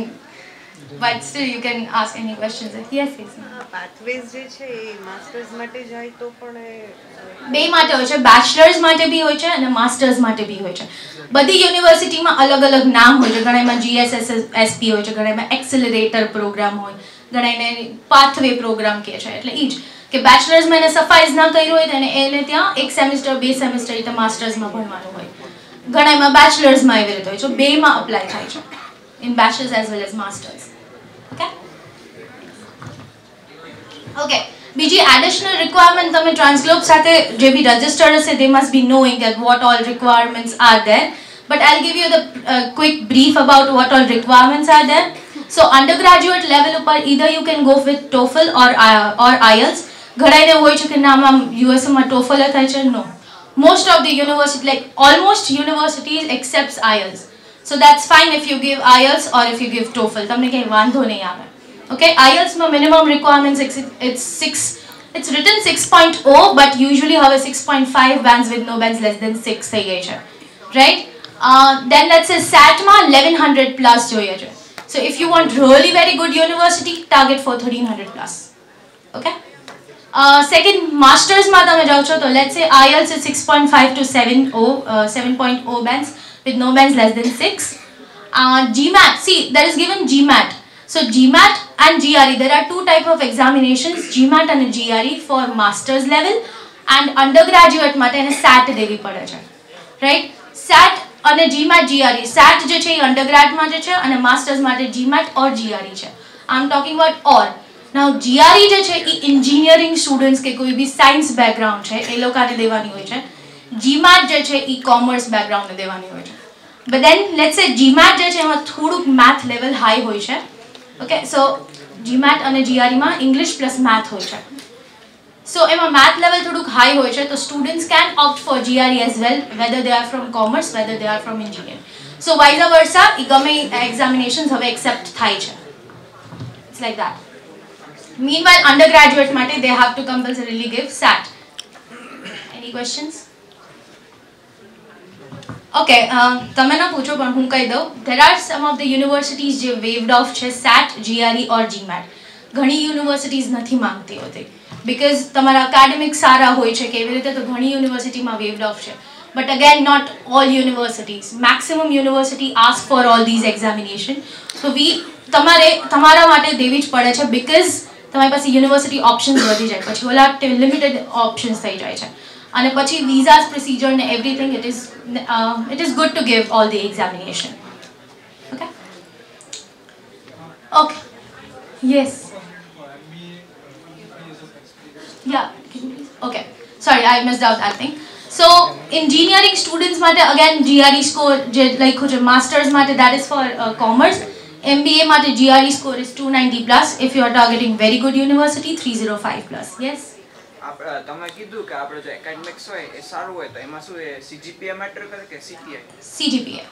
but still you can ask any questions. Yes, yes. Pathways જે છે એ માસ્ટર્સ માટે જાય તો પણ બે માટે હોય છે, બેચલર્સ માટે બી હોય છે અને માસ્ટર્સ માટે બી હોય છે. બધી યુનિવર્સિટીમાં અલગ અલગ નામ હોય છે, ઘણામાં GSSSP હોય છે, ઘણામાં એક્સેલરેટર પ્રોગ્રામ હોય, ઘણાને પાથવે પ્રોગ્રામ કહે છે. એટલે એ જ કે બેચલર્સમાં એને સફાઈઝ ના કર્યું હોય તો એને ત્યાં 1 સેમેસ્ટર 2 સેમેસ્ટર એટલે માસ્ટર્સમાં ભણવાનું હોય, ઘણામાં બેચલર્સમાં એવી રીતે હોય છે, બેમાં અપ્લાય થાય છે, in bachelor's as well as masters. Okay, okay. બીજી additional requirement તમે Transglobe સાથે જે બી registered હશે, they must be knowing that what all requirements are there, but I'll give you the quick brief about what all requirements are there. So undergraduate level ઉપર either you can go with TOEFL or IELTS. ઘણાને હોય છે કે ના ma'am USA માં TOEFL થાય છે, no, most of the university like almost universities accepts IELTS, so that's fine if you give IELTS or if you give TOEFL, તમને કઈ વાંધો નહીં આવે. Okay, IELTS માં minimum requirements it's written 6.0 but usually have a 6.5 bands with no bands less than 6 થઈ ગઈ છે, right? Then let's say SAT માં 1100 plus જોઈએ છે. So if you want really very good university, target for 1300 plus. Okay, second masters માં તમે જાઓ છો તો let's say IELTS is 6.5 to 7.0 bands with no bands less than 6. GMAT, see there is given GMAT. So GMAT and GRE, there are two type of examinations, GMAT and GRE for masters level, and undergraduate માટે એને SAT દેવી પડે છે, right? SAT અને GMAT GRE, SAT જે છે એ undergrad માટે છે અને masters માટે GMAT or GRE છે. I'm talking about or. Now GRE જે છે એ engineering students કે કોઈ બી science background છે એ લોકોને દેવાની હોય છે. GMAT જે છે એ commerce background ને દેવાની હોય છે. But then let's say GMAT જે છે એમાં થોડુંક math level high હોય છે ઓકે સો GMAT અને GRE માં ઇંગ્લિશ પ્લસ મેથ હોય છે. સો એમાં મેથ લેવલ થોડુંક હાઈ હોય છે, તો students can opt for GRE as well, whether they are from commerce, whether they are from engineer. So vice versa એ ગમે એક્ઝામિનેશન્સ હવે એક્સેપ્ટ થાય છે. It's like that. Meanwhile, undergraduate માટે they have to compulsorily give SAT. Any questions? Okay, તમે ના પૂછો પણ હું કહી દઉં. There are some of the universities જે waived off છે SAT, GRE or GMAT. ઘણી યુનિવર્સિટીઝ નથી માંગતી હોતી because તમારા એકેડેમિક સારા હોય છે કેવી રીતે, તો ઘણી યુનિવર્સિટીમાં waived off છે. But again, not all universities. Maximum university ask for all these examination. So તમારા માટે દેવી જ પડે છે because તમારી પાસે યુનિવર્સિટી ઓપ્શન્સ વધી જાય, પછી ઓલા લિમિટેડ ઓપ્શન્સ થઈ જાય છે, અને પછી વિઝાસ પ્રોસિજર ને everything it is good to give all the examination. Okay okay yes yeah okay sorry I missed out that thing. So engineering students માટે અગેન GRE સ્કોર જે લખ્યું છે માસ્ટર્સ માટે that is four commerce. MBA માટે GRE score is 290 plus. If you are targeting very good university, 305 plus. Yes. તમે કીધું કે આપણે જો એકેડેમિક્સ હોય એ સારું હોય તો એમાં શું એ CGPA મેટર કરે કે CPI? CGPA.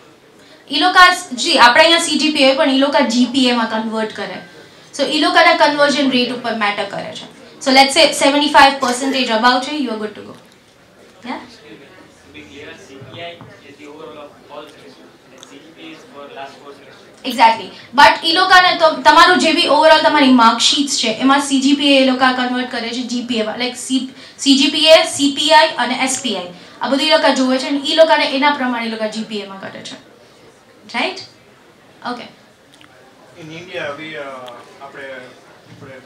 ઈ લોકો જી આપણે અહીંયા CGPA હોય પણ ઈ લોકો GPA માં કન્વર્ટ કરે. સો ઈ લોકોના કન્વર્ઝન રેટ ઉપર મેટર કરે છે. સો લેટ્સ સે 75% above છે, you are good to go. Yeah. Exactly. But એ લોકોને તો તમારું જે બી ઓવરઓલ તમારી માર્કશીટ્સ છે એમાં CGPA એ લોકો કન્વર્ટ કરે છે GPA માં, લાઈક CGPA, CPI અને SPI આ બધું એ લોકો જોવે છે અને એ લોકોને એના પ્રમાણે એ લોકો GPA માં કરે છે. Right? Okay. In India we આપણે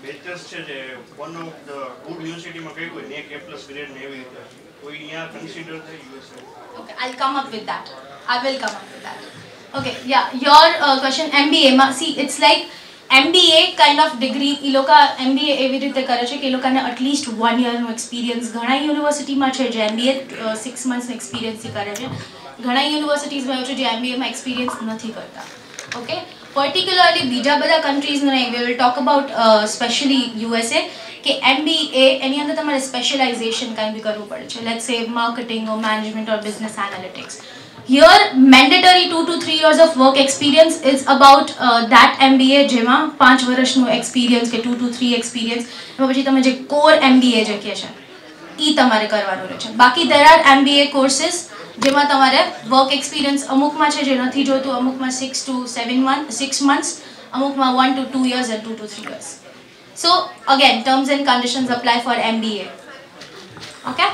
બેચલર્સ છે જે વન ઓફ ધ ગુડ યુનિવર્સિટીમાં કઈ કોઈ નેક A+ ગ્રેડ ને એવી રીતે કોઈ અહીંયા કન્સિડર થાય USA? Okay, I'll come up with that. I will come up with that. Okay, yeah, your question MBA see it's like MBA kind of degree ઈ લોકો MBA એવી રીતે કરે છે કે ઈ લોકોને at least 1 year નો એક્સપિરિયન્સ ઘણા યુનિવર્સિટીમાં છે જે MBA 6 months નો એક્સપિરિયન્સ કરે છે, ઘણા યુનિવર્સિટીઝમાં એવું છે જે MBA માં એક્સપિરિયન્સ નથી કરતા. ઓકે, પર્ટિક્યુલરલી બીજા બધા કન્ટ્રીઝનું નહીં, we will talk about especially USA કે MBA એની અંદર તમારે સ્પેશિયલાઇઝેશન કાંઈ બી કરવું પડે છે, લેટ્સ સે marketing or management or business analytics. Here, mandatory 2 to 3 years of work experience is about that MBA જેમાં 5 વર્ષનું experience કે 2 to 3 experience એમાં પછી તમે જે core MBA જે કહે છે એ તમારે કરવાનું રહે છે. બાકી there are MBA courses જેમાં તમારે work experience અમુકમાં છે જે નથી જોતું, અમુકમાં 6 to 6 months, અમુકમાં 1 to 2 years and 2 to 3 years. So again, terms and conditions apply for MBA. Okay?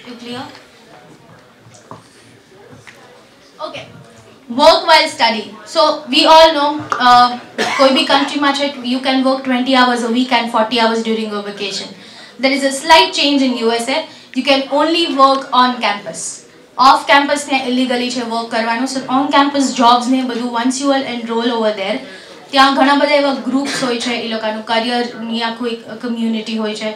You clear? Okay, work while studying. So we all know koi bhi country ma che you can work 20 hours a week and 40 hours during your vacation. There is a slight change in USA. You can only work on campus. Off campus ne illegally che work karvanu. So on campus jobs ne badhu once you will enroll over there, ત્યાં ઘણા બધા એવા groups હોય છે, એ લોકોનું કરિયરની આખું એક community હોય છે,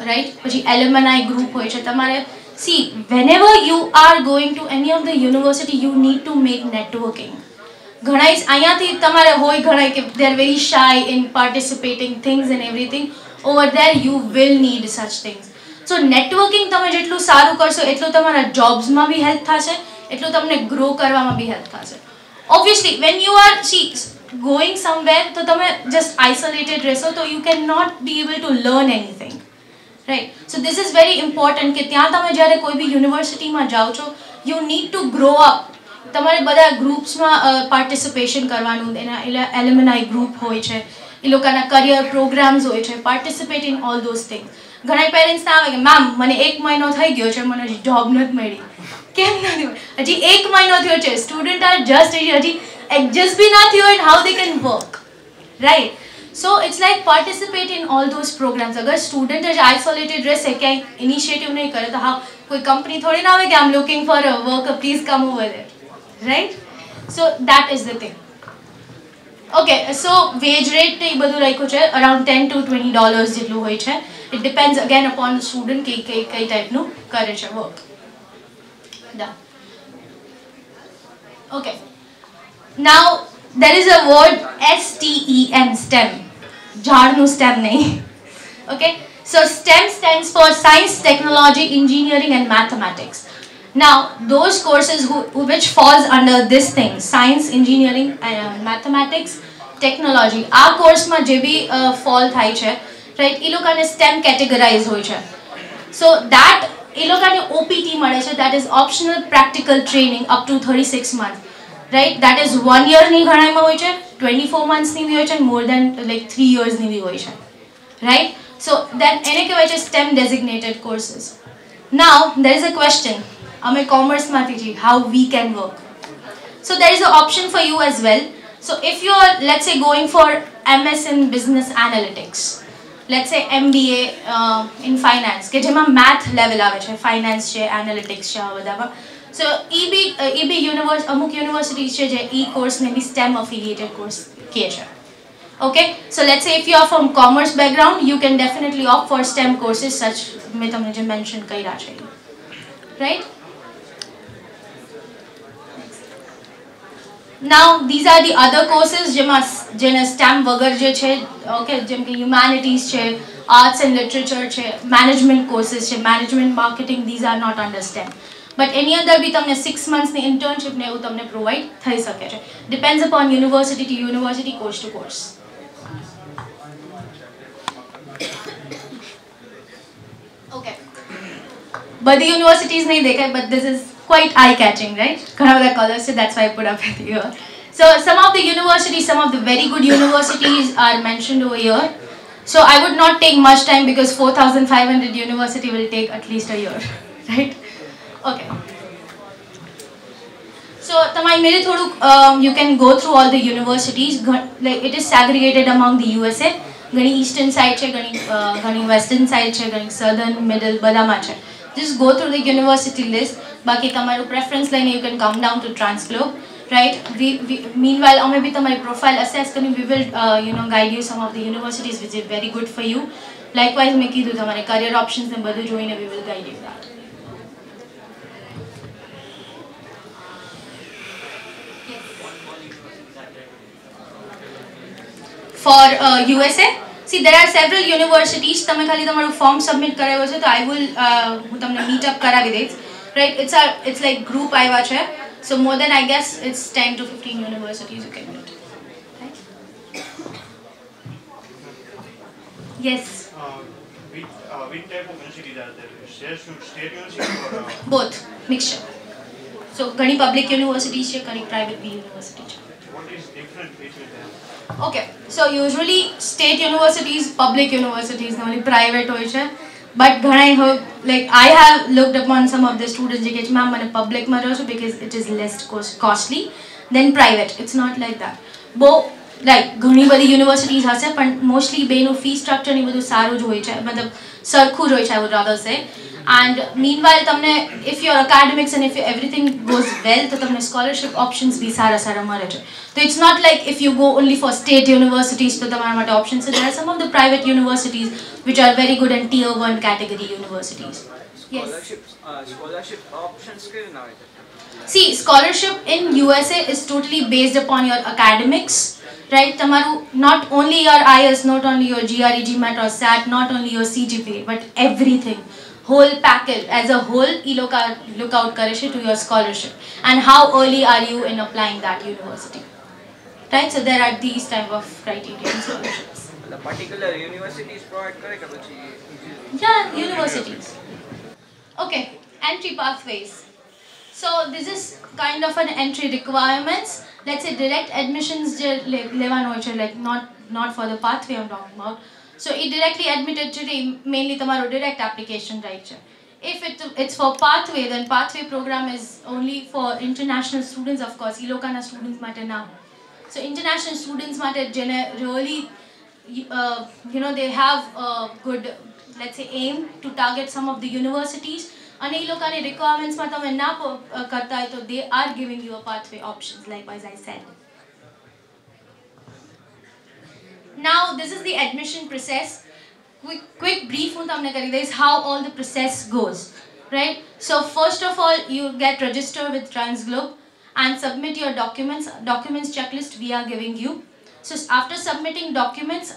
રાઈટ? પછી એલ્યુમનાઈ ગ્રુપ હોય છે. તમારે see, whenever you are going to any of the university, you need to make networking. ઘણા અહીંયાથી તમારે હોય ઘણા કે they are very shy in participating things and everything. Over there you will need such things. So networking તમે જેટલું સારું કરશો એટલું તમારા જોબ્સમાં બી હેલ્પ થશે, એટલું તમને ગ્રો કરવામાં બી હેલ્પ થશે. Obviously when you are going somewhere તો તમે just isolated રહેશો તો you cannot be able to learn anything. Right, so this is very important કે ત્યાં તમે જ્યારે કોઈ બી યુનિવર્સિટીમાં જાઓ છો, you need to grow up. તમારે બધા ગ્રુપ્સમાં પાર્ટિસિપેશન કરવાનું, એના એલ્યુમનાઈ ગ્રુપ હોય છે, એ લોકોના કરિયર પ્રોગ્રામ્સ હોય છે, participate in all those things. ઘણા પેરેન્ટ્સને આવે કે મેમ મને 1 મહિનો થઈ ગયો છે, મને હજી જોબ નથી મળી. કેમ નથી? હજી 1 મહિનો થયો છે, સ્ટુડન્ટ આર જસ્ટ હજી એડજસ્ટ બી ના થયો and how they can work, right? So it's like participate in all those programs. अगर student is isolated रहसे क्या initiative नहीं करे तो हाँ कोई company थोड़ी ना आवे कि I'm looking for a worker, please come over there, right? So that is the thing. Okay, so wage rate ને એ બધું રાખ્યું છે around $10 to $20 જેટલું હોય છે. It depends again upon the student કઈ ટાઈપનું કરે છે work. Done. Okay. Now there is a word STEM, STEM. ઝાડનું STEM નહીં. Okay, so STEM stands for Science, Technology, Engineering and Mathematics. Now, those courses which falls under this thing, Science, Engineering and Mathematics, Technology, our course માં જે બી fall થાય છે, right, એ લોકોને STEM categorize હોય છે. So that એ લોકોને OPT મળે છે, that is optional practical training up to 36 months. Right, that is 1 year ની ઘણામાં હોય છે, 24 months ની બી હોય છે, and more than like 3 years ની બી હોય છે. Right, so then એને કહેવાય છે STEM designated courses. Now there is a question, અમે commerce માંથી છીએ, how we can work. So there is an option for you as well. So if you are, let's say, going for MS in business analytics, let's say MBA in finance કે જેમાં math level આવે છે, finance છે, analytics છે, આ બધામાં. So EB અમુક universities છે જે એ કોર્સને બી STEM affiliated course કહે છે. Okay, so let's say if you are from commerce background, you can definitely opt for STEM courses such મેં તમને જે mention કર્યા છે. Right? Now these are the other courses જેને STEM વગર જે છે, okay, જેમ કે humanities છે, arts and literature છે, management courses છે, management marketing, these are not under STEM. But any other બી તમને 6 months ની internship ને એવું તમને provide થઈ શકે છે. Depends upon university to university, course to course. Okay. બધી universities નહીં દેખાય, but this is quite eye catching, right? ઘણા બધા colors છે, that's why I put up with here. So some of the universities, some of the very good universities are mentioned over here. So I would not take much time because 4,500 university will take at least a year, right? Okay. So તમારી મેરે થોડુંક you can go through all the universities, like it is segregated among the USA. ઘણી eastern side છે, ઘણી western side છે, ઘણી southern, middle, બધામાં છે. Just go through the university list. બાકી તમારું preference લઈને you can come down to Transglobe, right? Meanwhile અમે બી તમારી profile assess કરી, we will guide you some of the universities which are very good for you. Likewise મેં કીધું તમારે career options ને બધું જોઈને we will guide you that. For USA, see there are several universities. તમે ખાલી તમારું form submit કરાવ્યો છે તો I will હું તમને meet up કરાવી દઈશ, right? It's like group આવ્યા છે, so more than I guess it's 10 to 15 universities you can meet, right? Yes. Which type of universities are there? State university or both, mixture. So ઘણી public universities છે, ઘણી private university છે. what is different between them? Okay, so usually state universities, public universities, only private હોય છે, but ઘણા like I have looked upon some of the students જે કહે છે મેમ મને public માં રહ્યો છું because it is less costly than private. It's not like that. like ઘણી બધી universities હશે પણ mostly બેનું fee structure ને બધું સારું જ હોય છે, મતલબ સરખું જ હોય છે, I would rather say. And meanwhile તમને if your academics and if everything goes well તો તમને scholarship options બી સારા મળે છે. So it's not like if you go only for state universities તો તમારા માટે options છે. There are some of the private universities which are very good and tier 1 category universities. Scholarship options કેવી ના હોય? See, scholarship in USA is totally based upon your academics, right? Tamaru not only your IELTS, not only your GRE, GMAT or SAT, not only your CGPA, but everything, whole package as a whole. Look out kare છે to your scholarship and how early are you in applying that university, right? So there are these type of criteria in scholarships. The particular universities provide કરે કે પછી? Yeah, universities. Okay, entry pathways. So this is kind of an entry requirements. Let's say direct admissions લેવાનો હોય છે, like not for the pathway I'm talking about. So it directly admitted today mainly તમારો direct application right છે. If it's for pathway, then pathway program is only for international students, of course. એ લોકોના students માટે ના. So international students માટે જેને really they have a good, let's say, aim to target some of the universities. અને એ લોકોની રિક્વાયરમેન્ટ્સમાં તમે ના કરતા હોય તો they are giving you a pathway options, likewise I said. Now this is the admission process. Quick brief હું તમને કરી દઈશ how all the process goes, right? So first of all you get registered with Transglobe and submit your documents checklist we are giving you. So after submitting documents,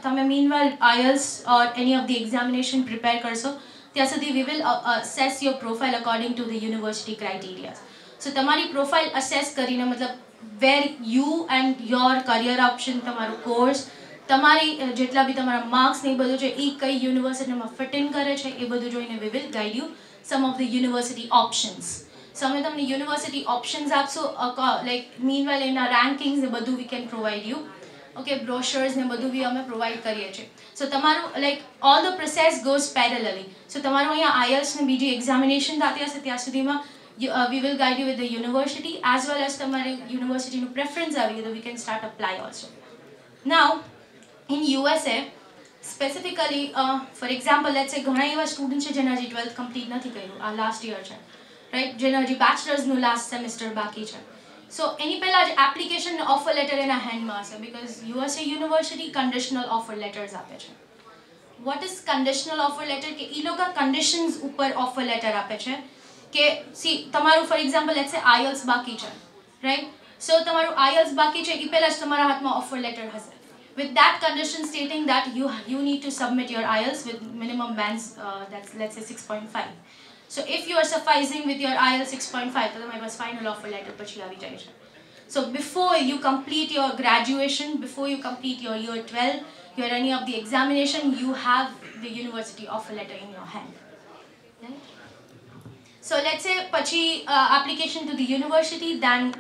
તમે meanwhile IELTS or any of the examination prepare કરશો, ત્યાં સુધી we will assess your profile according to the university criteria. So તમારી profile assess કરીને મતલબ where you and your career option, તમારું course, તમારી જેટલા બી તમારા માર્ક્સ ને એ બધું છે એ કઈ યુનિવર્સિટીમાં ફિટ ઇન કરે છે એ બધું જોઈને we will guide you some of the university options. So અમે તમને university options આપશો, like meanwhile એના rankings ને બધું we can provide you. Okay, brochures ને બધું બી અમે provide કરીએ છીએ. So તમારું like all the process goes parallelly. So તમારું અહીંયા IELTS ને બીજી examination થતી હશે ત્યાં સુધીમાં we will guide you with the university as well as તમારી university નું preference આવી ગયું, we can start apply also. Now in USA specifically for example let's say ઘણા એવા સ્ટુડન્ટ છે જેના હજી 12th complete નથી કર્યું, આ લાસ્ટ યર છે, રાઈટ, જેના હજી બેચલર્સ નું લાસ્ટ સેમેસ્ટર બાકી છે. સો એની પહેલા જ એપ્લિકેશન ઓફર લેટર એના હેન્ડમાં હશે, because USA university conditional offer letters આપે છે. What is conditional offer letter? કે એ લોકો કન્ડિશન્સ ઉપર ઓફર લેટર આપે છે કે સી તમારું ફોર એક્ઝામ્પલ લેટ્સ સે IELTS બાકી છે, રાઈટ, સો તમારું IELTS બાકી છે એ પહેલા જ તમારા હાથમાં ઓફર લેટર હશે with that condition stating that you need to submit your IELTS with minimum bands that's let's say 6.5. So if you are sufficing with your IELTS 6.5 તો તમારી પાસે final offer letter પછી આવી જાય છે. So before you complete your graduation, before you complete your year 12, your any of the examination, you have the university offer letter in your hand, right? So let's say pachi application to the university, then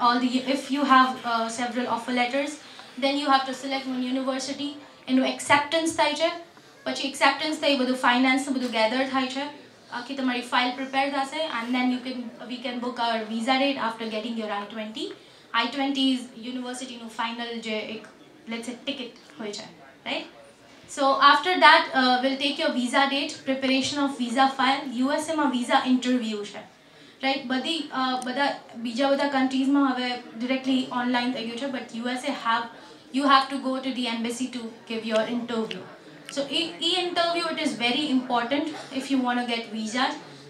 if you have several offer letters, then you have to select one university. એનું acceptance થાય છે, પછી acceptance થઈ બધું finance ને બધું gather થાય છે, આખી તમારી file prepare થશે, and then we can book our visa date after getting your I-20. I-20 is university નું final જે એક let's say ticket હોય છે, right? So after that we'll take your visa date, preparation of visa file. USA માં visa interview છે, right? બધા બીજા બધા countries માં હવે directly online થઈ ગયું છે, but USA you have to go to the embassy to give your interview. So interview, it is very important if you want to get visa.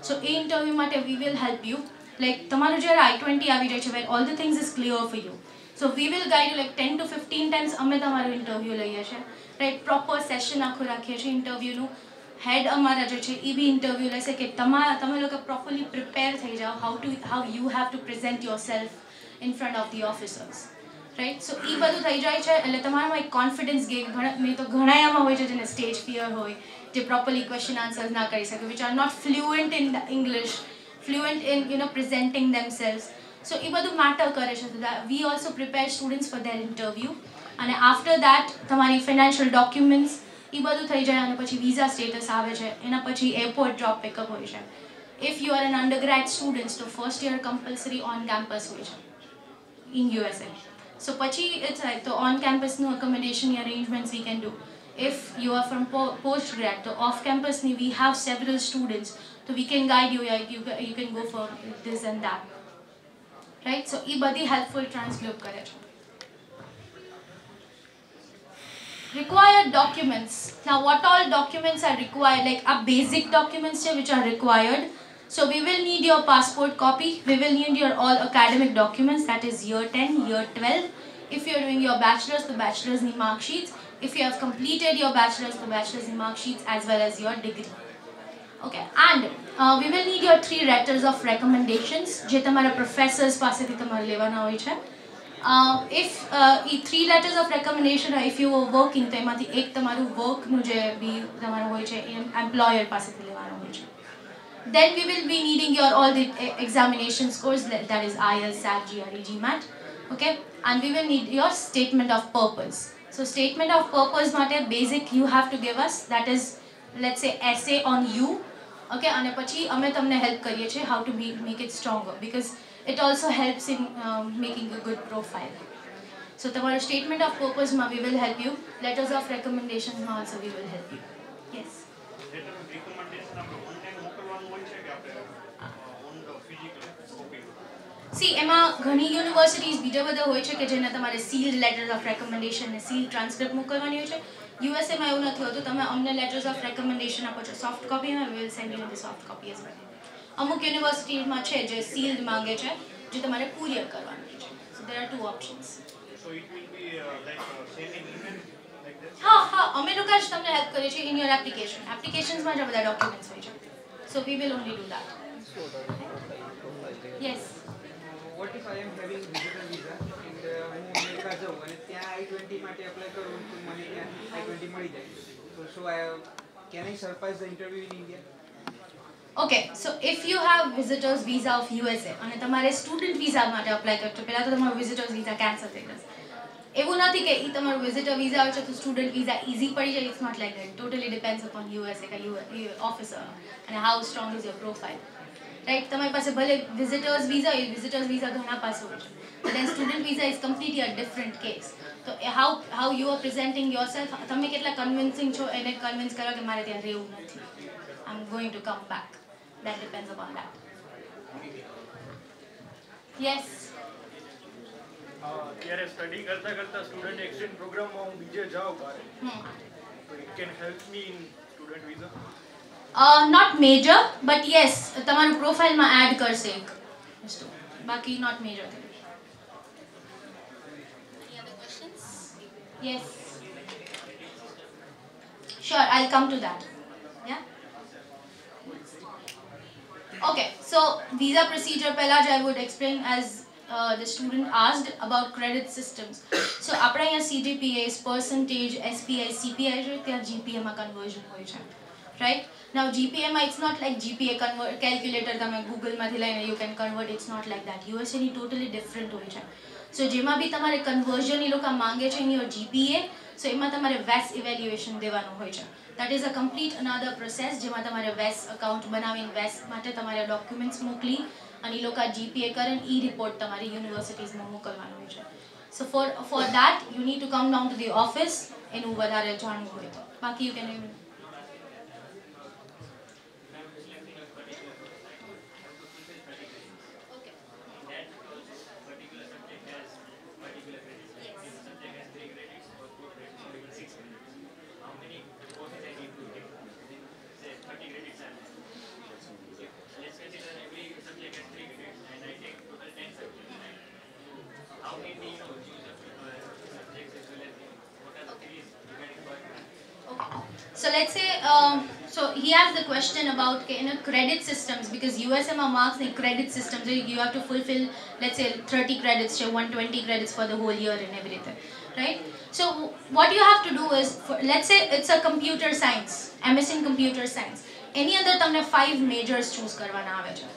So interview માટે we will help you, like તમારું જ્યારે I-20 આવી જાય છે where all the things is clear for you. So we will guide you like 10 to 15 times અમે તમારું interview લઈએ છીએ, right? Proper session આખું રાખીએ છીએ interview નું. head અમારા જે છે એ બી interview લેશે કે તમે લોકો properly prepare થઈ જાઓ how you have to present yourself in front of the officers, right? So એ બધું થઈ જાય છે એટલે તમારામાં એક કોન્ફિડન્સ ગેઇન નહીં તો ઘણાયામાં હોય છે જેને સ્ટેજ ફિયર હોય, જે પ્રોપરલી ક્વેશ્ચન આન્સર્સ ના કરી શકે, which are not fluent in English, fluent in presenting themselves. So એ બધું મેટર કરે છે. We also prepare students for their interview, અને after that તમારી financial documents એ બધું થઈ જાય અને પછી visa status આવે છે, એના પછી airport drop pickup હોય છે. If you are an undergrad student, so first year compulsory on campus હોય છે in USA. So pachi it's like the on campus no accommodation arrangements we can do. If you are from postgrad, so off campus we have several students, so we can guide you, like you can go for this and that, right? So e badi helpful Transglobe kare chhe. Required documents. Now what all documents are required? Like basic documents which are required. So we will need your passport copy, we will need your all academic documents, that is year 10, year 12. If you are doing your bachelor's, the bachelor's mark sheets. If you have completed your bachelor's, the bachelor's mark sheets as well as your degree. Okay, and we will need your 3 letters of recommendations જે તમારા professors પાસેથી તમારે લેવાના હોય છે. If 3 letters of recommendation, if you were working તો એમાંથી એક તમારું workનું જે બી તમારું હોય છે એ employer પાસેથી લેવાનું હોય છે. Then we will be needing your all the examination scores, that is IELTS, SAT, GRE, GMAT, okay? And we will need your statement of purpose. So statement of purpose માટે basic you have to give us, that is let's say essay on you, okay? અને પછી અમે તમને help કરીએ છીએ how to make it stronger, because it also helps in making a good profile. So તમારું statement of purpose માં we will help you, letters of recommendation માં also we will help you. Yes. See, એમાં ઘણી universities બીજા બધા હોય છે કે જેને તમારે sealed letters of recommendation ને sealed transcript મોકલવાની હોય છે. USA માં એવું નથી હોતું, તમે અમને letters of recommendation આપો છો soft copy માં, we will send you the soft copy as well. અમુક યુનિવર્સિટીઝમાં છે જે sealed માંગે છે, જે તમારે કુરિયર કરવાનું છે. સો there are two options. So it will be like sending email like that. હા અમે લોકો જ તમને હેલ્પ કરીએ છીએ in your application. Applications માં જ બધા ડોક્યુમેન્ટ્સ હોય છે. So we will only do that. Yes. What if I am having visitor visa and હું અમેરિકા જાઉં અને ત્યાં I-20 માટે એપ્લાય કરું તો મને ત્યાં I-20 મળી જાય. So can I surpass the interview in India? Okay, so if you have visitors visa of USA અને તમારે સ્ટુડન્ટ વિઝા માટે અપ્લાય કરજો પહેલા તો તમારો વિઝિટર્સ વિઝા કેન્સલ થઈ જશે. એવું નથી કે એ તમારું વિઝિટર વિઝા આવે છે તો સ્ટુડન્ટ વિઝા ઇઝી પડી જાય. It's not like that. Totally depends upon USA કે ઓફિસર અને how strong is your profile. Right, તમારી પાસે ભલે વિઝિટર્સ વિઝા હોય, વિઝિટર્સ વિઝા ઘણા પાસે હોય છે, but then student visa is completely a different case. તો how you are presenting yourself, તમે કેટલા કન્વિન્સિંગ છો એને કન્વિન્સ કરો કે મારે ત્યાં રહેવું નથી, I'm going to come back. That depends upon that. Yes. અત્યારે સ્ટડી કરતા કરતા સ્ટુડન્ટ એક્સચેન્જ પ્રોગ્રામમાં હું બીજે જાઉં બારે તો it can help me in student visa. Not major, but yes, તમારું પ્રોફાઇલમાં એડ કરશે એક વસ્તુ, બાકી not major thing. Any other questions? Yes. Sure, I'll come to that. Yeah. Okay, so visa procedure પહેલા જ I would explain as the student asked about credit systems. So આપણા અહીંયા CGPAs, percentage, SPI, CPI છે, ત્યાં GPA માં conversion હોય છે. Right? Now GPA માં it's not like GPA calculator તમે Google માંથી લઈને you can convert, it's not like that. USA ની totally different હોય છે. So જેમાં બી તમારે conversion એ લોકો માંગે છે in your GPA, so એમાં તમારે VAS evaluation દેવાનું હોય છે. That is a complete another process જેમાં તમારે VAS account બનાવીને VAS માટે તમારે documents મોકલી અને એ લોકો GPA કરે અને e-report તમારી યુનિવર્સિટીઝમાં મોકલવાનું હોય છે. So for that you need to come down to the office એનું વધારે જાણવું હોય તો બાકી you can even So let's say, so he asked the question about credit systems, because USM marks the credit systems, so you have to fulfill, let's say 30 credits, 120 credits for the whole year and everything, right? So what you have to do is, let's say it's a computer science, MS in computer science. Any other તમને 5 majors choose કરવાના આવે છે,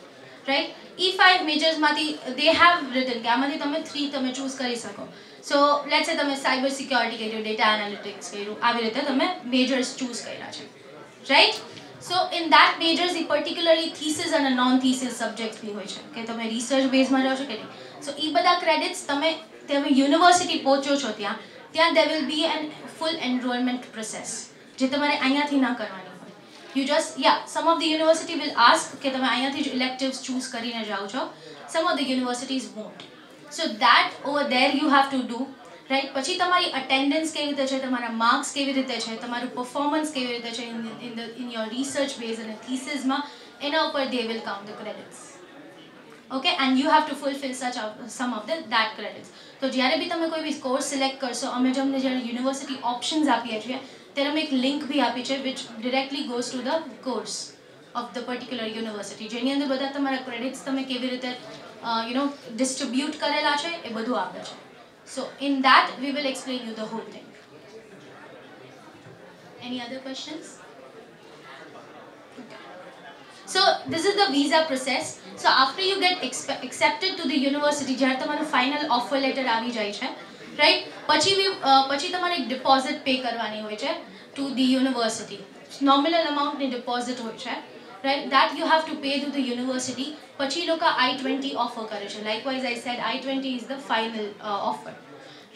right? E 5 majors માંથી they have written કે આમાંથી તમે 3 તમે choose કરી શકો. So let's say તમે cyber security કર્યું, data analytics કર્યું, આવી રીતે તમે majors choose કર્યા છે, right? So in that majors particularly thesis and non thesis subjects બી હોય છે કે તમે research base માં જાઓ છો કે નહીં. So એ બધા credits તમે યુનિવર્સિટી પહોંચો છો ત્યાં there will be an full enrollment process જે તમારે અહીંયાથી ના કરવાની. You just, some of the university will ask કે તમે અહીંયાથી જ electives choose કરીને જાઓ છો, some of the universities won't. So that over there you have to do, right? પછી તમારી attendance કેવી રીતે છે, તમારા marks કેવી રીતે છે, તમારું performance કેવી રીતે છે in your research base and thesis માં, એના ઉપર they will count the credits. Okay, and you have to fulfill some of that credits. તો જ્યારે બી તમે કોઈ બી course select કરશો, અમે તમને જ્યારે university options આપીએ છીએ ત્યારે અમે એક લિંક બી આપી છે which directly goes to the course of the particular university, જેની અંદર બધા તમારા credits તમે કેવી રીતે distribute કરેલા છે એ બધું આપે છે. So in that we will explain you the whole thing. Any other questions? Okay. So this is the visa process. So after you get accepted to the university, જ્યારે તમારું final offer letter આવી જાય છે, right? પછી તમારે એક deposit pay કરવાની હોય છે to the university. Nominal amount ની deposit હોય છે, right? That you have to pay to the university. પછી લોકો I-20 offer કરે છે. Likewise I said I-20 is the final offer,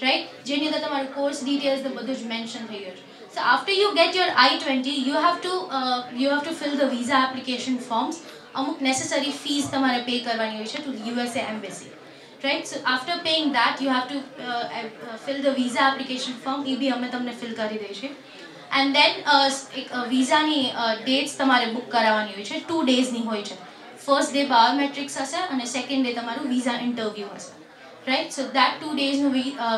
right? જેની અંદર તમારું course details the બધું જ mention થઈ ગયું છે. So after you get your I-20, you have to fill the visa application forms. અમુક necessary fees તમારે pay કરવાની હોય છે to the USA embassy, right? So after paying that you have to fill the visa application form. એ બી અમે તમને fill કરી દઈશું. And then visa ની dates તમારે book કરાવવાની હોય છે, 2 days ની હોય છે. ફર્સ્ટ ડે બાયોમેટ્રિક્સ હશે અને સેકન્ડ ડે તમારું વિઝા ઇન્ટરવ્યૂ હશે, રાઈટ. સો દેટ 2 ડેઝનું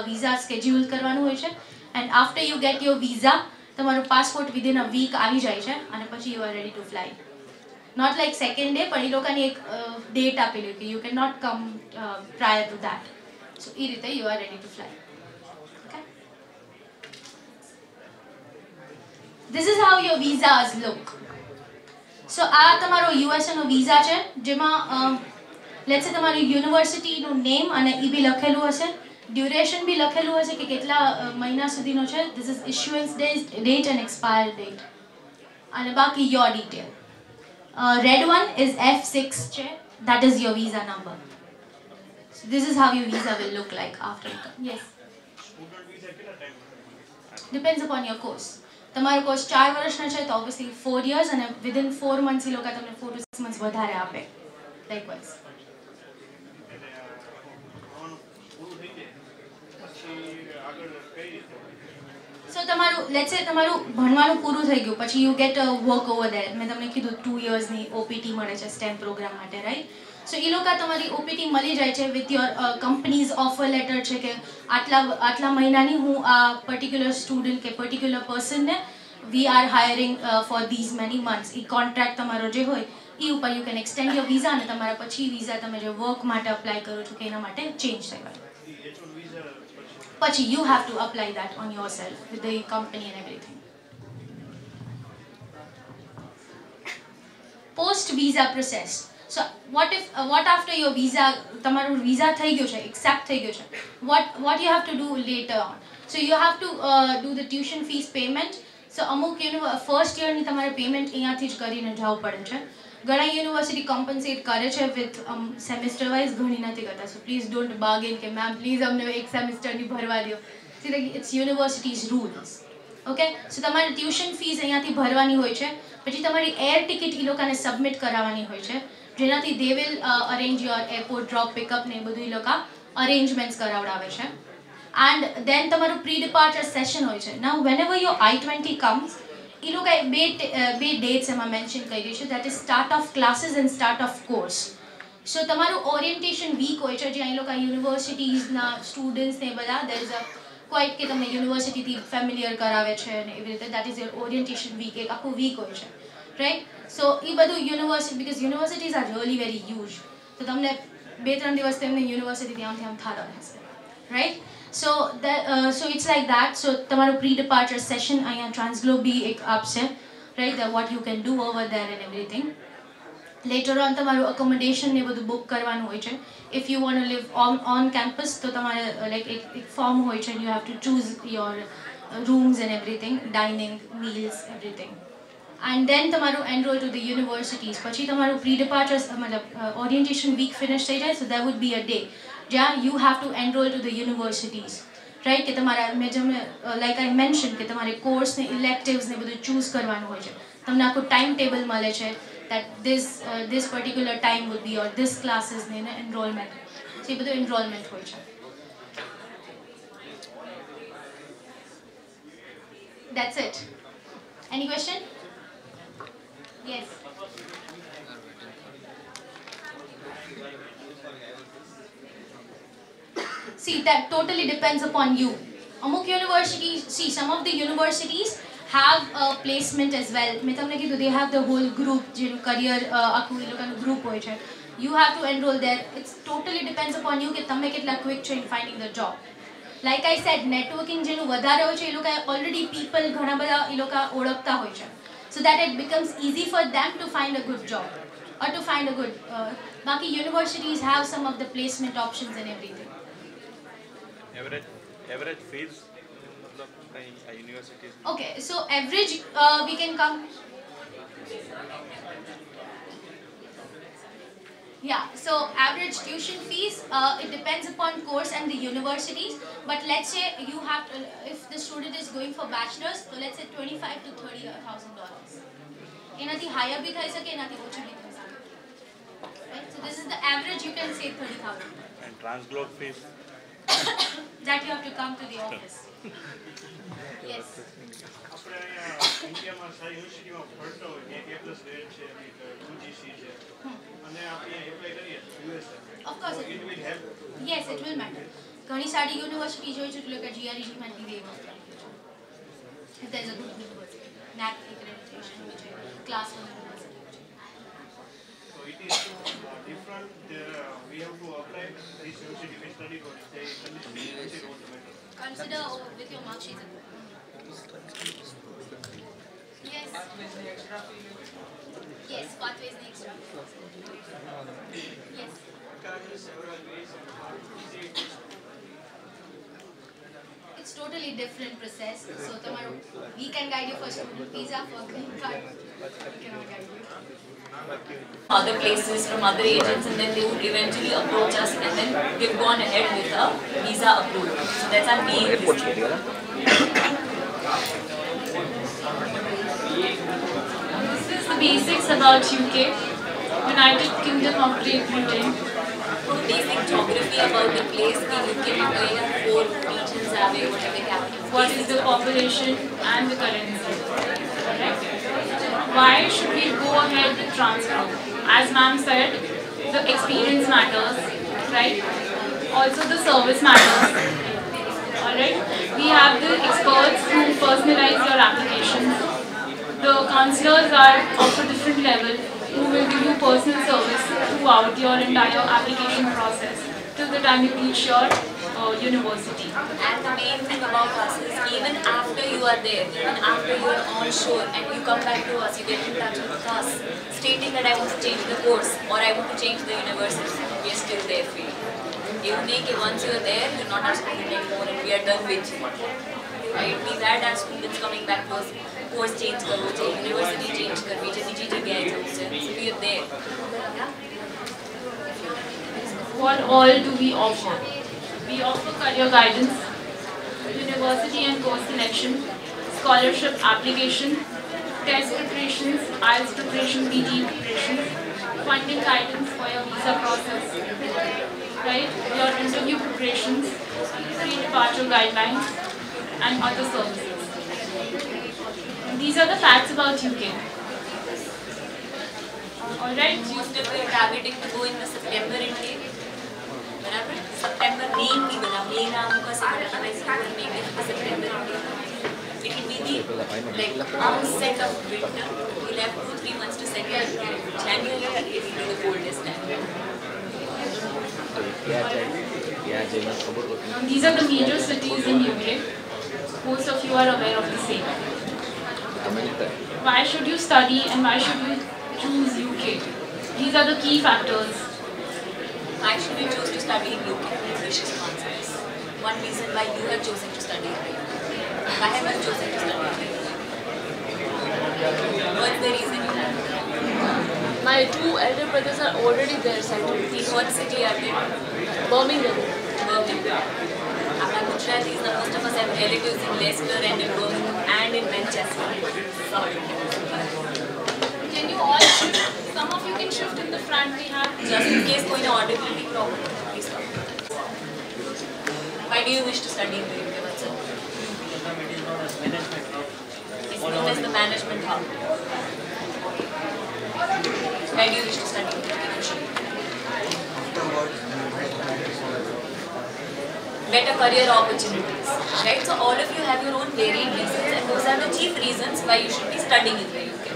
વિઝા સ્કેડ્યુલ કરવાનું હોય છે. And after you get your visa, તમારું પાસપોર્ટ વિધિન અ વીક આવી જાય છે અને પછી you are ready to fly. Not like second day, પણ એ લોકોની એક ડેટ આપેલી કે you can not come prior to that. So એ રીતે you are ready to fly. Okay, this is how your visas look. So આ તમારો યુએસએનો વિઝા છે, જેમાં લેટ્સ સે તમારી યુનિવર્સિટીનું નેમ અને એ બી લખેલું હશે, ડ્યુરેશન બી લખેલું હશે કે કેટલા મહિના સુધીનો છે. This is issuance date and expire date, અને બાકી your detail. Red one is F6 છે, that is your visa number. So this is how your visa will look like after you come. Yes, depends upon your course. તમારો course 4 વર્ષનો છે તો obviously 4 years, અને within 4 months એ લોકો તમને 4 to 6 months વધારે આપે. લાઇકવાઇઝ સો તમારું લેટ્સ સે તમારું ભણવાનું પૂરું થઈ ગયું પછી you get work over there. મેં તમને કીધું 2 yearsની ઓપીટી મળે છે સ્ટેમ પ્રોગ્રામ માટે, રાઈટ. સો એ લોકો તમારી ઓપીટી મળી જાય છે with your companies offer letter છે કે આટલા મહિનાની હું આ પર્ટિક્યુલર સ્ટુડન્ટ કે પર્ટિક્યુલર પર્સનને we are hiring for these many months. એ કોન્ટ્રાક્ટ તમારો જે હોય એ ઉપર you can extend your visa, અને તમારા પછી વિઝા તમે જે વર્ક માટે અપ્લાય કરો છો કે એના માટે ચેન્જ થઈ ગયો. પછી you have to apply that on yourself with the company and everything. Post visa process. So what after your visa, તમારું visa થઈ ગયો છે, accept થઈ ગયો છે, what you have to do later on. So you have to do the tuition fees payment. So અમુક first યરની તમારે payment અહીંયાથી જ કરીને જવું પડે છે. ઘણા યુનિવર્સિટી કોમ્પન્સેટ કરે છે વિથ સેમેસ્ટર વાઇઝ, ઘણી નથી કરતા. સો પ્લીઝ ડોન્ટ બાર્ગેન કે મેમ પ્લીઝ અમને એક સેમેસ્ટરની ભરવા દો. See like it's universities rules. Okay, so તમારી ટ્યુશન ફીસ અહીંયાથી ભરવાની હોય છે. પછી તમારી એર ટિકિટ એ લોકોને સબમિટ કરાવવાની હોય છે, જેનાથી they will arrange your airport drop pickup ને એ બધું એ લોકો અરેન્જમેન્ટ્સ કરાવડાવે છે. એન્ડ દેન તમારું પ્રી ડિપાર્ચર સેશન હોય છે. Now whenever your I-20 comes, એ લોકોએ બે ડેટ્સ એમાં મેન્શન કરી છે, that is start of classes and start of course. So તમારું ઓરિએન્ટેશન વીક હોય છે, જ્યાં એ લોકો યુનિવર્સિટીઝના સ્ટુડન્ટ્સને બધા દેર ઇઝ અ ક્વાઇટ કે તમને યુનિવર્સિટીથી ફેમિલિયર કરાવે છે અને એવી રીતે. That is your orientation week, એક આખું વીક હોય છે, રાઈટ. સો એ બધું university, because universities are really very huge, તો તમને 2-3 દિવસ તેમને યુનિવર્સિટીથી આમ થતા રહેશે, right. So it's like that. So તમારું પ્રી ડિપાર્ચર સેશન અહીંયા ટ્રાન્સગ્લોબ બી એક આપશે, right, that what you can do over there and everything. Later on તમારું accommodation ને બધું બુક કરવાનું હોય છે. If you want to live on campus તો તમારે લાઈક એક ફોર્મ હોય છે, and you have to choose your rooms and everything, dining, meals, everything. And then તમારું enroll to the universities. પછી તમારું પ્રી ડિપાર્ચર મતલબ ઓરિએન્ટેશન વીક ફિનિશ થઈ જાય, so there would be a day જ્યાં you have to enroll to the universities, right. કે તમારા મેં જેમ લાઈક આઈ મેન્શન કે તમારે કોર્સને ઇલેક્ટિવ્સને બધું ચૂઝ કરવાનું હોય છે. તમને આખું ટાઈમ ટેબલ મળે છે that this particular time would be or this classes ને enrollment. So એ બધું enrollment હોય છે. That's it. Any question? Yes. See, that totally depends upon you. Amuk universities, see, some of the universities have a placement as well. મેં તમને કીધું they have the whole group, જેનું career આખું એ લોકોનું group હોય છે. You have to enroll there. It totally depends upon you કે તમે કેટલા quick છો in finding the job. Like I said, networking જેનું વધારે હોય છે, એ લોકો already people ઘણા બધા એ લોકો ઓળખતા હોય છે. So that it becomes easy for them to find a good job or to find a good બાકી universities have some of the placement options and everything. Average fees मतलब कहीं universities. Okay, so average we can come. Yeah, so average tuition fees it depends upon course and the universities, but let's say you have to, if the student is going for bachelor's, so let's say $25,000 to $30,000. એનાથી higher भी થઈ શકે, એનાથી ઓછું भी થઈ શકે. Right, so this is the average, you can say 30,000. And Transglobe fees. that you have to come to the office. Yes. આપણે અહીંયા ઇન્ડિયામાં સારી યુનિવર્સિટીમાં ભણતો હોય એક A+ ગ્રેડ છે UGC છે અને આપણે એપ્લાય કરીએ USA. Of course it will help. Yes, it will matter. ઘણી સારી યુનિવર્સિટી જોઈ છે એટલે કે GRE માં બી waiver કરી છે. If there is a good university, NAC accreditation which is class 1 university. So it is different. We have to apply this university we study for. They consider with your mark sheet. Yes. Yes, pathways the extra. Yes. It's totally different process. So we can guide you for student visa, for green card. We cannot guide you. Other places from other agents, and then they would eventually approach us, and then we've gone ahead with a visa approval. So that's our main business. This is the basics about UK, United Kingdom of Great Britain. Basic geography about the place in UK, where 4 regions are, whatever capital. What is the population and the currency? Correct? Why should we go ahead with Transglobe? As ma'am said, the experience matters, right? Also the service matters. Alright? We have the experts who personalize your applications. The counselors are of a different level who will give you personal service throughout your entire application process till the time you reach your university. And the main thing about us is even after you are there, even after you are on shore and you come back to us, you get in touch with us stating that I want to change the course or I want to change the university, we are still there for you. Once you are there, you are not our student anymore and we are done with you. Right? We've had our students coming back to us, course change karo chahiye, university change karni chahiye, बीजी जगह है so we are there. What all do we offer? We offer career guidance, university and course selection, scholarship application, test preparations, IELTS preparation, PG preparation, funding guidance for your visa process, right? Your interview preparations, pre-departure guidelines, and other services. And these are the facts about UK. Alright? You still were targeting to go in the September intake. September main भी बना, main आपका से बना, वैसे ही will make it the September intake. It will be the like onset of winter. We'll have 2-3 months to set it. January it will be the coldest time. These are the major cities in UK. Most of you are aware of the same. Why should you study and why should you choose UK? These are the key factors. Why should you choose to study in UK? Vicious answers. One reason why you have chosen to study in UK. Why have you chosen to study in UK? What's the reason you have? My 2 elder brothers are already there settled. In what city are they? Birmingham. Birmingham. Our Gujaratis, most of us have relatives in Leicester and in Birmingham and in Manchester. Sorry. Can you all shift? Some of you can shift in the front. We have just in case कोई ना audibility problem. Please come. Why do you wish to study in the UK? What's it? It's known as the management hub. Why do you wish to study in the UK? Better career opportunities, right? So all of you have your own varied reasons, and those are the chief reasons why you should be studying in the UK.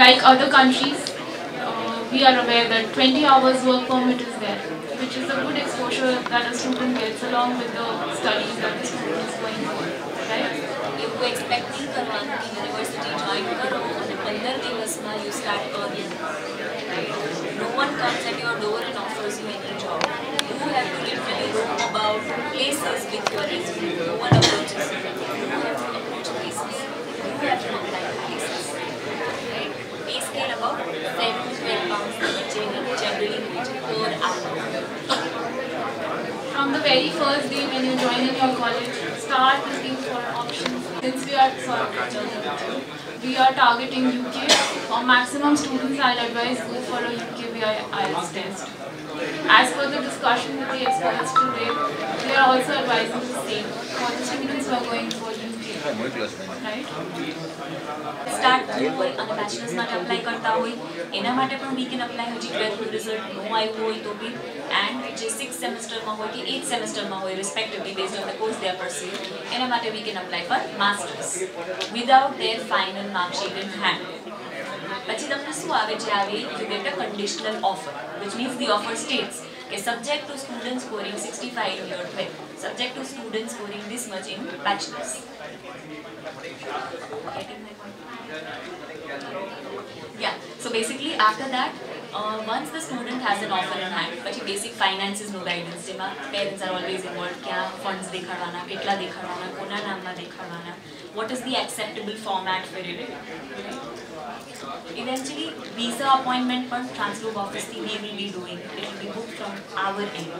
Like other countries, we are aware that 20 hours work permit is there, which is a good exposure that a student gets along with the studies that the student is going for, right? If you expect to करवाने की university join करो और 15 दिवस में you start earning, right? No one comes at your door and offers you any job. You have to literally roam about places with your resume. No one approaches you. You have to approach places. You have to apply to places. Pay scale about 7 to 12 pounds generally per hour. From the very first day when you join in your college, start looking for options Since we are targeting UK, for maximum students I'll advise go for a UK via IELTS test. As per the discussion with the experts today, they are also advising the same for the students who are going for UK. Right? Start થયું હોય અને બેચલર્સમાં apply કરતા હોય એના માટે પણ વી can apply હજી 12નું result નો આવ્યું હોય તો બી એન્ડ જે 6th સેમેસ્ટરમાં હોય કે 8th સેમેસ્ટરમાં હોય respectively based on the course they are pursuing એના માટે we can apply for masters without their final marksheet in hand. પછી તમને શું આવે જે આવે you get a conditional offer which means the offer states કે subject to student scoring 65 in your 12th, subject to student scoring this much in bachelor's. Getting my point? Yeah, so basically after that, once the student has an offer in hand, but basic finances no guidance, parents are always involved, kya funds dekhadwana, ketla dekhadwana, kona namma dekhadwana, what is the acceptable format for it. Eventually, visa appointment per Transglobe office we will be doing. It will be booked from our end.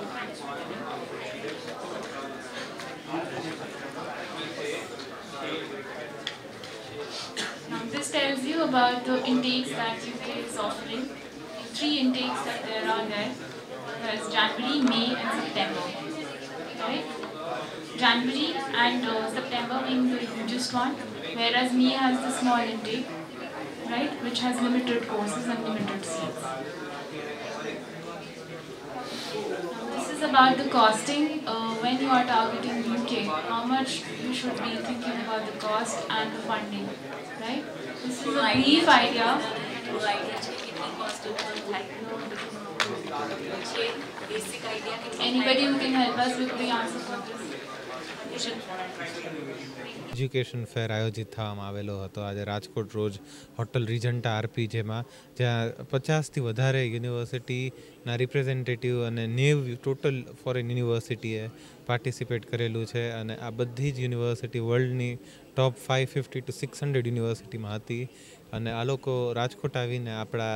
Now this tells you about the intakes that UK is offering. 3 intakes that there are there. There's January, May and September. Right? January and September being the hugest one, whereas May has the small intake, right, which has limited courses and limited seats. Now this is about the costing. When you are targeting UK, how much you should be thinking about the cost and the funding, right? This is a brief idea. Anybody who can help us with the answer for this? Education fair આયોજિત થવામાં આવેલો હતો આજે રાજકોટ રોજ hotel રિજન્ટા RP જેમાં જ્યાં 50થી વધારે યુનિવર્સિટીના રિપ્રેઝેન્ટેટિવ અને 90 ટોટલ ફોરેન યુનિવર્સિટીએ પાર્ટિસિપેટ કરેલું છે અને આ બધી જ યુનિવર્સિટી વર્લ્ડની ટોપ 550 to 600 યુનિવર્સિટીમાં હતી અને આ લોકો રાજકોટ આવીને આપણા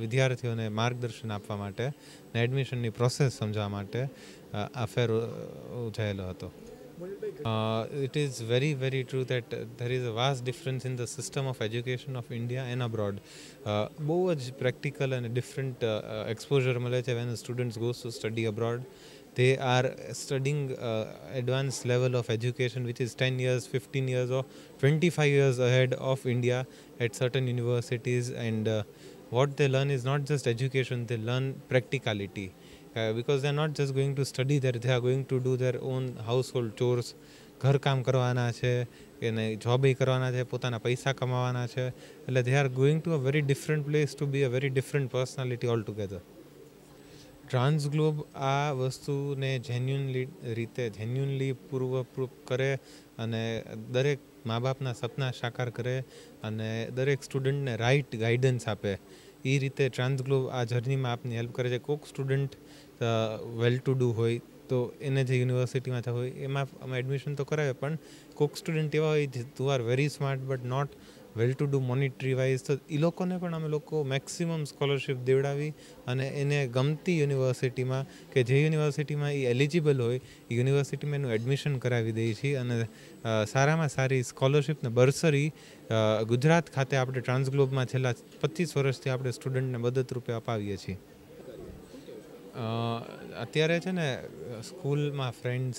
વિદ્યાર્થીઓને માર્ગદર્શન આપવા માટે અને એડમિશનની પ્રોસેસ સમજાવવા માટે આ ફેર ઉજાયેલો હતો. It is very, very true that there is a vast difference in the system of education of India and abroad. બહુ જ practical and different exposure મળે છે when the students goes to study abroad. They are studying advanced level of education which is 10 years, 15 years or 25 years ahead of India at certain universities, and what they learn is not just education, they learn practicality. Because they are not just going to study there, they are going to do their own household chores, ઘર કામ કરવાના છે એને job કરવાના છે, પોતાના પૈસા કમાવાના છે, એટલે they are going to a very different place to be a very different personality altogether. ટ્રાન્સગ્લોબ આ વસ્તુને જેન્યુનલી પૂર્વરૂપ કરે અને દરેક મા બાપના સપના સાકાર કરે અને દરેક સ્ટુડન્ટને રાઇટ ગાઈડન્સ આપે. એ રીતે ટ્રાન્સગ્લોબ આ જર્નીમાં આપની હેલ્પ કરે છે. કોઈક સ્ટુડન્ટ વેલ ટુ ડુ હોય તો એને જે યુનિવર્સિટીમાં થવું હોય એમાં અમે એડમિશન તો કરાવે, પણ કોઈક સ્ટુડન્ટ એવા હોય who are very smart but not well to do monetary wise, તો એ લોકોને પણ અમે લોકો મેક્સિમમ સ્કોલરશિપ દેવડાવી અને એને ગમતી યુનિવર્સિટીમાં કે જે યુનિવર્સિટીમાં એ એલિજિબલ હોય એ યુનિવર્સિટીમાં એનું એડમિશન કરાવી દઈએ છીએ અને સારામાં સારી સ્કોલરશિપ ને બર્સરી ગુજરાત ખાતે આપણે ટ્રાન્સગ્લોબમાં છેલ્લા 25 વર્ષથી આપણે સ્ટુડન્ટને મદદરૂપે અપાવીએ છીએ. અત્યારે છે ને સ્કૂલમાં ફ્રેન્ડ્સ,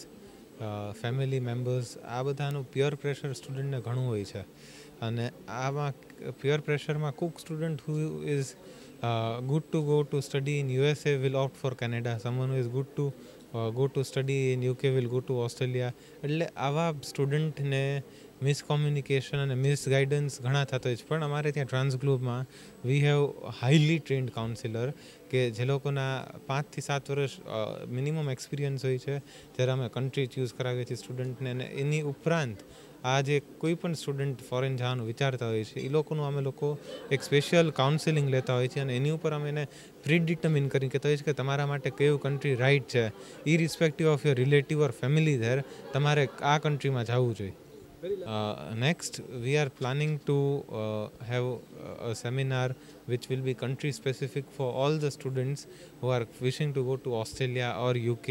ફેમિલી મેમ્બર્સ આ બધાનું પિયર પ્રેશર સ્ટુડન્ટને ઘણું હોય છે અને આમાં પિયર પ્રેશરમાં કોઈક student who is good to go to study in USA will opt for Canada, someone who is good to go to study in UK will go to Australia. એટલે આવા સ્ટુડન્ટને મિસકોમ્યુનિકેશન અને મિસગાઈડન્સ ઘણા થતા હોય છે, પણ અમારે ત્યાં ટ્રાન્સગ્લોબમાં we have highly trained counsellor કે જે લોકોના 5 થી 7 વર્ષ મિનિમમ એક્સપિરિયન્સ હોય છે, જ્યારે અમે કન્ટ્રી ચૂઝ કરાવીએ છીએ સ્ટુડન્ટને. અને એની ઉપરાંત આ જે કોઈ પણ સ્ટુડન્ટ ફોરેન જવાનું વિચારતા હોય છે એ લોકોનું અમે લોકો એક સ્પેશિયલ કાઉન્સેલિંગ લેતા હોય છે અને એની ઉપર અમે એને પ્રીડિટર્મિન કરી કહેતા હોય છે કે તમારા માટે કયું કન્ટ્રી રાઇટ છે, irrespective of your relative or family there તમારે આ કન્ટ્રીમાં જવું જોઈએ. Next, we are planning to have a seminar which will be country specific for all the students who are wishing to go to Australia or UK,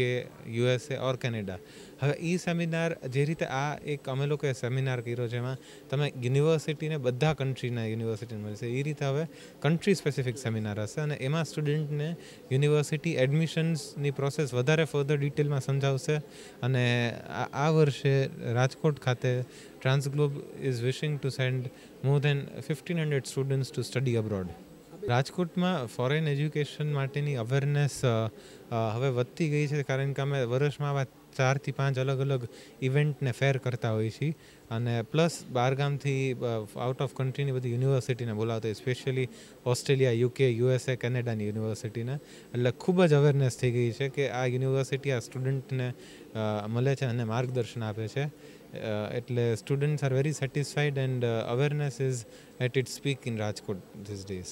USA or Canada. હવે એ seminar જે રીતે આ એક અમે લોકોએ સેમિનાર કર્યો જેમાં તમે યુનિવર્સિટીને બધા કન્ટ્રીના યુનિવર્સિટીને મળશે એ રીતે હવે કન્ટ્રી સ્પેસિફિક સેમિનાર હશે અને એમાં સ્ટુડન્ટને યુનિવર્સિટી એડમિશન્સની પ્રોસેસ વધારે ફર્ધર ડિટેલમાં સમજાવશે અને આ વર્ષે રાજકોટ ખાતે Transglobe is wishing to send more than 1500 students to study abroad. રાજકોટમાં ફોરેન એજ્યુકેશન માટેની અવેરનેસ હવે વધતી ગઈ છે કારણ કે અમે વર્ષમાં આવા 4 થી 5 અલગ અલગ ઇવેન્ટને ફેર કરતા હોઈએ છીએ અને પ્લસ બહારગામથી આઉટ ઓફ કન્ટ્રીની બધી યુનિવર્સિટીને બોલાવતા હોય સ્પેશિયલી ઓસ્ટ્રેલિયા, UK, USA, કેનેડાની યુનિવર્સિટીને એટલે ખૂબ જ અવેરનેસ થઈ ગઈ છે કે આ યુનિવર્સિટી આ સ્ટુડન્ટને મળે છે અને માર્ગદર્શન આપે છે એટલે students are very satisfied and awareness is at its peak in Rajkot these days.